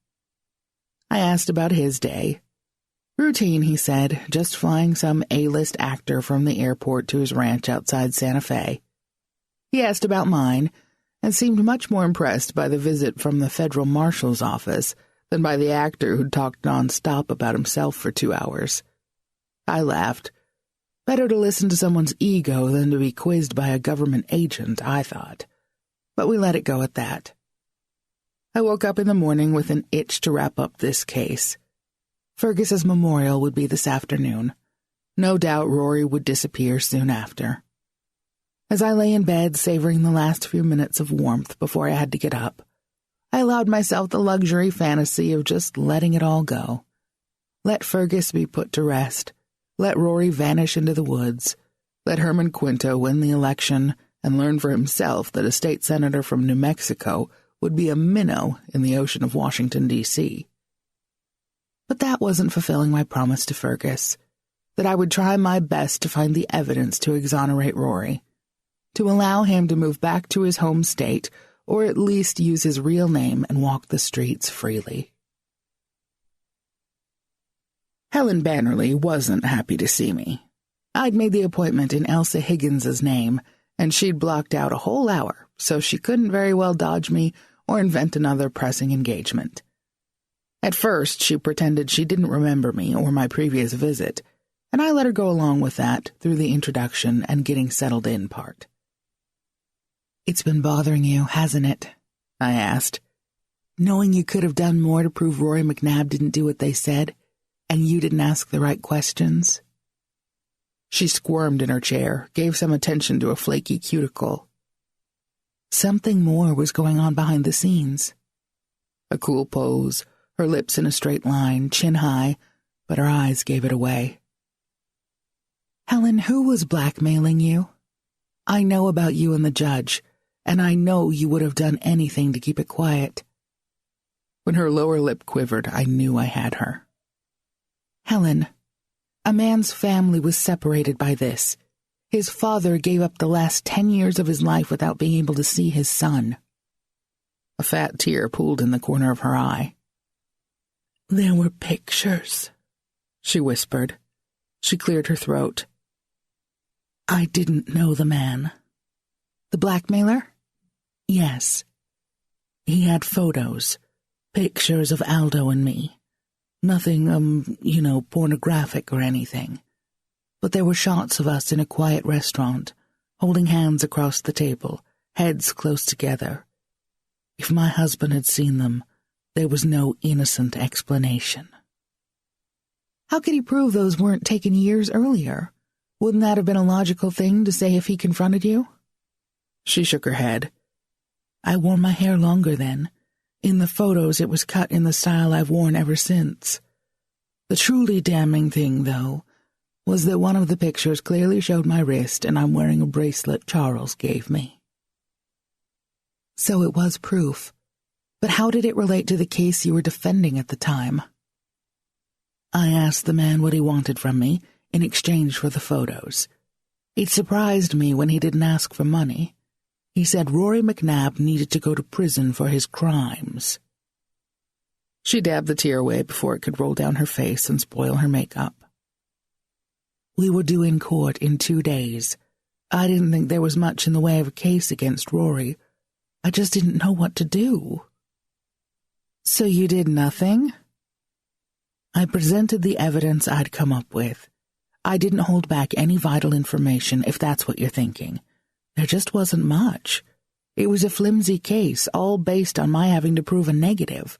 I asked about his day. Routine, he said, just flying some A-list actor from the airport to his ranch outside Santa Fe. He asked about mine, and seemed much more impressed by the visit from the federal marshal's office than by the actor who'd talked nonstop about himself for 2 hours. I laughed. Better to listen to someone's ego than to be quizzed by a government agent, I thought. But we let it go at that. I woke up in the morning with an itch to wrap up this case. Fergus's memorial would be this afternoon. No doubt Rory would disappear soon after. As I lay in bed, savoring the last few minutes of warmth before I had to get up, I allowed myself the luxury fantasy of just letting it all go. Let Fergus be put to rest. Let Rory vanish into the woods. Let Herman Quinto win the election and learn for himself that a state senator from New Mexico would be a minnow in the ocean of Washington, D.C. But that wasn't fulfilling my promise to Fergus, that I would try my best to find the evidence to exonerate Rory, to allow him to move back to his home state, or at least use his real name and walk the streets freely. Helen Bannerly wasn't happy to see me. I'd made the appointment in Elsa Higgins's name, and she'd blocked out a whole hour, so she couldn't very well dodge me or invent another pressing engagement. At first, she pretended she didn't remember me or my previous visit, and I let her go along with that through the introduction and getting settled in part. "It's been bothering you, hasn't it?" I asked. "Knowing you could have done more to prove Rory McNab didn't do what they said, and you didn't ask the right questions?" She squirmed in her chair, gave some attention to a flaky cuticle. Something more was going on behind the scenes. A cool pose, her lips in a straight line, chin high, but her eyes gave it away. "Helen, who was blackmailing you? I know about you and the judge, and I know you would have done anything to keep it quiet." When her lower lip quivered, I knew I had her. "Helen, a man's family was separated by this. His father gave up the last 10 years of his life without being able to see his son." A fat tear pooled in the corner of her eye. "There were pictures," she whispered. She cleared her throat. "I didn't know the man." "The blackmailer?" "Yes. He had photos, pictures of Aldo and me. Nothing, pornographic or anything. But there were shots of us in a quiet restaurant, holding hands across the table, heads close together. If my husband had seen them, there was no innocent explanation." "How could he prove those weren't taken years earlier? Wouldn't that have been a logical thing to say if he confronted you?" She shook her head. "I wore my hair longer then. In the photos it was cut in the style I've worn ever since. The truly damning thing, though, was that one of the pictures clearly showed my wrist, and I'm wearing a bracelet Charles gave me." "So it was proof. But how did it relate to the case you were defending at the time?" "I asked the man what he wanted from me in exchange for the photos. It surprised me when he didn't ask for money. He said Rory McNab needed to go to prison for his crimes." She dabbed the tear away before it could roll down her face and spoil her makeup. We were due in court in 2 days. I didn't think there was much in the way of a case against Rory. I just didn't know what to do. So you did nothing? I presented the evidence I'd come up with. I didn't hold back any vital information, if that's what you're thinking. There just wasn't much. It was a flimsy case, all based on my having to prove a negative.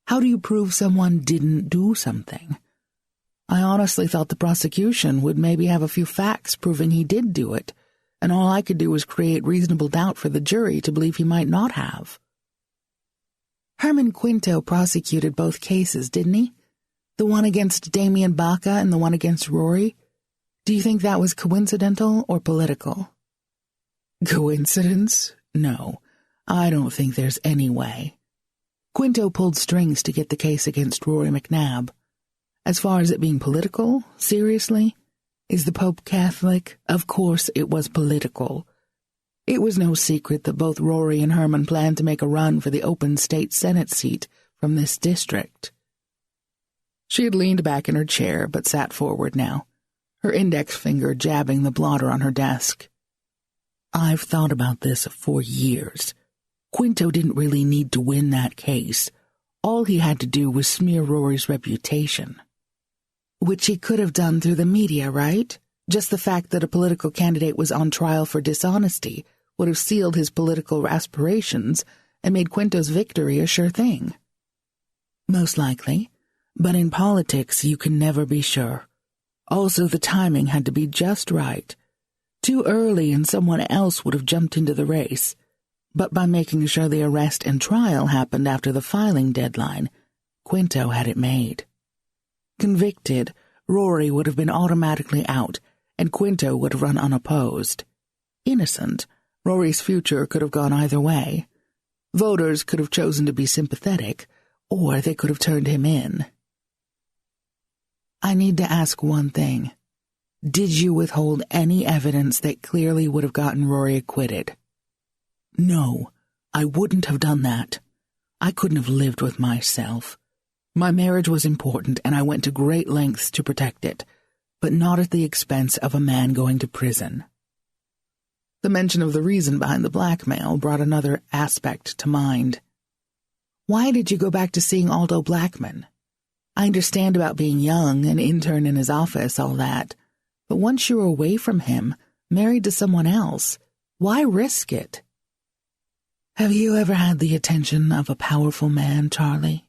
How do you prove someone didn't do something? I honestly thought the prosecution would maybe have a few facts proving he did do it, and all I could do was create reasonable doubt for the jury to believe he might not have. Herman Quinto prosecuted both cases, didn't he? The one against Damien Baca and the one against Rory? Do you think that was coincidental or political? Coincidence? No, I don't think there's any way. Quinto pulled strings to get the case against Rory McNab. As far as it being political, seriously? Is the Pope Catholic? Of course it was political. It was no secret that both Rory and Herman planned to make a run for the open state Senate seat from this district. She had leaned back in her chair, but sat forward now, her index finger jabbing the blotter on her desk. I've thought about this for years. Quinto didn't really need to win that case. All he had to do was smear Rory's reputation. Which he could have done through the media, right? Just the fact that a political candidate was on trial for dishonesty would have sealed his political aspirations and made Quinto's victory a sure thing. Most likely, but in politics you can never be sure. Also, the timing had to be just right. Too early and someone else would have jumped into the race. But by making sure the arrest and trial happened after the filing deadline, Quinto had it made. Convicted, Rory would have been automatically out, and Quinto would have run unopposed. Innocent, Rory's future could have gone either way. Voters could have chosen to be sympathetic, or they could have turned him in. I need to ask one thing. Did you withhold any evidence that clearly would have gotten Rory acquitted? No, I wouldn't have done that. I couldn't have lived with myself. My marriage was important, and I went to great lengths to protect it, but not at the expense of a man going to prison. The mention of the reason behind the blackmail brought another aspect to mind. Why did you go back to seeing Aldo Blackman? I understand about being young, an intern in his office, all that, but once you were away from him, married to someone else, why risk it? Have you ever had the attention of a powerful man, Charlie?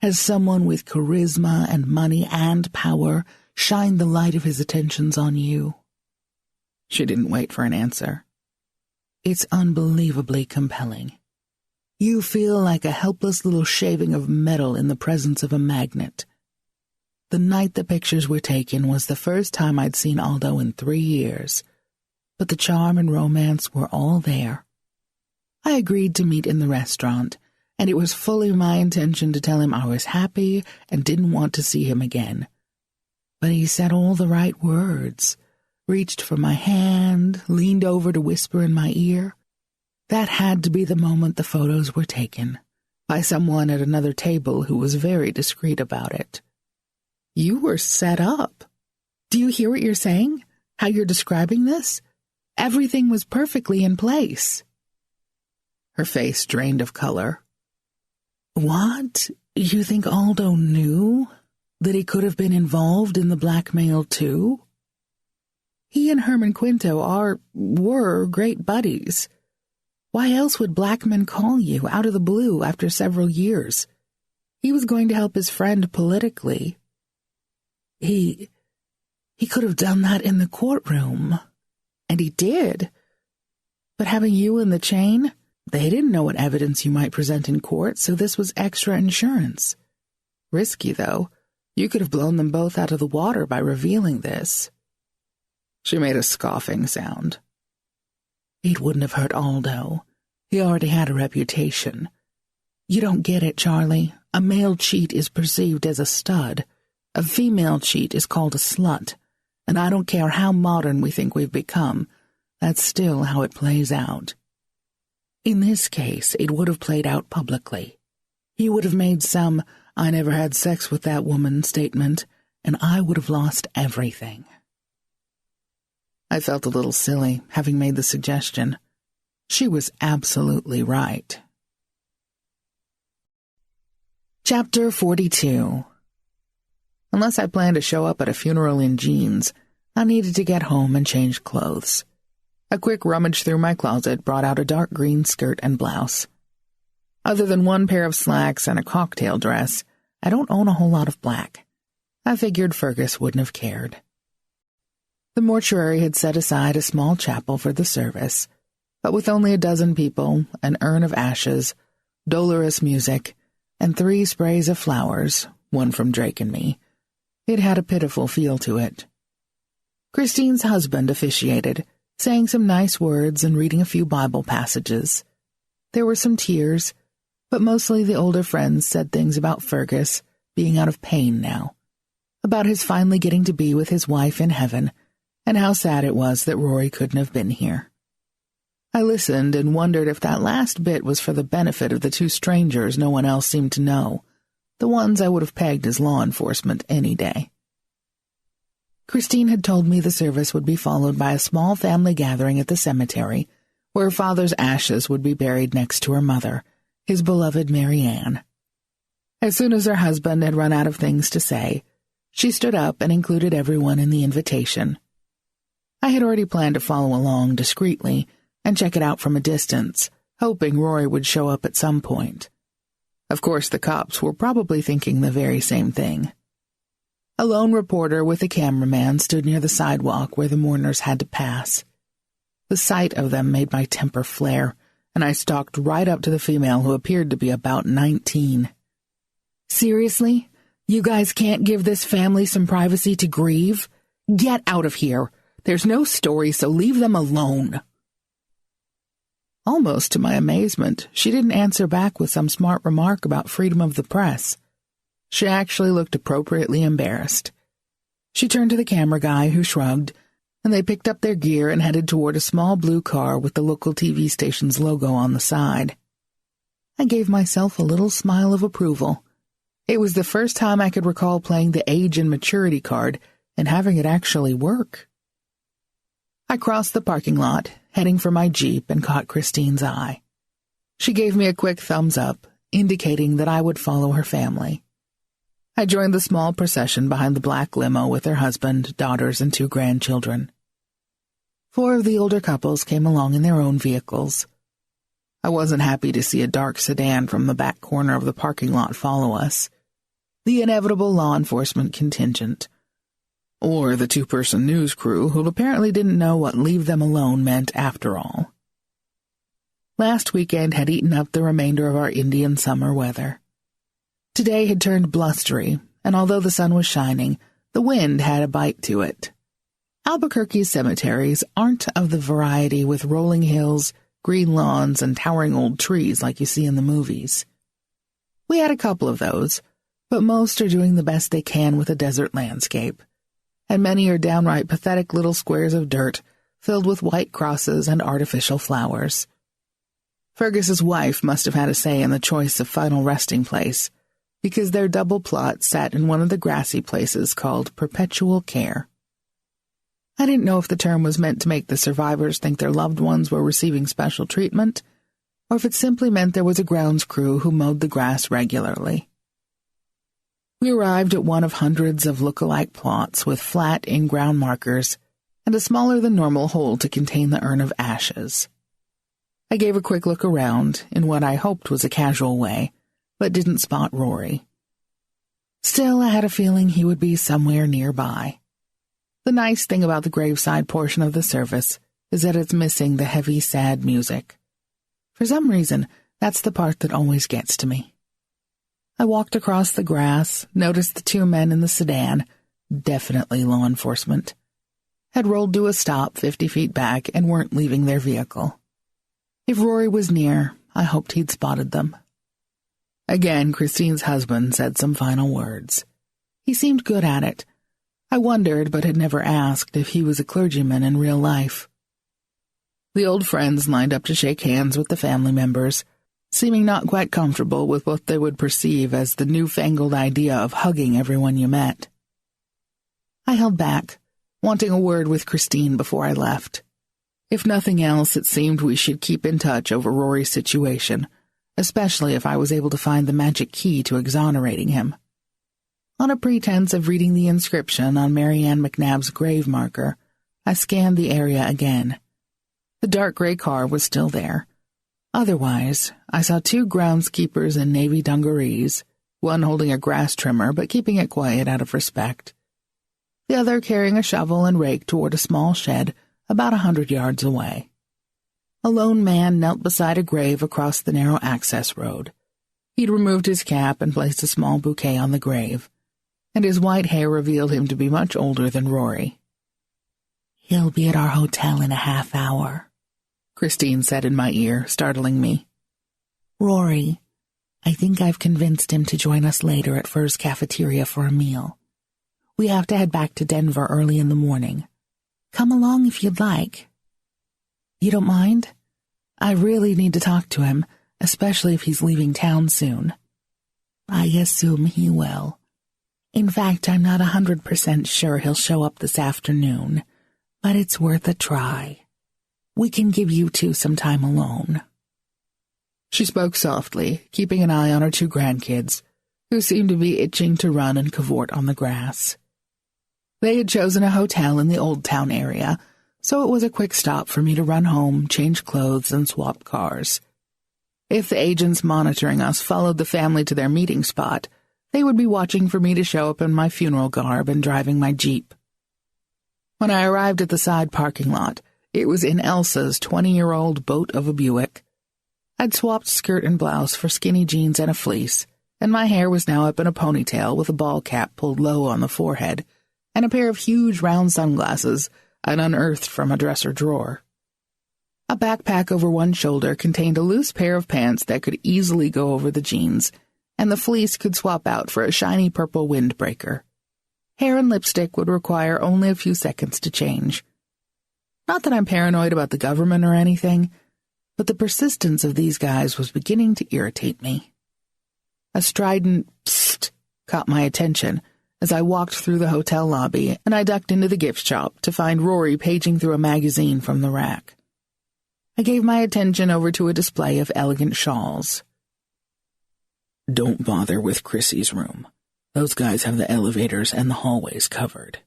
Has someone with charisma and money and power shined the light of his attentions on you? She didn't wait for an answer. It's unbelievably compelling. You feel like a helpless little shaving of metal in the presence of a magnet. The night the pictures were taken was the first time I'd seen Aldo in 3 years, but the charm and romance were all there. I agreed to meet in the restaurant, and it was fully my intention to tell him I was happy and didn't want to see him again. But he said all the right words, reached for my hand, leaned over to whisper in my ear. That had to be the moment the photos were taken, by someone at another table who was very discreet about it. You were set up. Do you hear what you're saying? How you're describing this? Everything was perfectly in place. Her face drained of color. What? You think Aldo knew? That he could have been involved in the blackmail too? He and Herman Quinto were great buddies. Why else would Blackman call you out of the blue after several years? He was going to help his friend politically. He could have done that in the courtroom. And he did. But having you in the chain, they didn't know what evidence you might present in court, so this was extra insurance. Risky, though. You could have blown them both out of the water by revealing this. She made a scoffing sound. It wouldn't have hurt Aldo. He already had a reputation. You don't get it, Charlie. A male cheat is perceived as a stud. A female cheat is called a slut. And I don't care how modern we think we've become, that's still how it plays out. In this case, it would have played out publicly. He would have made some "I never had sex with that woman" statement, and I would have lost everything. I felt a little silly, having made the suggestion. She was absolutely right. Chapter 42. Unless I planned to show up at a funeral in jeans, I needed to get home and change clothes. A quick rummage through my closet brought out a dark green skirt and blouse. Other than one pair of slacks and a cocktail dress, I don't own a whole lot of black. I figured Fergus wouldn't have cared. The mortuary had set aside a small chapel for the service, but with only a dozen people, an urn of ashes, dolorous music, and 3 sprays of flowers, one from Drake and me, it had a pitiful feel to it. Christine's husband officiated, saying some nice words and reading a few Bible passages. There were some tears, but mostly the older friends said things about Fergus being out of pain now, about his finally getting to be with his wife in heaven, and how sad it was that Rory couldn't have been here. I listened and wondered if that last bit was for the benefit of the 2 strangers no one else seemed to know, the ones I would have pegged as law enforcement any day. Christine had told me the service would be followed by a small family gathering at the cemetery, where her father's ashes would be buried next to her mother, his beloved Mary Ann. As soon as her husband had run out of things to say, she stood up and included everyone in the invitation. I had already planned to follow along discreetly and check it out from a distance, hoping Rory would show up at some point. Of course, the cops were probably thinking the very same thing. A lone reporter with a cameraman stood near the sidewalk where the mourners had to pass. The sight of them made my temper flare, and I stalked right up to the female who appeared to be about 19. Seriously? You guys can't give this family some privacy to grieve? Get out of here. There's no story, so leave them alone. Almost to my amazement, she didn't answer back with some smart remark about freedom of the press. She actually looked appropriately embarrassed. She turned to the camera guy, who shrugged, and they picked up their gear and headed toward a small blue car with the local TV station's logo on the side. I gave myself a little smile of approval. It was the first time I could recall playing the age and maturity card and having it actually work. I crossed the parking lot, heading for my Jeep, and caught Christine's eye. She gave me a quick thumbs up, indicating that I would follow her family. I joined the small procession behind the black limo with her husband, daughters, and 2 grandchildren. 4 of the older couples came along in their own vehicles. I wasn't happy to see a dark sedan from the back corner of the parking lot follow us. The inevitable law enforcement contingent. Or the 2-person news crew who apparently didn't know what leave them alone meant after all. Last weekend had eaten up the remainder of our Indian summer weather. Today had turned blustery, and although the sun was shining, the wind had a bite to it. Albuquerque's cemeteries aren't of the variety with rolling hills, green lawns, and towering old trees like you see in the movies. We had a couple of those, but most are doing the best they can with a desert landscape, and many are downright pathetic little squares of dirt filled with white crosses and artificial flowers. Fergus's wife must have had a say in the choice of final resting place, because their double plot sat in one of the grassy places called Perpetual Care. I didn't know if the term was meant to make the survivors think their loved ones were receiving special treatment, or if it simply meant there was a grounds crew who mowed the grass regularly. We arrived at one of hundreds of look-alike plots with flat in-ground markers and a smaller-than-normal hole to contain the urn of ashes. I gave a quick look around in what I hoped was a casual way, but didn't spot Rory. Still, I had a feeling he would be somewhere nearby. The nice thing about the graveside portion of the service is that it's missing the heavy, sad music. For some reason, that's the part that always gets to me. I walked across the grass, noticed the 2 men in the sedan, definitely law enforcement, had rolled to a stop 50 feet back and weren't leaving their vehicle. If Rory was near, I hoped he'd spotted them. Again, Christine's husband said some final words. He seemed good at it. I wondered, but had never asked, if he was a clergyman in real life. The old friends lined up to shake hands with the family members, seeming not quite comfortable with what they would perceive as the newfangled idea of hugging everyone you met. I held back, wanting a word with Christine before I left. If nothing else, it seemed we should keep in touch over Rory's situation, especially if I was able to find the magic key to exonerating him. On a pretense of reading the inscription on Mary Ann McNab's grave marker, I scanned the area again. The dark gray car was still there. Otherwise, I saw 2 groundskeepers in navy dungarees, one holding a grass trimmer but keeping it quiet out of respect, the other carrying a shovel and rake toward a small shed about 100 yards away. A lone man knelt beside a grave across the narrow access road. He'd removed his cap and placed a small bouquet on the grave, and his white hair revealed him to be much older than Rory. "He'll be at our hotel in a half hour," Christine said in my ear, startling me. "Rory, I think I've convinced him to join us later at Fur's cafeteria for a meal. We have to head back to Denver early in the morning. Come along if you'd like." "You don't mind? I really need to talk to him, especially if he's leaving town soon." "I assume he will. In fact, I'm not 100% sure he'll show up this afternoon, but it's worth a try. We can give you 2 some time alone." She spoke softly, keeping an eye on her 2 grandkids, who seemed to be itching to run and cavort on the grass. They had chosen a hotel in the Old Town area, so it was a quick stop for me to run home, change clothes, and swap cars. If the agents monitoring us followed the family to their meeting spot, they would be watching for me to show up in my funeral garb and driving my Jeep. When I arrived at the side parking lot, it was in Elsa's 20-year-old boat of a Buick. I'd swapped skirt and blouse for skinny jeans and a fleece, and my hair was now up in a ponytail with a ball cap pulled low on the forehead, and a pair of huge round sunglasses I'd unearthed from a dresser drawer. A backpack over one shoulder contained a loose pair of pants that could easily go over the jeans, and the fleece could swap out for a shiny purple windbreaker. Hair and lipstick would require only a few seconds to change. Not that I'm paranoid about the government or anything, but the persistence of these guys was beginning to irritate me. A strident psst caught my attention as I walked through the hotel lobby, and I ducked into the gift shop to find Rory paging through a magazine from the rack. I gave my attention over to a display of elegant shawls. "Don't bother with Chrissy's room. Those guys have the elevators and the hallways covered,"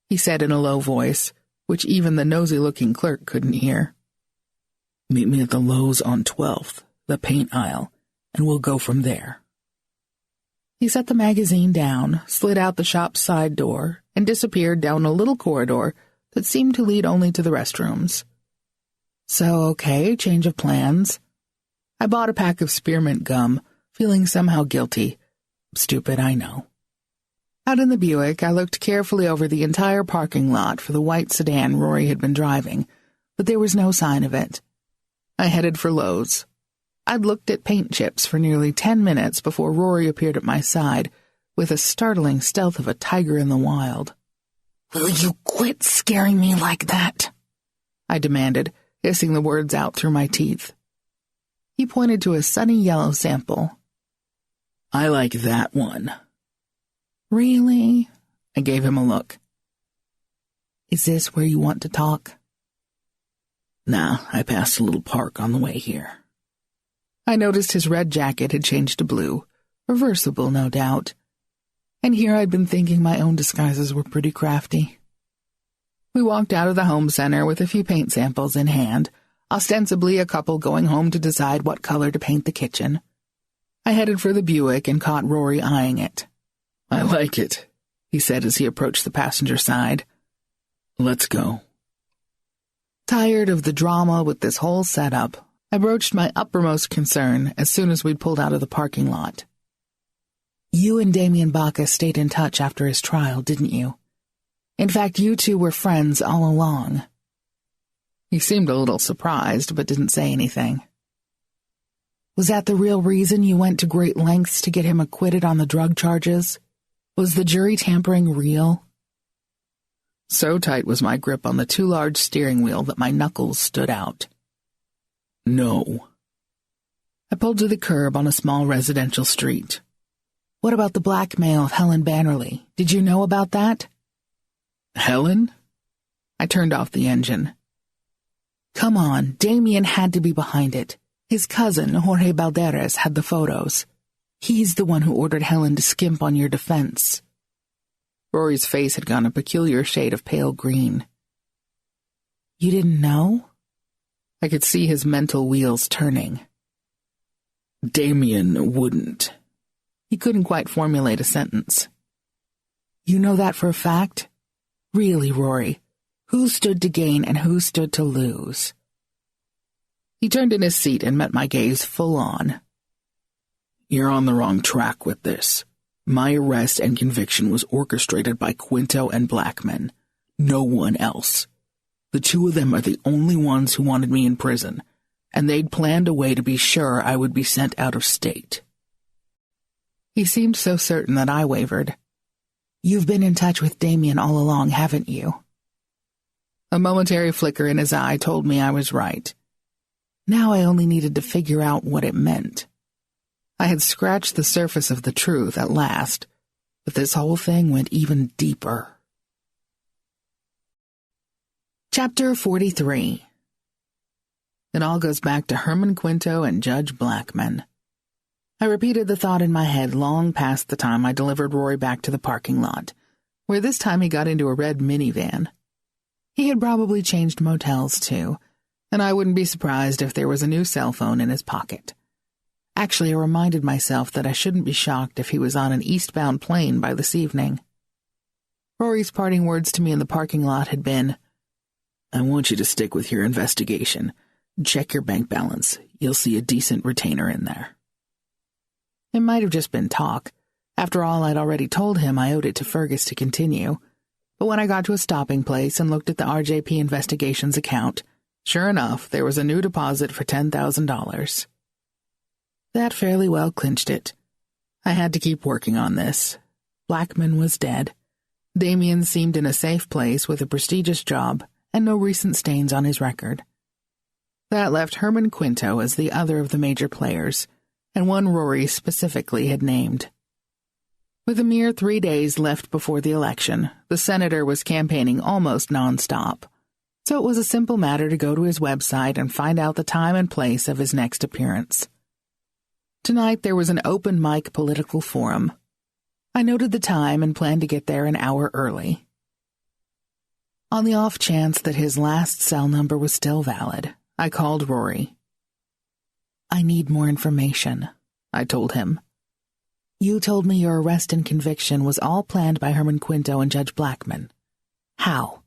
he said in a low voice, which even the nosy-looking clerk couldn't hear. "Meet me at the Lowe's on 12th, the paint aisle, and we'll go from there." He set the magazine down, slid out the shop's side door, and disappeared down a little corridor that seemed to lead only to the restrooms. So, okay, change of plans. I bought a pack of spearmint gum, feeling somehow guilty. Stupid, I know. Out in the Buick, I looked carefully over the entire parking lot for the white sedan Rory had been driving, but there was no sign of it. I headed for Lowe's. I'd looked at paint chips for nearly 10 minutes before Rory appeared at my side, with the startling stealth of a tiger in the wild. "Will you quit scaring me like that?" I demanded, hissing the words out through my teeth. He pointed to a sunny yellow sample. "I like that one." "Really?" I gave him a look. "Is this where you want to talk?" "Nah, I passed a little park on the way here." I noticed his red jacket had changed to blue, reversible, no doubt. And here I'd been thinking my own disguises were pretty crafty. We walked out of the home center with a few paint samples in hand, ostensibly a couple going home to decide what color to paint the kitchen. I headed for the Buick and caught Rory eyeing it. "I like it," he said as he approached the passenger side. "Let's go." Tired of the drama with this whole setup, I broached my uppermost concern as soon as we'd pulled out of the parking lot. "You and Damien Bacchus stayed in touch after his trial, didn't you? In fact, you 2 were friends all along." He seemed a little surprised, but didn't say anything. "Was that the real reason you went to great lengths to get him acquitted on the drug charges? Was the jury tampering real?" So tight was my grip on the too large steering wheel that my knuckles stood out. "No." I pulled to the curb on a small residential street. "What about the blackmail of Helen Bannerly? Did you know about that?" Helen? I turned off the engine. Come on, Damien had to be behind it. His cousin, Jorge Balderas, had the photos. He's the one who ordered Helen to skimp on your defense. Rory's face had gone a peculiar shade of pale green. You didn't know? I could see his mental wheels turning. Damien wouldn't. He couldn't quite formulate a sentence. You know that for a fact? Really, Rory? Who stood to gain and who stood to lose? He turned in his seat and met my gaze full on. You're on the wrong track with this. My arrest and conviction was orchestrated by Quinto and Blackman. No one else. The two of them are the only ones who wanted me in prison, and they'd planned a way to be sure I would be sent out of state. He seemed so certain that I wavered. You've been in touch with Damien all along, haven't you? A momentary flicker in his eye told me I was right. Now I only needed to figure out what it meant. I had scratched the surface of the truth at last, but this whole thing went even deeper. Chapter 43. It all goes back to Herman Quinto and Judge Blackman. I repeated the thought in my head long past the time I delivered Rory back to the parking lot, where this time he got into a red minivan. He had probably changed motels, too, and I wouldn't be surprised if there was a new cell phone in his pocket. Actually, I reminded myself that I shouldn't be shocked if he was on an eastbound plane by this evening. Rory's parting words to me in the parking lot had been, I want you to stick with your investigation. Check your bank balance. You'll see a decent retainer in there. It might have just been talk. After all, I'd already told him I owed it to Fergus to continue. But when I got to a stopping place and looked at the RJP Investigations account, sure enough, there was a new deposit for $10,000. That fairly well clinched it. I had to keep working on this. Blackman was dead. Damien seemed in a safe place with a prestigious job and no recent stains on his record. That left Herman Quinto as the other of the major players, and one Rory specifically had named. With a mere 3 days left before the election, the senator was campaigning almost nonstop, so it was a simple matter to go to his website and find out the time and place of his next appearance. Tonight there was an open mic political forum. I noted the time and planned to get there an hour early. On the off chance that his last cell number was still valid, I called Rory. I need more information, I told him. You told me your arrest and conviction was all planned by Herman Quinto and Judge Blackman. How?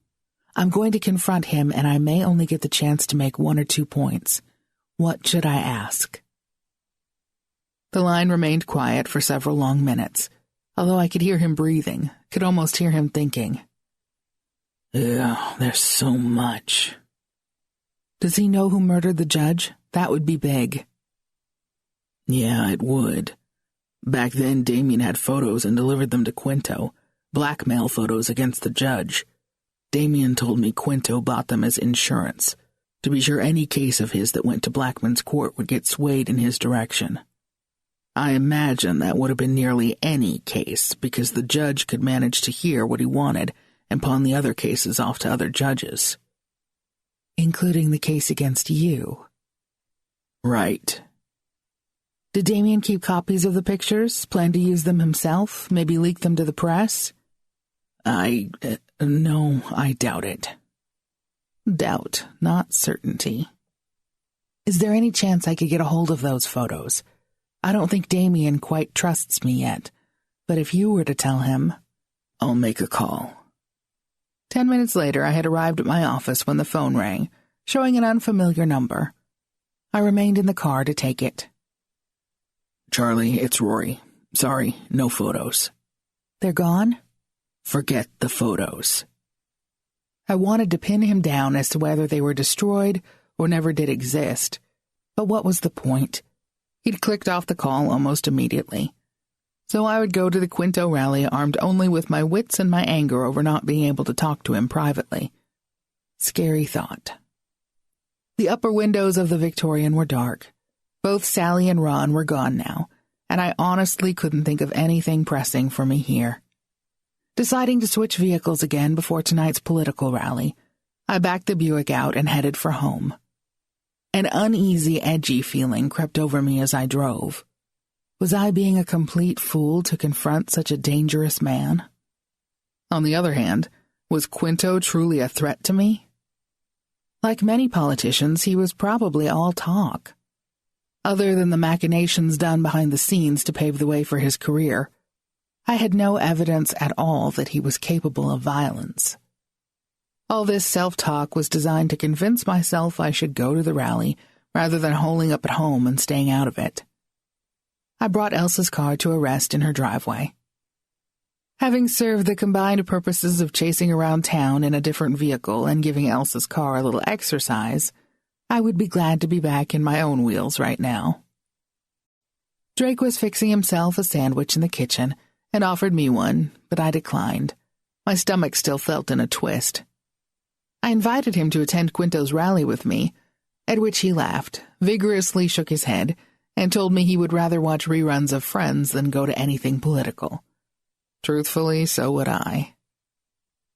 I'm going to confront him, and I may only get the chance to make 1 or 2 points. What should I ask? The line remained quiet for several long minutes, although I could hear him breathing, could almost hear him thinking. There's so much. Does he know who murdered the judge? That would be big. Yeah, it would. Back then, Damien had photos and delivered them to Quinto, blackmail photos against the judge. Damien told me Quinto bought them as insurance, to be sure any case of his that went to Blackman's court would get swayed in his direction. I imagine that would have been nearly any case, because the judge could manage to hear what he wanted and pawn the other cases off to other judges. Including the case against you. Right. Did Damien keep copies of the pictures? Plan to use them himself? Maybe leak them to the press? No, I doubt it. Doubt, not certainty. Is there any chance I could get a hold of those photos? I don't think Damien quite trusts me yet, but if you were to tell him... I'll make a call. 10 minutes later, I had arrived at my office when the phone rang, showing an unfamiliar number. I remained in the car to take it. Charlie, it's Rory. Sorry, no photos. They're gone? Forget the photos. I wanted to pin him down as to whether they were destroyed or never did exist, but what was the point? He'd clicked off the call almost immediately. So I would go to the Quinto rally armed only with my wits and my anger over not being able to talk to him privately. Scary thought. The upper windows of the Victorian were dark. Both Sally and Ron were gone now, and I honestly couldn't think of anything pressing for me here. Deciding to switch vehicles again before tonight's political rally, I backed the Buick out and headed for home. An uneasy, edgy feeling crept over me as I drove. Was I being a complete fool to confront such a dangerous man? On the other hand, was Quinto truly a threat to me? Like many politicians, he was probably all talk. Other than the machinations done behind the scenes to pave the way for his career, I had no evidence at all that he was capable of violence. All this self-talk was designed to convince myself I should go to the rally rather than holing up at home and staying out of it. I brought Elsa's car to a rest in her driveway. Having served the combined purposes of chasing around town in a different vehicle and giving Elsa's car a little exercise, I would be glad to be back in my own wheels right now. Drake was fixing himself a sandwich in the kitchen and offered me one, but I declined. My stomach still felt in a twist. I invited him to attend Quinto's rally with me, at which he laughed, vigorously shook his head, and told me he would rather watch reruns of Friends than go to anything political. Truthfully, so would I.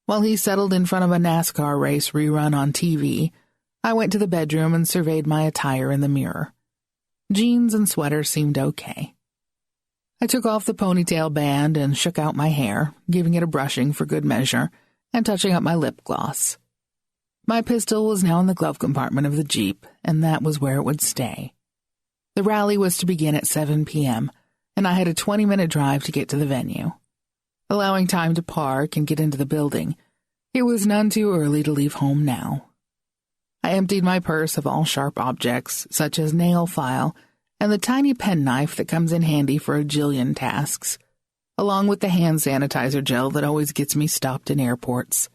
While he settled in front of a NASCAR race rerun on TV, I went to the bedroom and surveyed my attire in the mirror. Jeans and sweater seemed okay. I took off the ponytail band and shook out my hair, giving it a brushing for good measure, and touching up my lip gloss. My pistol was now in the glove compartment of the Jeep, and that was where it would stay. The rally was to begin at 7 p.m., and I had a 20-minute drive to get to the venue. Allowing time to park and get into the building, it was none too early to leave home now. I emptied my purse of all sharp objects, such as nail file and the tiny penknife that comes in handy for a jillion tasks, along with the hand sanitizer gel that always gets me stopped in airports.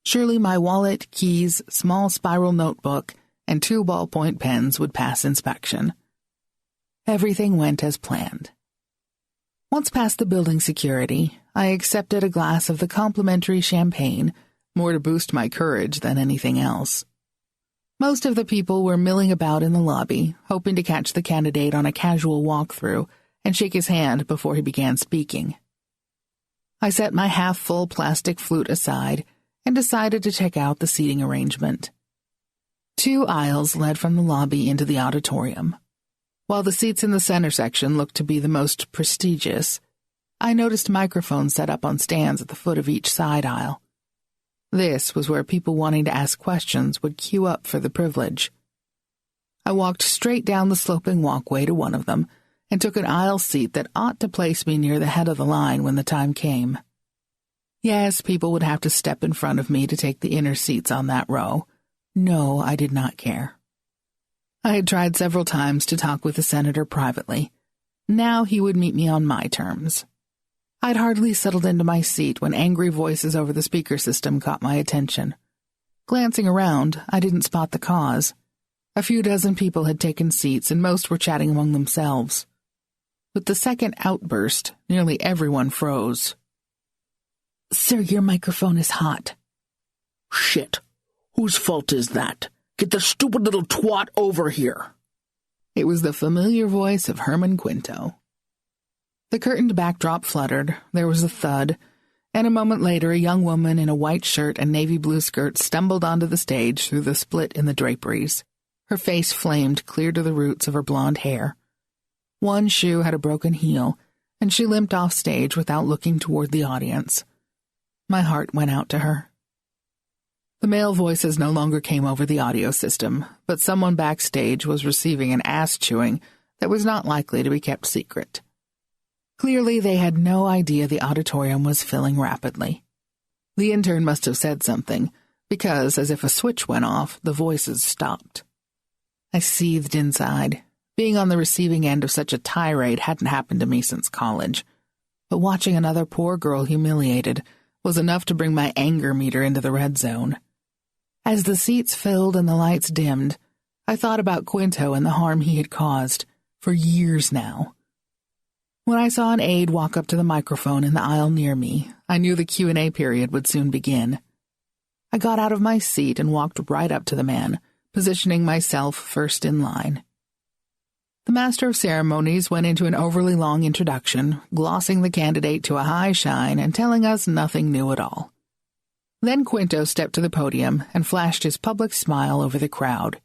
Surely my wallet, keys, small spiral notebook, and 2 ballpoint pens would pass inspection. Everything went as planned. Once past the building security, I accepted a glass of the complimentary champagne, more to boost my courage than anything else. Most of the people were milling about in the lobby, hoping to catch the candidate on a casual walkthrough and shake his hand before he began speaking. I set my half-full plastic flute aside and decided to check out the seating arrangement. 2 aisles led from the lobby into the auditorium. While the seats in the center section looked to be the most prestigious, I noticed microphones set up on stands at the foot of each side aisle. This was where people wanting to ask questions would queue up for the privilege. I walked straight down the sloping walkway to one of them and took an aisle seat that ought to place me near the head of the line when the time came. Yes, people would have to step in front of me to take the inner seats on that row. No, I did not care. I had tried several times to talk with the senator privately. Now he would meet me on my terms. I'd hardly settled into my seat when angry voices over the speaker system caught my attention. Glancing around, I didn't spot the cause. A few dozen people had taken seats and most were chatting among themselves. With the second outburst, nearly everyone froze. "Sir, your microphone is hot." "Shit. Whose fault is that? Get the stupid little twat over here." It was the familiar voice of Herman Quinto. The curtained backdrop fluttered, there was a thud, and a moment later a young woman in a white shirt and navy blue skirt stumbled onto the stage through the split in the draperies. Her face flamed clear to the roots of her blonde hair. One shoe had a broken heel, and she limped off stage without looking toward the audience. My heart went out to her. The male voices no longer came over the audio system, but someone backstage was receiving an ass-chewing that was not likely to be kept secret. Clearly, they had no idea the auditorium was filling rapidly. The intern must have said something, because, as if a switch went off, the voices stopped. I seethed inside. Being on the receiving end of such a tirade hadn't happened to me since college, but watching another poor girl humiliated was enough to bring my anger meter into the red zone. As the seats filled and the lights dimmed, I thought about Quinto and the harm he had caused, for years now. When I saw an aide walk up to the microphone in the aisle near me, I knew the Q&A period would soon begin. I got out of my seat and walked right up to the man, positioning myself first in line. The master of ceremonies went into an overly long introduction, glossing the candidate to a high shine and telling us nothing new at all. Then Quinto stepped to the podium and flashed his public smile over the crowd.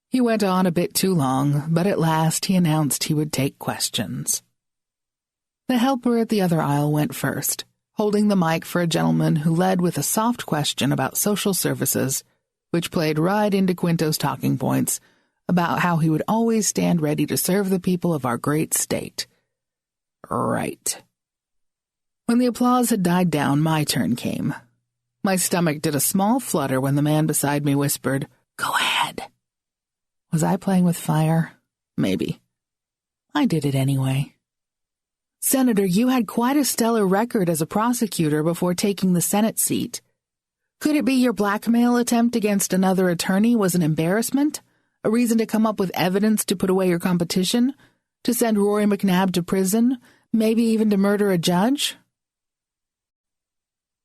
He went on a bit too long, but at last he announced he would take questions. The helper at the other aisle went first, holding the mic for a gentleman who led with a soft question about social services, which played right into Quinto's talking points about how he would always stand ready to serve the people of our great state. Right. When the applause had died down, my turn came. My stomach did a small flutter when the man beside me whispered, "Go ahead." Was I playing with fire? Maybe. I did it anyway. "Senator, you had quite a stellar record as a prosecutor before taking the Senate seat. Could it be your blackmail attempt against another attorney was an embarrassment? A reason to come up with evidence to put away your competition? To send Rory McNab to prison? Maybe even to murder a judge?"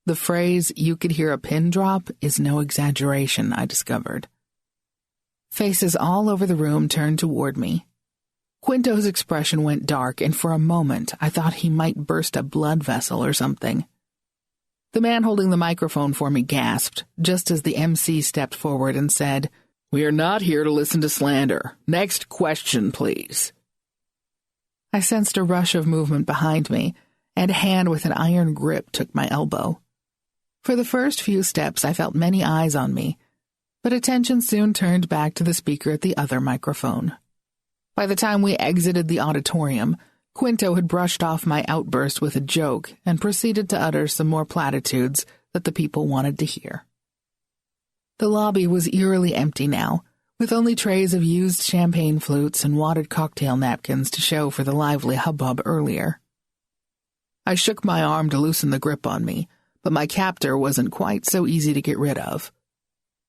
The phrase, "you could hear a pin drop," is no exaggeration, I discovered. Faces all over the room turned toward me. Quinto's expression went dark, and for a moment I thought he might burst a blood vessel or something. The man holding the microphone for me gasped, just as the MC stepped forward and said, "We are not here to listen to slander. Next question, please." I sensed a rush of movement behind me, and a hand with an iron grip took my elbow. For the first few steps I felt many eyes on me, but attention soon turned back to the speaker at the other microphone. By the time we exited the auditorium, Quinto had brushed off my outburst with a joke and proceeded to utter some more platitudes that the people wanted to hear. The lobby was eerily empty now, with only trays of used champagne flutes and wadded cocktail napkins to show for the lively hubbub earlier. I shook my arm to loosen the grip on me, but my captor wasn't quite so easy to get rid of.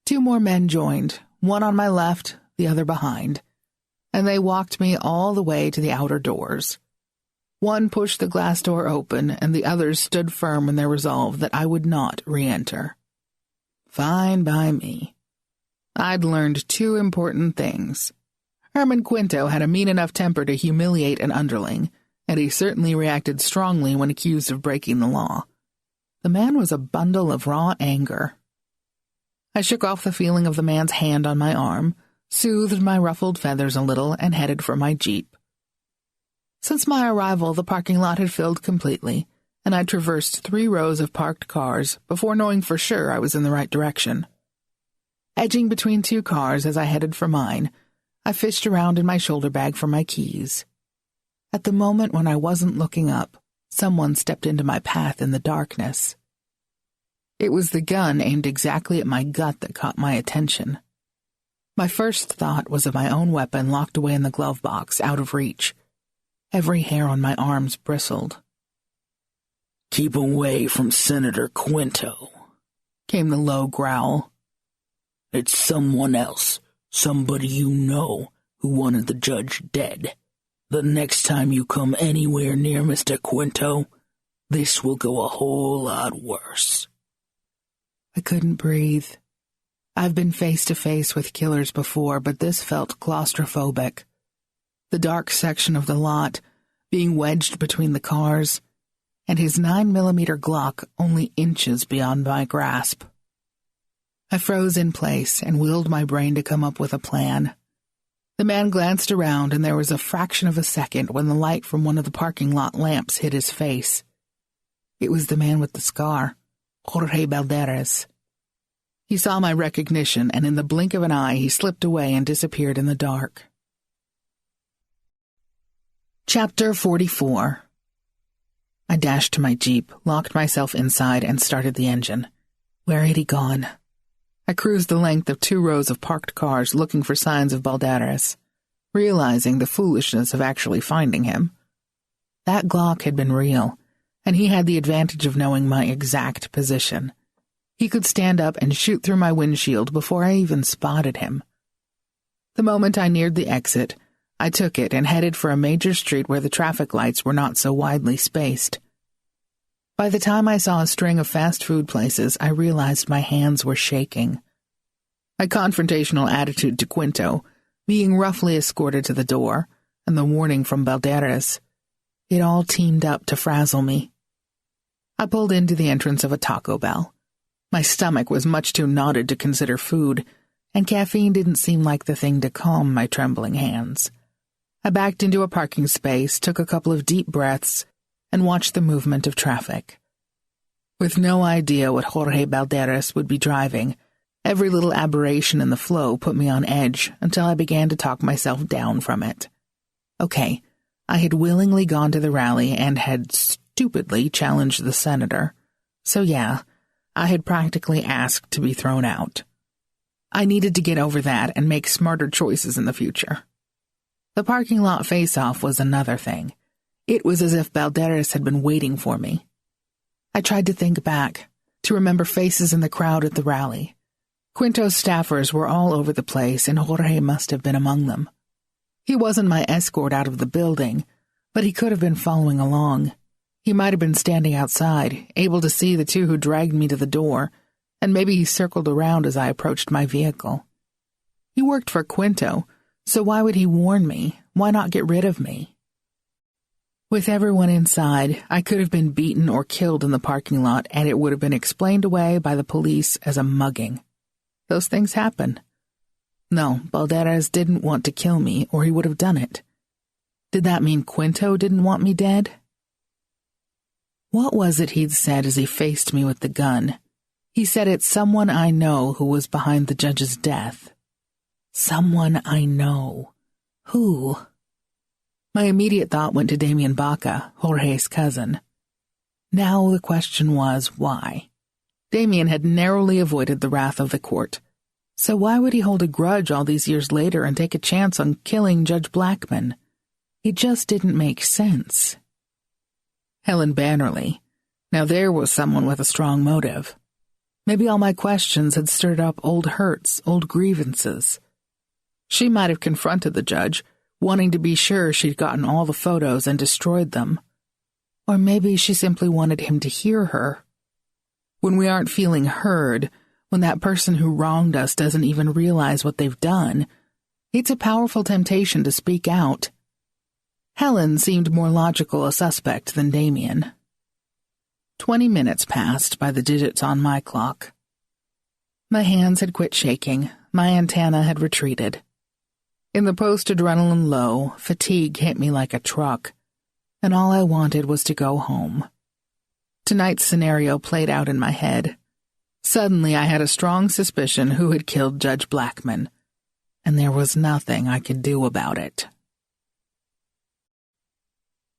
2 more men joined, one on my left, the other behind, and they walked me all the way to the outer doors. One pushed the glass door open, and the others stood firm in their resolve that I would not re-enter. Fine by me. I'd learned 2 important things. Herman Quinto had a mean enough temper to humiliate an underling, and he certainly reacted strongly when accused of breaking the law. The man was a bundle of raw anger. I shook off the feeling of the man's hand on my arm, soothed my ruffled feathers a little, and headed for my Jeep. Since my arrival, the parking lot had filled completely, and I traversed 3 rows of parked cars before knowing for sure I was in the right direction. Edging between 2 cars as I headed for mine, I fished around in my shoulder bag for my keys. At the moment when I wasn't looking up, someone stepped into my path in the darkness. It was the gun aimed exactly at my gut that caught my attention. My first thought was of my own weapon locked away in the glove box, out of reach. Every hair on my arms bristled. "Keep away from Senator Quinto," came the low growl. "It's someone else, somebody you know, who wanted the judge dead. The next time you come anywhere near Mr. Quinto, this will go a whole lot worse." I couldn't breathe. I've been face to face with killers before, but this felt claustrophobic. The dark section of the lot, being wedged between the cars, and his 9mm Glock only inches beyond my grasp. I froze in place and willed my brain to come up with a plan. The man glanced around, and there was a fraction of a second when the light from one of the parking lot lamps hit his face. It was the man with the scar, Jorge Balderas. He saw my recognition, and in the blink of an eye he slipped away and disappeared in the dark. Chapter 44. I dashed to my Jeep, locked myself inside, and started the engine. Where had he gone? I cruised the length of 2 rows of parked cars looking for signs of Balderas, realizing the foolishness of actually finding him. That Glock had been real, and he had the advantage of knowing my exact position. He could stand up and shoot through my windshield before I even spotted him. The moment I neared the exit, I took it and headed for a major street where the traffic lights were not so widely spaced. By the time I saw a string of fast food places, I realized my hands were shaking. My confrontational attitude to Quinto, being roughly escorted to the door, and the warning from Balderas, it all teamed up to frazzle me. I pulled into the entrance of a Taco Bell. My stomach was much too knotted to consider food, and caffeine didn't seem like the thing to calm my trembling hands. I backed into a parking space, took a couple of deep breaths, and watched the movement of traffic. With no idea what Jorge Balderas would be driving, every little aberration in the flow put me on edge until I began to talk myself down from it. Okay, I had willingly gone to the rally and had stupidly challenged the senator. So yeah, I had practically asked to be thrown out. I needed to get over that and make smarter choices in the future. The parking lot face-off was another thing. It was as if Balderas had been waiting for me. I tried to think back, to remember faces in the crowd at the rally. Quinto's staffers were all over the place, and Jorge must have been among them. He wasn't my escort out of the building, but he could have been following along. He might have been standing outside, able to see the two who dragged me to the door, and maybe he circled around as I approached my vehicle. He worked for Quinto, so why would he warn me? Why not get rid of me? With everyone inside, I could have been beaten or killed in the parking lot, and it would have been explained away by the police as a mugging. Those things happen. No, Balderas didn't want to kill me, or he would have done it. Did that mean Quinto didn't want me dead? What was it he'd said as he faced me with the gun? He said it's someone I know who was behind the judge's death. Someone I know. Who? My immediate thought went to Damien Baca, Jorge's cousin. Now the question was, why? Damien had narrowly avoided the wrath of the court. So why would he hold a grudge all these years later and take a chance on killing Judge Blackman? It just didn't make sense. Helen Bannerly. Now there was someone with a strong motive. Maybe all my questions had stirred up old hurts, old grievances. She might have confronted the judge, wanting to be sure she'd gotten all the photos and destroyed them. Or maybe she simply wanted him to hear her. When we aren't feeling heard, when that person who wronged us doesn't even realize what they've done, it's a powerful temptation to speak out. Helen seemed more logical a suspect than Damien. 20 minutes passed by the digits on my clock. My hands had quit shaking, my antenna had retreated. In the post-adrenaline low, fatigue hit me like a truck, and all I wanted was to go home. Tonight's scenario played out in my head. Suddenly I had a strong suspicion who had killed Judge Blackman, and there was nothing I could do about it.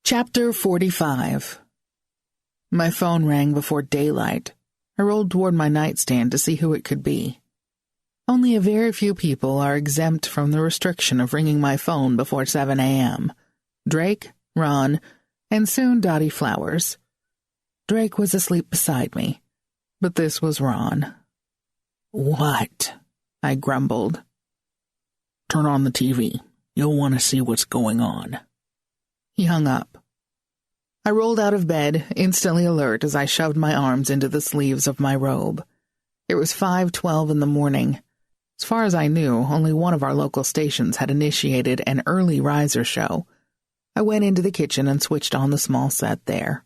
Chapter 45. My phone rang before daylight. I rolled toward my nightstand to see who it could be. Only a very few people are exempt from the restriction of ringing my phone before 7 a.m. Drake, Ron, and soon Dottie Flowers. Drake was asleep beside me, but this was Ron. "What?" I grumbled. "Turn on the TV. You'll want to see what's going on." He hung up. I rolled out of bed, instantly alert as I shoved my arms into the sleeves of my robe. It was 5:12 in the morning. As far as I knew, only one of our local stations had initiated an early riser show. I went into the kitchen and switched on the small set there.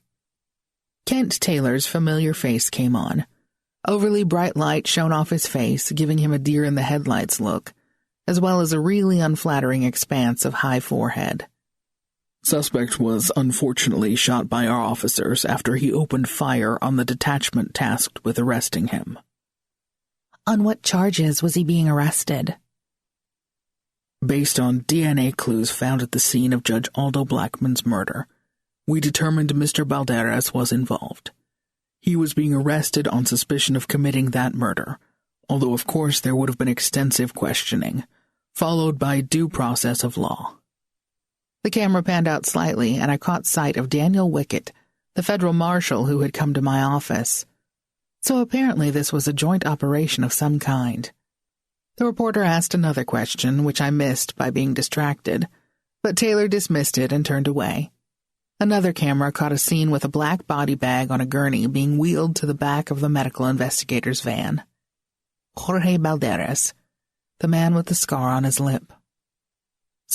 Kent Taylor's familiar face came on. Overly bright light shone off his face, giving him a deer-in-the-headlights look, as well as a really unflattering expanse of high forehead. "Suspect was unfortunately shot by our officers after he opened fire on the detachment tasked with arresting him." "On what charges was he being arrested?" "Based on DNA clues found at the scene of Judge Aldo Blackman's murder, we determined Mr. Balderas was involved. He was being arrested on suspicion of committing that murder, although of course there would have been extensive questioning, followed by due process of law." The camera panned out slightly, and I caught sight of Daniel Wickett, the federal marshal who had come to my office. So apparently this was a joint operation of some kind. The reporter asked another question, which I missed by being distracted, but Taylor dismissed it and turned away. Another camera caught a scene with a black body bag on a gurney being wheeled to the back of the medical investigator's van. Jorge Balderas, the man with the scar on his lip.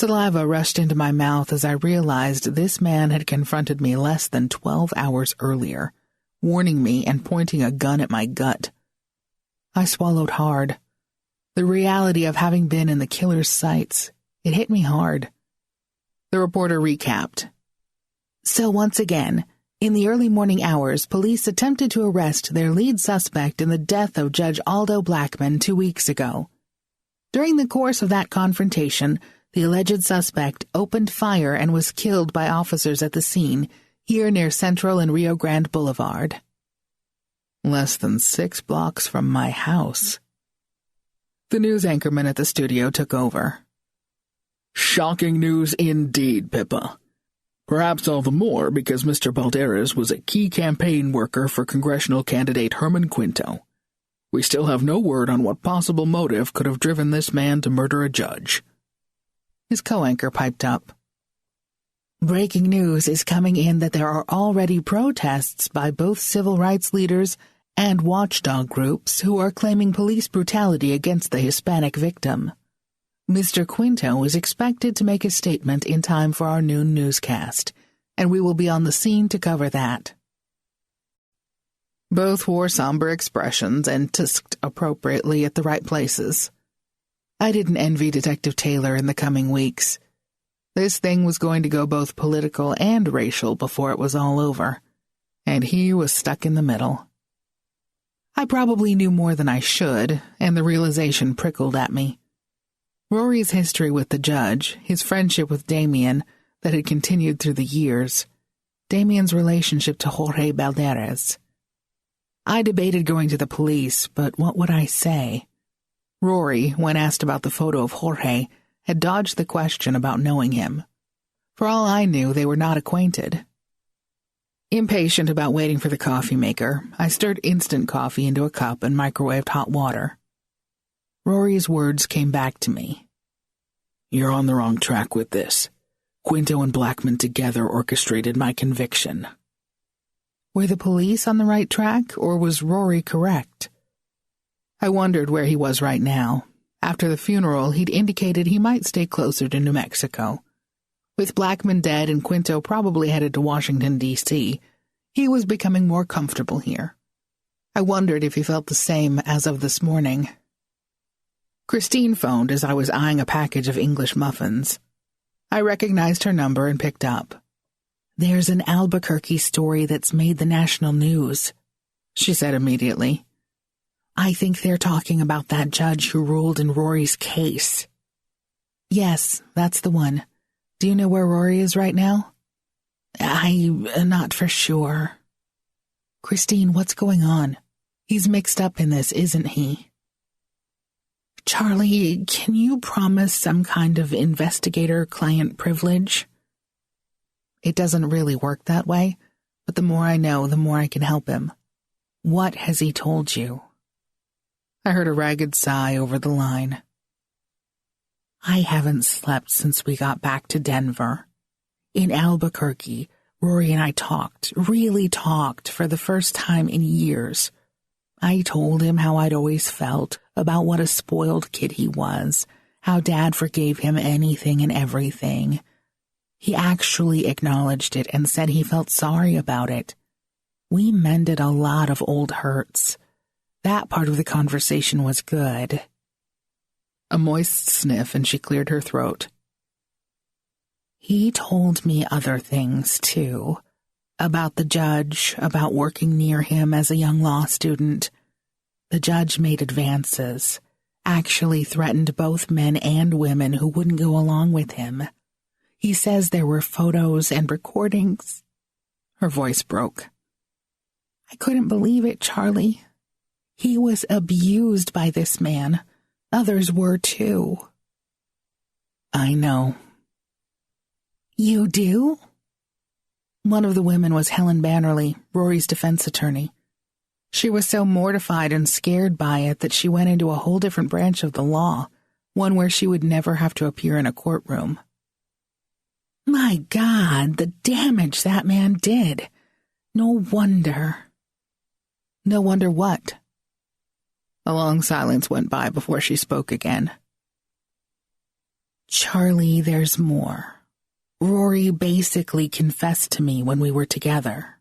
Saliva rushed into my mouth as I realized this man had confronted me less than 12 hours earlier, warning me and pointing a gun at my gut. I swallowed hard. The reality of having been in the killer's sights, it hit me hard. The reporter recapped. So once again, in the early morning hours, police attempted to arrest their lead suspect in the death of Judge Aldo Blackman 2 weeks ago. During the course of that confrontation, the alleged suspect opened fire and was killed by officers at the scene, here near Central and Rio Grande Boulevard. Less than 6 blocks from my house. The news anchorman at the studio took over. Shocking news indeed, Pippa. Perhaps all the more because Mr. Balderas was a key campaign worker for congressional candidate Herman Quinto. We still have no word on what possible motive could have driven this man to murder a judge. His co-anchor piped up. Breaking news is coming in that there are already protests by both civil rights leaders and watchdog groups who are claiming police brutality against the Hispanic victim. Mr. Quinto is expected to make a statement in time for our noon newscast, and we will be on the scene to cover that. Both wore somber expressions and tusked appropriately at the right places. I didn't envy Detective Taylor in the coming weeks. This thing was going to go both political and racial before it was all over, and he was stuck in the middle. I probably knew more than I should, and the realization prickled at me. Rory's history with the judge, his friendship with Damien that had continued through the years, Damien's relationship to Jorge Balderas. I debated going to the police, but what would I say? Rory, when asked about the photo of Jorge, had dodged the question about knowing him. For all I knew, they were not acquainted. Impatient about waiting for the coffee maker, I stirred instant coffee into a cup and microwaved hot water. Rory's words came back to me. You're on the wrong track with this. Quinto and Blackman together orchestrated my conviction. Were the police on the right track, or was Rory correct? I wondered where he was right now. After the funeral, he'd indicated he might stay closer to New Mexico. With Blackman dead and Quinto probably headed to Washington, D.C., he was becoming more comfortable here. I wondered if he felt the same as of this morning. Christine phoned as I was eyeing a package of English muffins. I recognized her number and picked up. There's an Albuquerque story that's made the national news, she said immediately. I think they're talking about that judge who ruled in Rory's case. Yes, that's the one. Do you know where Rory is right now? I'm not for sure. Christine, what's going on? He's mixed up in this, isn't he? Charlie, can you promise some kind of investigator-client privilege? It doesn't really work that way, but the more I know, the more I can help him. What has he told you? I heard a ragged sigh over the line. I haven't slept since we got back to Denver. In Albuquerque, Rory and I really talked for the first time in years. I told him how I'd always felt about what a spoiled kid he was, how Dad forgave him anything and everything. He actually acknowledged it and said he felt sorry about it. We mended a lot of old hurts. That part of the conversation was good. A moist sniff, and she cleared her throat. He told me other things, too. About the judge, about working near him as a young law student. The judge made advances, actually threatened both men and women who wouldn't go along with him. He says there were photos and recordings. Her voice broke. I couldn't believe it, Charlie. He was abused by this man. Others were, too. I know. You do? One of the women was Helen Bannerly, Rory's defense attorney. She was so mortified and scared by it that she went into a whole different branch of the law, one where she would never have to appear in a courtroom. My God, the damage that man did. No wonder. No wonder what? A long silence went by before she spoke again. Charlie, there's more. Rory basically confessed to me when we were together.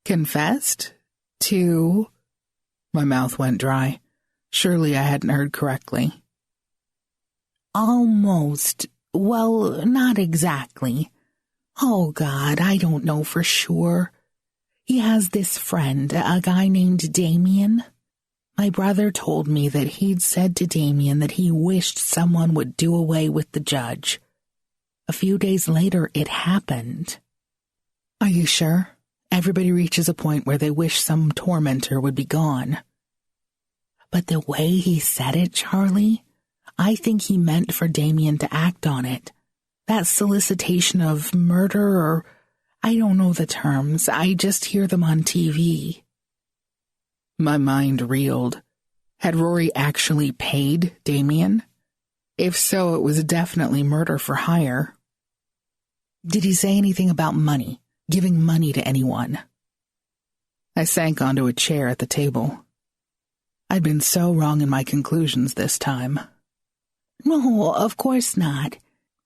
Confessed? To? My mouth went dry. Surely I hadn't heard correctly. Almost. Well, not exactly. Oh, God, I don't know for sure. He has this friend, a guy named Damien. My brother told me that he'd said to Damien that he wished someone would do away with the judge. A few days later, it happened. Are you sure? Everybody reaches a point where they wish some tormentor would be gone. But the way he said it, Charlie, I think he meant for Damien to act on it. That solicitation of murder, or I don't know the terms, I just hear them on TV. My mind reeled. Had Rory actually paid Damien? If so, it was definitely murder for hire. Did he say anything about money, giving money to anyone? I sank onto a chair at the table. I'd been so wrong in my conclusions this time. No, of course not.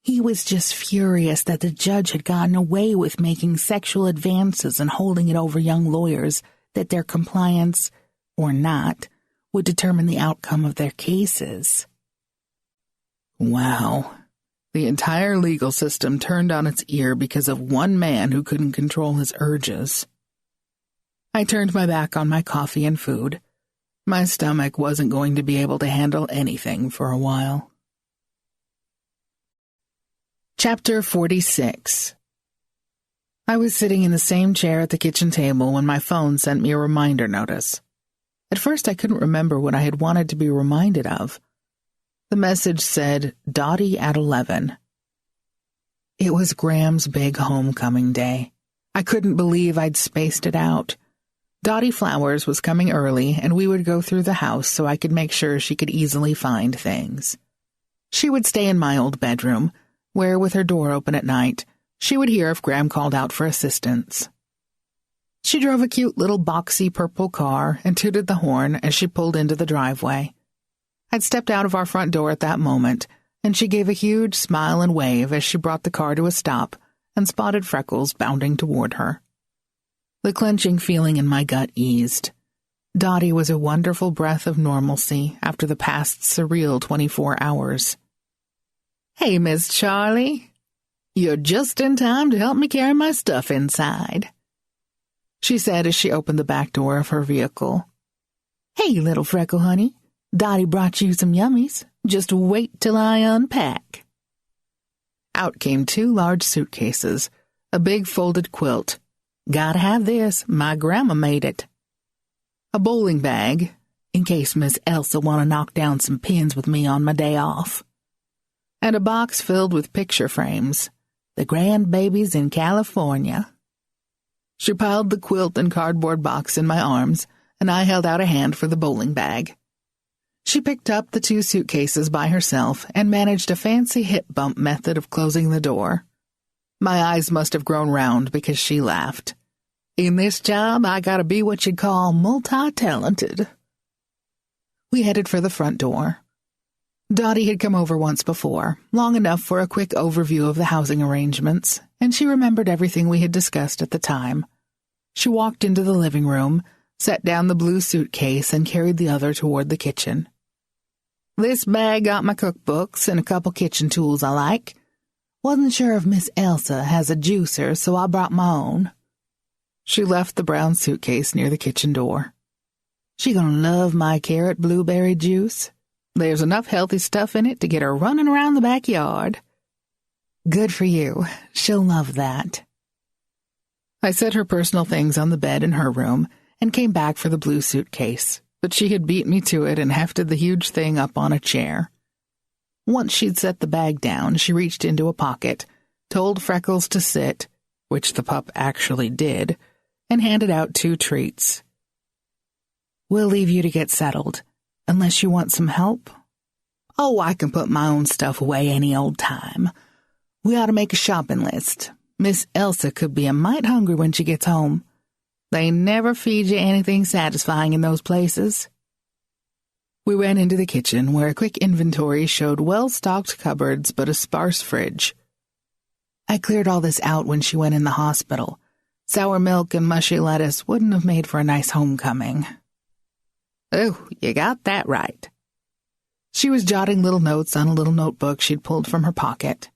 He was just furious that the judge had gotten away with making sexual advances and holding it over young lawyers, that their compliance, or not, would determine the outcome of their cases. Wow. The entire legal system turned on its ear because of one man who couldn't control his urges. I turned my back on my coffee and food. My stomach wasn't going to be able to handle anything for a while. Chapter 46. I was sitting in the same chair at the kitchen table when my phone sent me a reminder notice. At first I couldn't remember what I had wanted to be reminded of. The message said, Dottie at 11. It was Graham's big homecoming day. I couldn't believe I'd spaced it out. Dottie Flowers was coming early, and we would go through the house so I could make sure she could easily find things. She would stay in my old bedroom, where, with her door open at night, she would hear if Graham called out for assistance. She drove a cute little boxy purple car and tooted the horn as she pulled into the driveway. I'd stepped out of our front door at that moment, and she gave a huge smile and wave as she brought the car to a stop and spotted Freckles bounding toward her. The clenching feeling in my gut eased. Dottie was a wonderful breath of normalcy after the past surreal 24 hours. "Hey, Miss Charlie. You're just in time to help me carry my stuff inside," she said as she opened the back door of her vehicle. "Hey, little Freckle honey. Dottie brought you some yummies. Just wait till I unpack." Out came 2 large suitcases, a big folded quilt. "Gotta have this. My grandma made it." A bowling bag, in case Miss Elsa want to knock down some pins with me on my day off. And a box filled with picture frames. The grandbabies in California. She piled the quilt and cardboard box in my arms, and I held out a hand for the bowling bag. She picked up the 2 suitcases by herself and managed a fancy hip bump method of closing the door. My eyes must have grown round because she laughed. "In this job, I gotta be what you'd call multi-talented." We headed for the front door. Dottie had come over once before, long enough for a quick overview of the housing arrangements, and she remembered everything we had discussed at the time. She walked into the living room, set down the blue suitcase, and carried the other toward the kitchen. "This bag got my cookbooks and a couple kitchen tools I like. Wasn't sure if Miss Elsa has a juicer, so I brought my own." She left the brown suitcase near the kitchen door. "She gonna love my carrot blueberry juice. There's enough healthy stuff in it to get her running around the backyard." "Good for you. She'll love that." I set her personal things on the bed in her room and came back for the blue suitcase, but she had beat me to it and hefted the huge thing up on a chair. Once she'd set the bag down, she reached into a pocket, told Freckles to sit, which the pup actually did, and handed out 2 treats. "We'll leave you to get settled, unless you want some help." "Oh, I can put my own stuff away any old time. We ought to make a shopping list. Miss Elsa could be a mite hungry when she gets home. They never feed you anything satisfying in those places." We went into the kitchen, where a quick inventory showed well-stocked cupboards but a sparse fridge. I cleared all this out when she went in the hospital. Sour milk and mushy lettuce wouldn't have made for a nice homecoming. Oh, you got that right. She was jotting little notes on a little notebook she'd pulled from her pocket.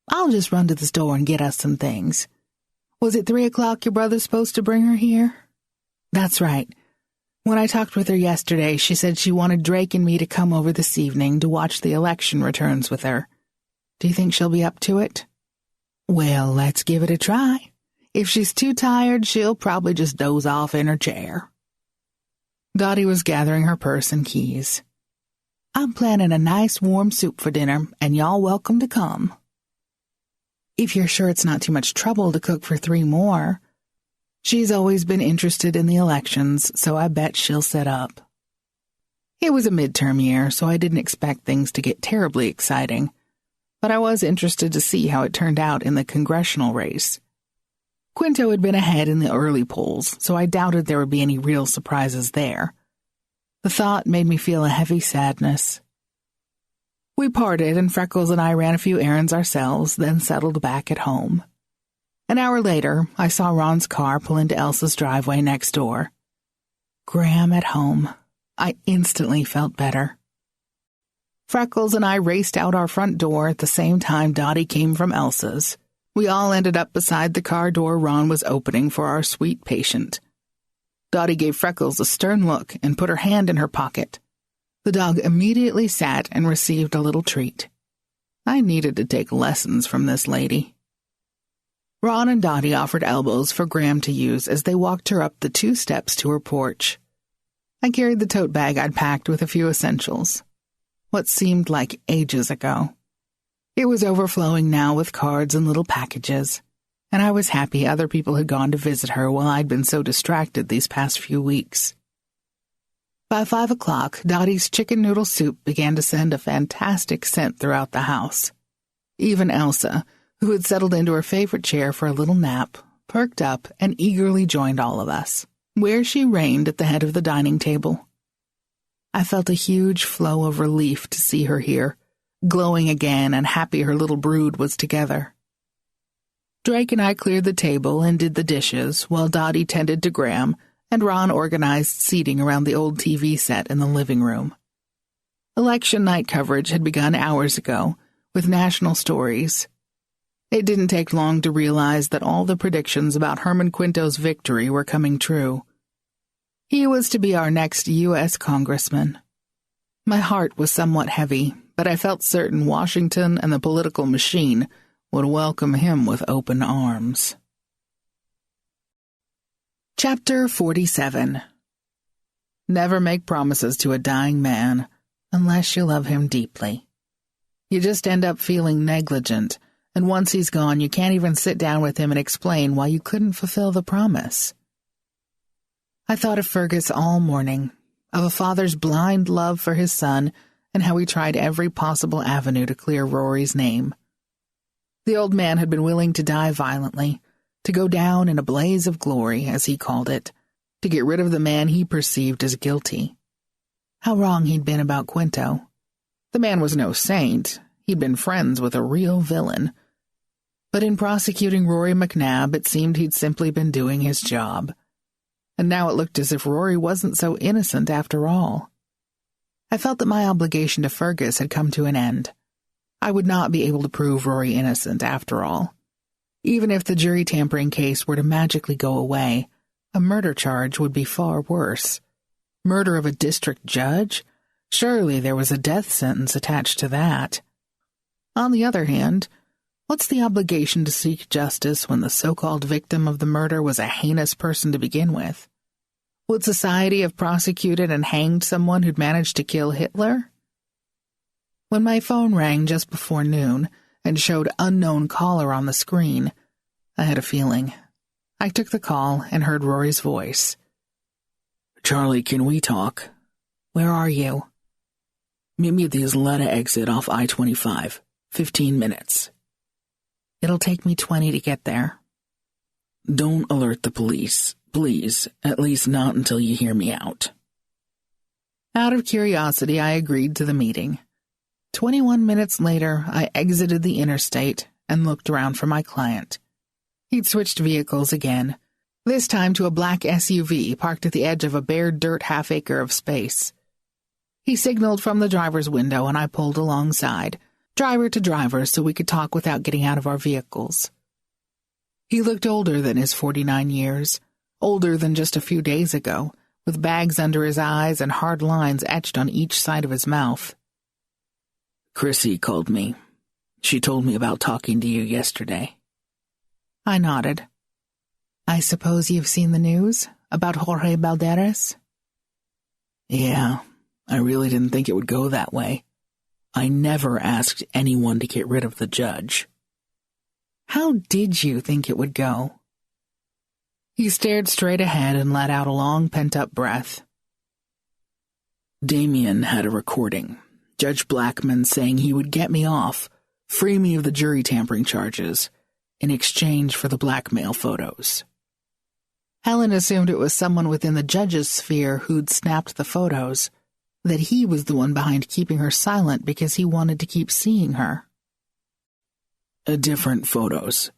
I'll just run to the store and get us some things. Was it 3 o'clock your brother's supposed to bring her here? That's right. When I talked with her yesterday, she said she wanted Drake and me to come over this evening to watch the election returns with her. Do you think she'll be up to it? Well, let's give it a try. If she's too tired, she'll probably just doze off in her chair. Dottie was gathering her purse and keys. I'm planning a nice warm soup for dinner, and y'all welcome to come. If you're sure it's not too much trouble to cook for 3 more. She's always been interested in the elections, so I bet she'll set up. It was a midterm year, so I didn't expect things to get terribly exciting, but I was interested to see how it turned out in the congressional race. Quinto had been ahead in the early polls, so I doubted there would be any real surprises there. The thought made me feel a heavy sadness. We parted, and Freckles and I ran a few errands ourselves, then settled back at home. An hour later, I saw Ron's car pull into Elsa's driveway next door. Graham at home. I instantly felt better. Freckles and I raced out our front door at the same time Dottie came from Elsa's. We all ended up beside the car door Ron was opening for our sweet patient. Dottie gave Freckles a stern look and put her hand in her pocket. The dog immediately sat and received a little treat. I needed to take lessons from this lady. Ron and Dottie offered elbows for Graham to use as they walked her up the 2 steps to her porch. I carried the tote bag I'd packed with a few essentials. What seemed like ages ago. It was overflowing now with cards and little packages, and I was happy other people had gone to visit her while I'd been so distracted these past few weeks. By 5 o'clock, Dottie's chicken noodle soup began to send a fantastic scent throughout the house. Even Elsa, who had settled into her favorite chair for a little nap, perked up and eagerly joined all of us, where she reigned at the head of the dining table. I felt a huge flow of relief to see her here, glowing again and happy her little brood was together. Drake and I cleared the table and did the dishes, while Dottie tended to Graham, and Ron organized seating around the old TV set in the living room. Election night coverage had begun hours ago, with national stories. It didn't take long to realize that all the predictions about Herman Quinto's victory were coming true. He was to be our next U.S. congressman. My heart was somewhat heavy, but I felt certain Washington and the political machine would welcome him with open arms. Chapter 47. Never make promises to a dying man unless you love him deeply. You just end up feeling negligent, and once he's gone, you can't even sit down with him and explain why you couldn't fulfill the promise. I thought of Fergus all morning, of a father's blind love for his son, and how he tried every possible avenue to clear Rory's name. The old man had been willing to die violently, to go down in a blaze of glory, as he called it, to get rid of the man he perceived as guilty. How wrong he'd been about Quinto. The man was no saint. He'd been friends with a real villain. But in prosecuting Rory McNab, it seemed he'd simply been doing his job. And now it looked as if Rory wasn't so innocent after all. I felt that my obligation to Fergus had come to an end. I would not be able to prove Rory innocent after all. Even if the jury tampering case were to magically go away, a murder charge would be far worse. Murder of a district judge? Surely there was a death sentence attached to that. On the other hand, what's the obligation to seek justice when the so-called victim of the murder was a heinous person to begin with? Would society have prosecuted and hanged someone who'd managed to kill Hitler? When my phone rang just before noon and showed unknown caller on the screen, I had a feeling. I took the call and heard Rory's voice. Charlie, can we talk? Where are you? Meet me at the Isleta exit off I-25. 15 minutes. It'll take me 20 to get there. Don't alert the police, please, at least not until you hear me out. Out of curiosity, I agreed to the meeting. 21 minutes later, I exited the interstate and looked around for my client. He'd switched vehicles again, this time to a black SUV parked at the edge of a bare dirt half-acre of space. He signaled from the driver's window and I pulled alongside, driver to driver, so we could talk without getting out of our vehicles. He looked older than his 49 years, older than just a few days ago, with bags under his eyes and hard lines etched on each side of his mouth. Chrissy called me. She told me about talking to you yesterday. I nodded. I suppose you've seen the news about Jorge Balderas? Yeah, I really didn't think it would go that way. I never asked anyone to get rid of the judge. How did you think it would go? He stared straight ahead and let out a long pent-up breath. Damien had a recording. Judge Blackman saying he would get me off, free me of the jury tampering charges, in exchange for the blackmail photos. Helen assumed it was someone within the judge's sphere who'd snapped the photos, that he was the one behind keeping her silent because he wanted to keep seeing her. Different photos.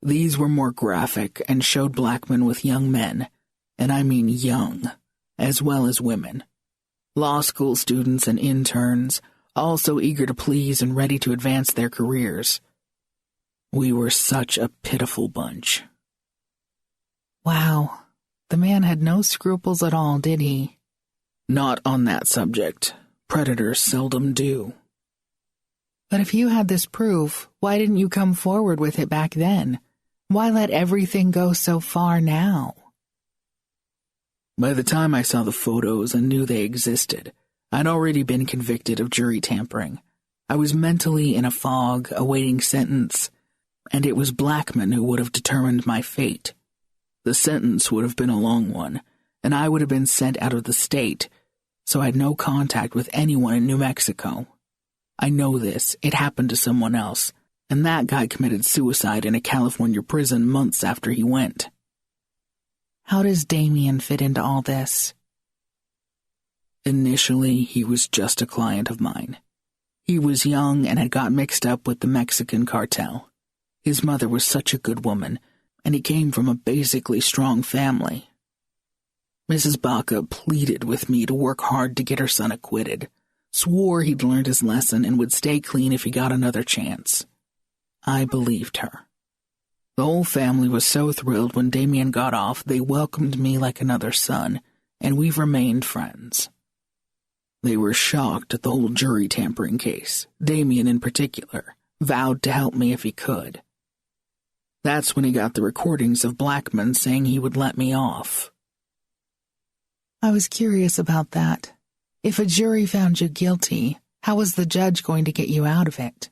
These were more graphic and showed Blackman with young men, and I mean young, as well as women. Law school students and interns, all so eager to please and ready to advance their careers. We were such a pitiful bunch. Wow, the man had no scruples at all, did he? Not on that subject. Predators seldom do. But if you had this proof, why didn't you come forward with it back then? Why let everything go so far now? By the time I saw the photos and knew they existed, I'd already been convicted of jury tampering. I was mentally in a fog, awaiting sentence, and it was Blackman who would have determined my fate. The sentence would have been a long one, and I would have been sent out of the state, so I had no contact with anyone in New Mexico. I know this, it happened to someone else, and that guy committed suicide in a California prison months after he went. How does Damien fit into all this? Initially, he was just a client of mine. He was young and had got mixed up with the Mexican cartel. His mother was such a good woman, and he came from a basically strong family. Mrs. Baca pleaded with me to work hard to get her son acquitted, swore he'd learned his lesson and would stay clean if he got another chance. I believed her. The whole family was so thrilled when Damien got off, they welcomed me like another son, and we've remained friends. They were shocked at the whole jury tampering case. Damien, in particular, vowed to help me if he could. That's when he got the recordings of Blackman saying he would let me off. I was curious about that. If a jury found you guilty, how was the judge going to get you out of it?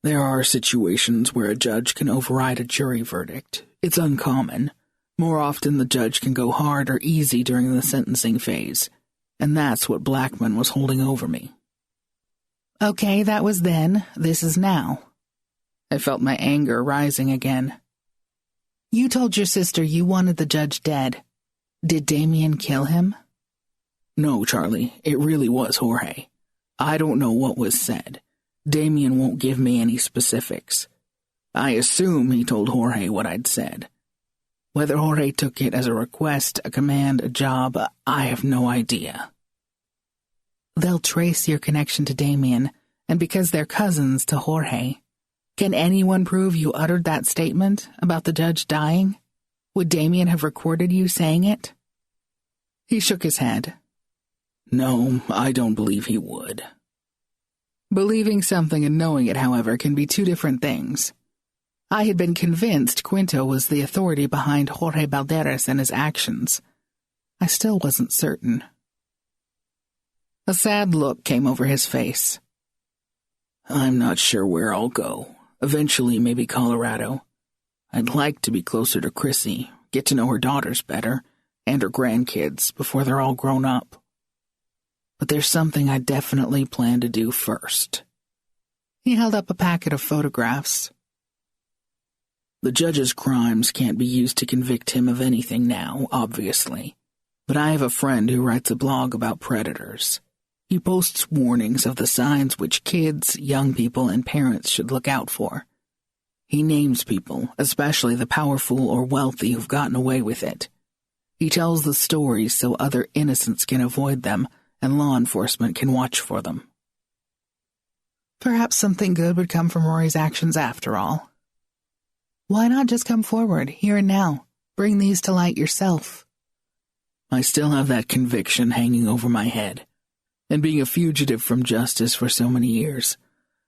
There are situations where a judge can override a jury verdict. It's uncommon. More often the judge can go hard or easy during the sentencing phase, and that's what Blackman was holding over me. Okay, that was then. This is now. I felt my anger rising again. You told your sister you wanted the judge dead. Did Damien kill him? No, Charlie, it really was Jorge. I don't know what was said. Damien won't give me any specifics. I assume he told Jorge what I'd said. Whether Jorge took it as a request, a command, a job, I have no idea. They'll trace your connection to Damien, and because they're cousins, to Jorge. Can anyone prove you uttered that statement about the judge dying? Would Damien have recorded you saying it? He shook his head. No, I don't believe he would. Believing something and knowing it, however, can be two different things. I had been convinced Quinto was the authority behind Jorge Balderas and his actions. I still wasn't certain. A sad look came over his face. I'm not sure where I'll go. Eventually, maybe Colorado. I'd like to be closer to Chrissy, get to know her daughters better, and her grandkids before they're all grown up. But there's something I definitely plan to do first. He held up a packet of photographs. The judge's crimes can't be used to convict him of anything now, obviously. but I have a friend who writes a blog about predators. He posts warnings of the signs which kids, young people, and parents should look out for. He names people, especially the powerful or wealthy who've gotten away with it. He tells the stories so other innocents can avoid them and law enforcement can watch for them. Perhaps something good would come from Rory's actions after all. Why not just come forward, here and now? Bring these to light yourself. I still have that conviction hanging over my head. And being a fugitive from justice for so many years,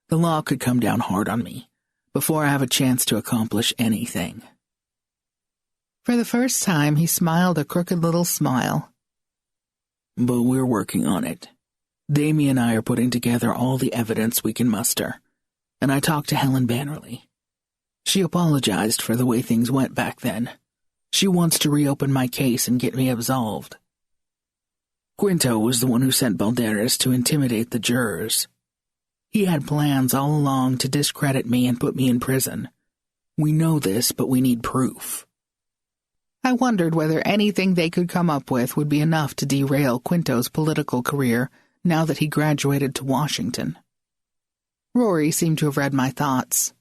the law could come down hard on me before I have a chance to accomplish anything. For the first time, he smiled a crooked little smile. But we're working on it. Damie and I are putting together all the evidence we can muster, and I talked to Helen Bannerly. She apologized for the way things went back then. She wants to reopen my case and get me absolved. Quinto was the one who sent Balderas to intimidate the jurors. He had plans all along to discredit me and put me in prison. We know this, but we need proof. I wondered whether anything they could come up with would be enough to derail Quinto's political career now that he graduated to Washington. Rory seemed to have read my thoughts.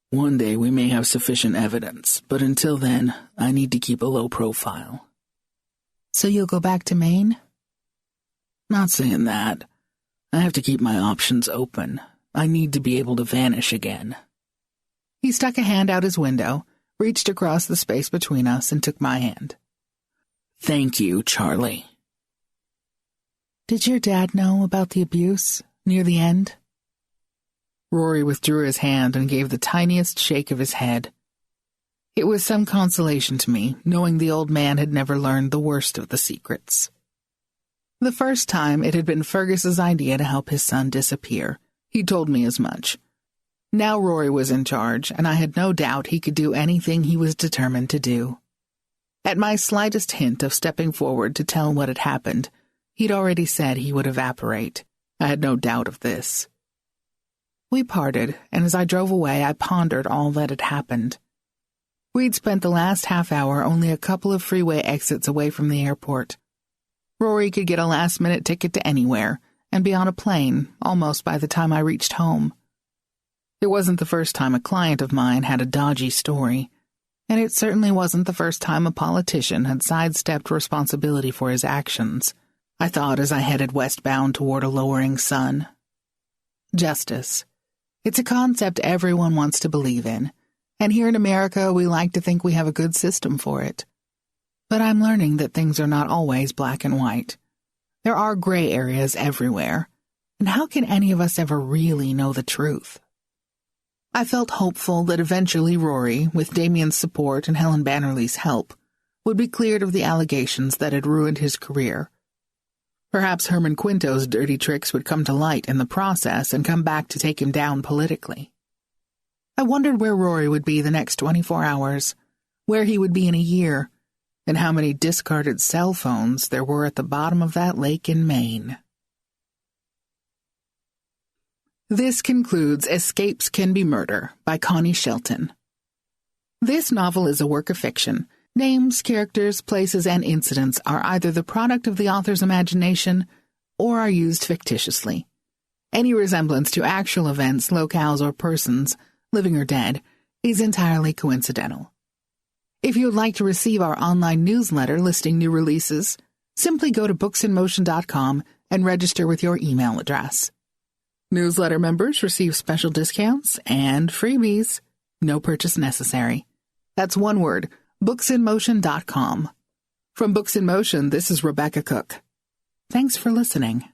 One day we may have sufficient evidence, but until then, I need to keep a low profile. So you'll go back to Maine? Not saying that. I have to keep my options open. I need to be able to vanish again. He stuck a hand out his window, reached across the space between us, and took my hand. Thank you, Charlie. Did your dad know about the abuse near the end? Rory withdrew his hand and gave the tiniest shake of his head. It was some consolation to me, knowing the old man had never learned the worst of the secrets. The first time it had been Fergus's idea to help his son disappear. He told me as much. Now Rory was in charge, and I had no doubt he could do anything he was determined to do. At my slightest hint of stepping forward to tell what had happened, he'd already said he would evaporate. I had no doubt of this. We parted, and as I drove away, I pondered all that had happened. We'd spent the last half hour only a couple of freeway exits away from the airport. Rory could get a last-minute ticket to anywhere and be on a plane almost by the time I reached home. It wasn't the first time a client of mine had a dodgy story, and it certainly wasn't the first time a politician had sidestepped responsibility for his actions, I thought as I headed westbound toward a lowering sun. Justice. It's a concept everyone wants to believe in, and here in America we like to think we have a good system for it. But I'm learning that things are not always black and white. There are gray areas everywhere, and how can any of us ever really know the truth? I felt hopeful that eventually Rory, with Damien's support and Helen Bannerly's help, would be cleared of the allegations that had ruined his career. Perhaps Herman Quinto's dirty tricks would come to light in the process and come back to take him down politically. I wondered where Rory would be the next 24 hours, where he would be in a year, and how many discarded cell phones there were at the bottom of that lake in Maine. This concludes Escapes Can Be Murder by Connie Shelton. This novel is a work of fiction. Names, characters, places, and incidents are either the product of the author's imagination or are used fictitiously. Any resemblance to actual events, locales, or persons, living or dead, is entirely coincidental. If you would like to receive our online newsletter listing new releases, simply go to booksinmotion.com and register with your email address. Newsletter members receive special discounts and freebies. No purchase necessary. That's one word, booksinmotion.com. From Books in Motion, this is Rebecca Cook. Thanks for listening.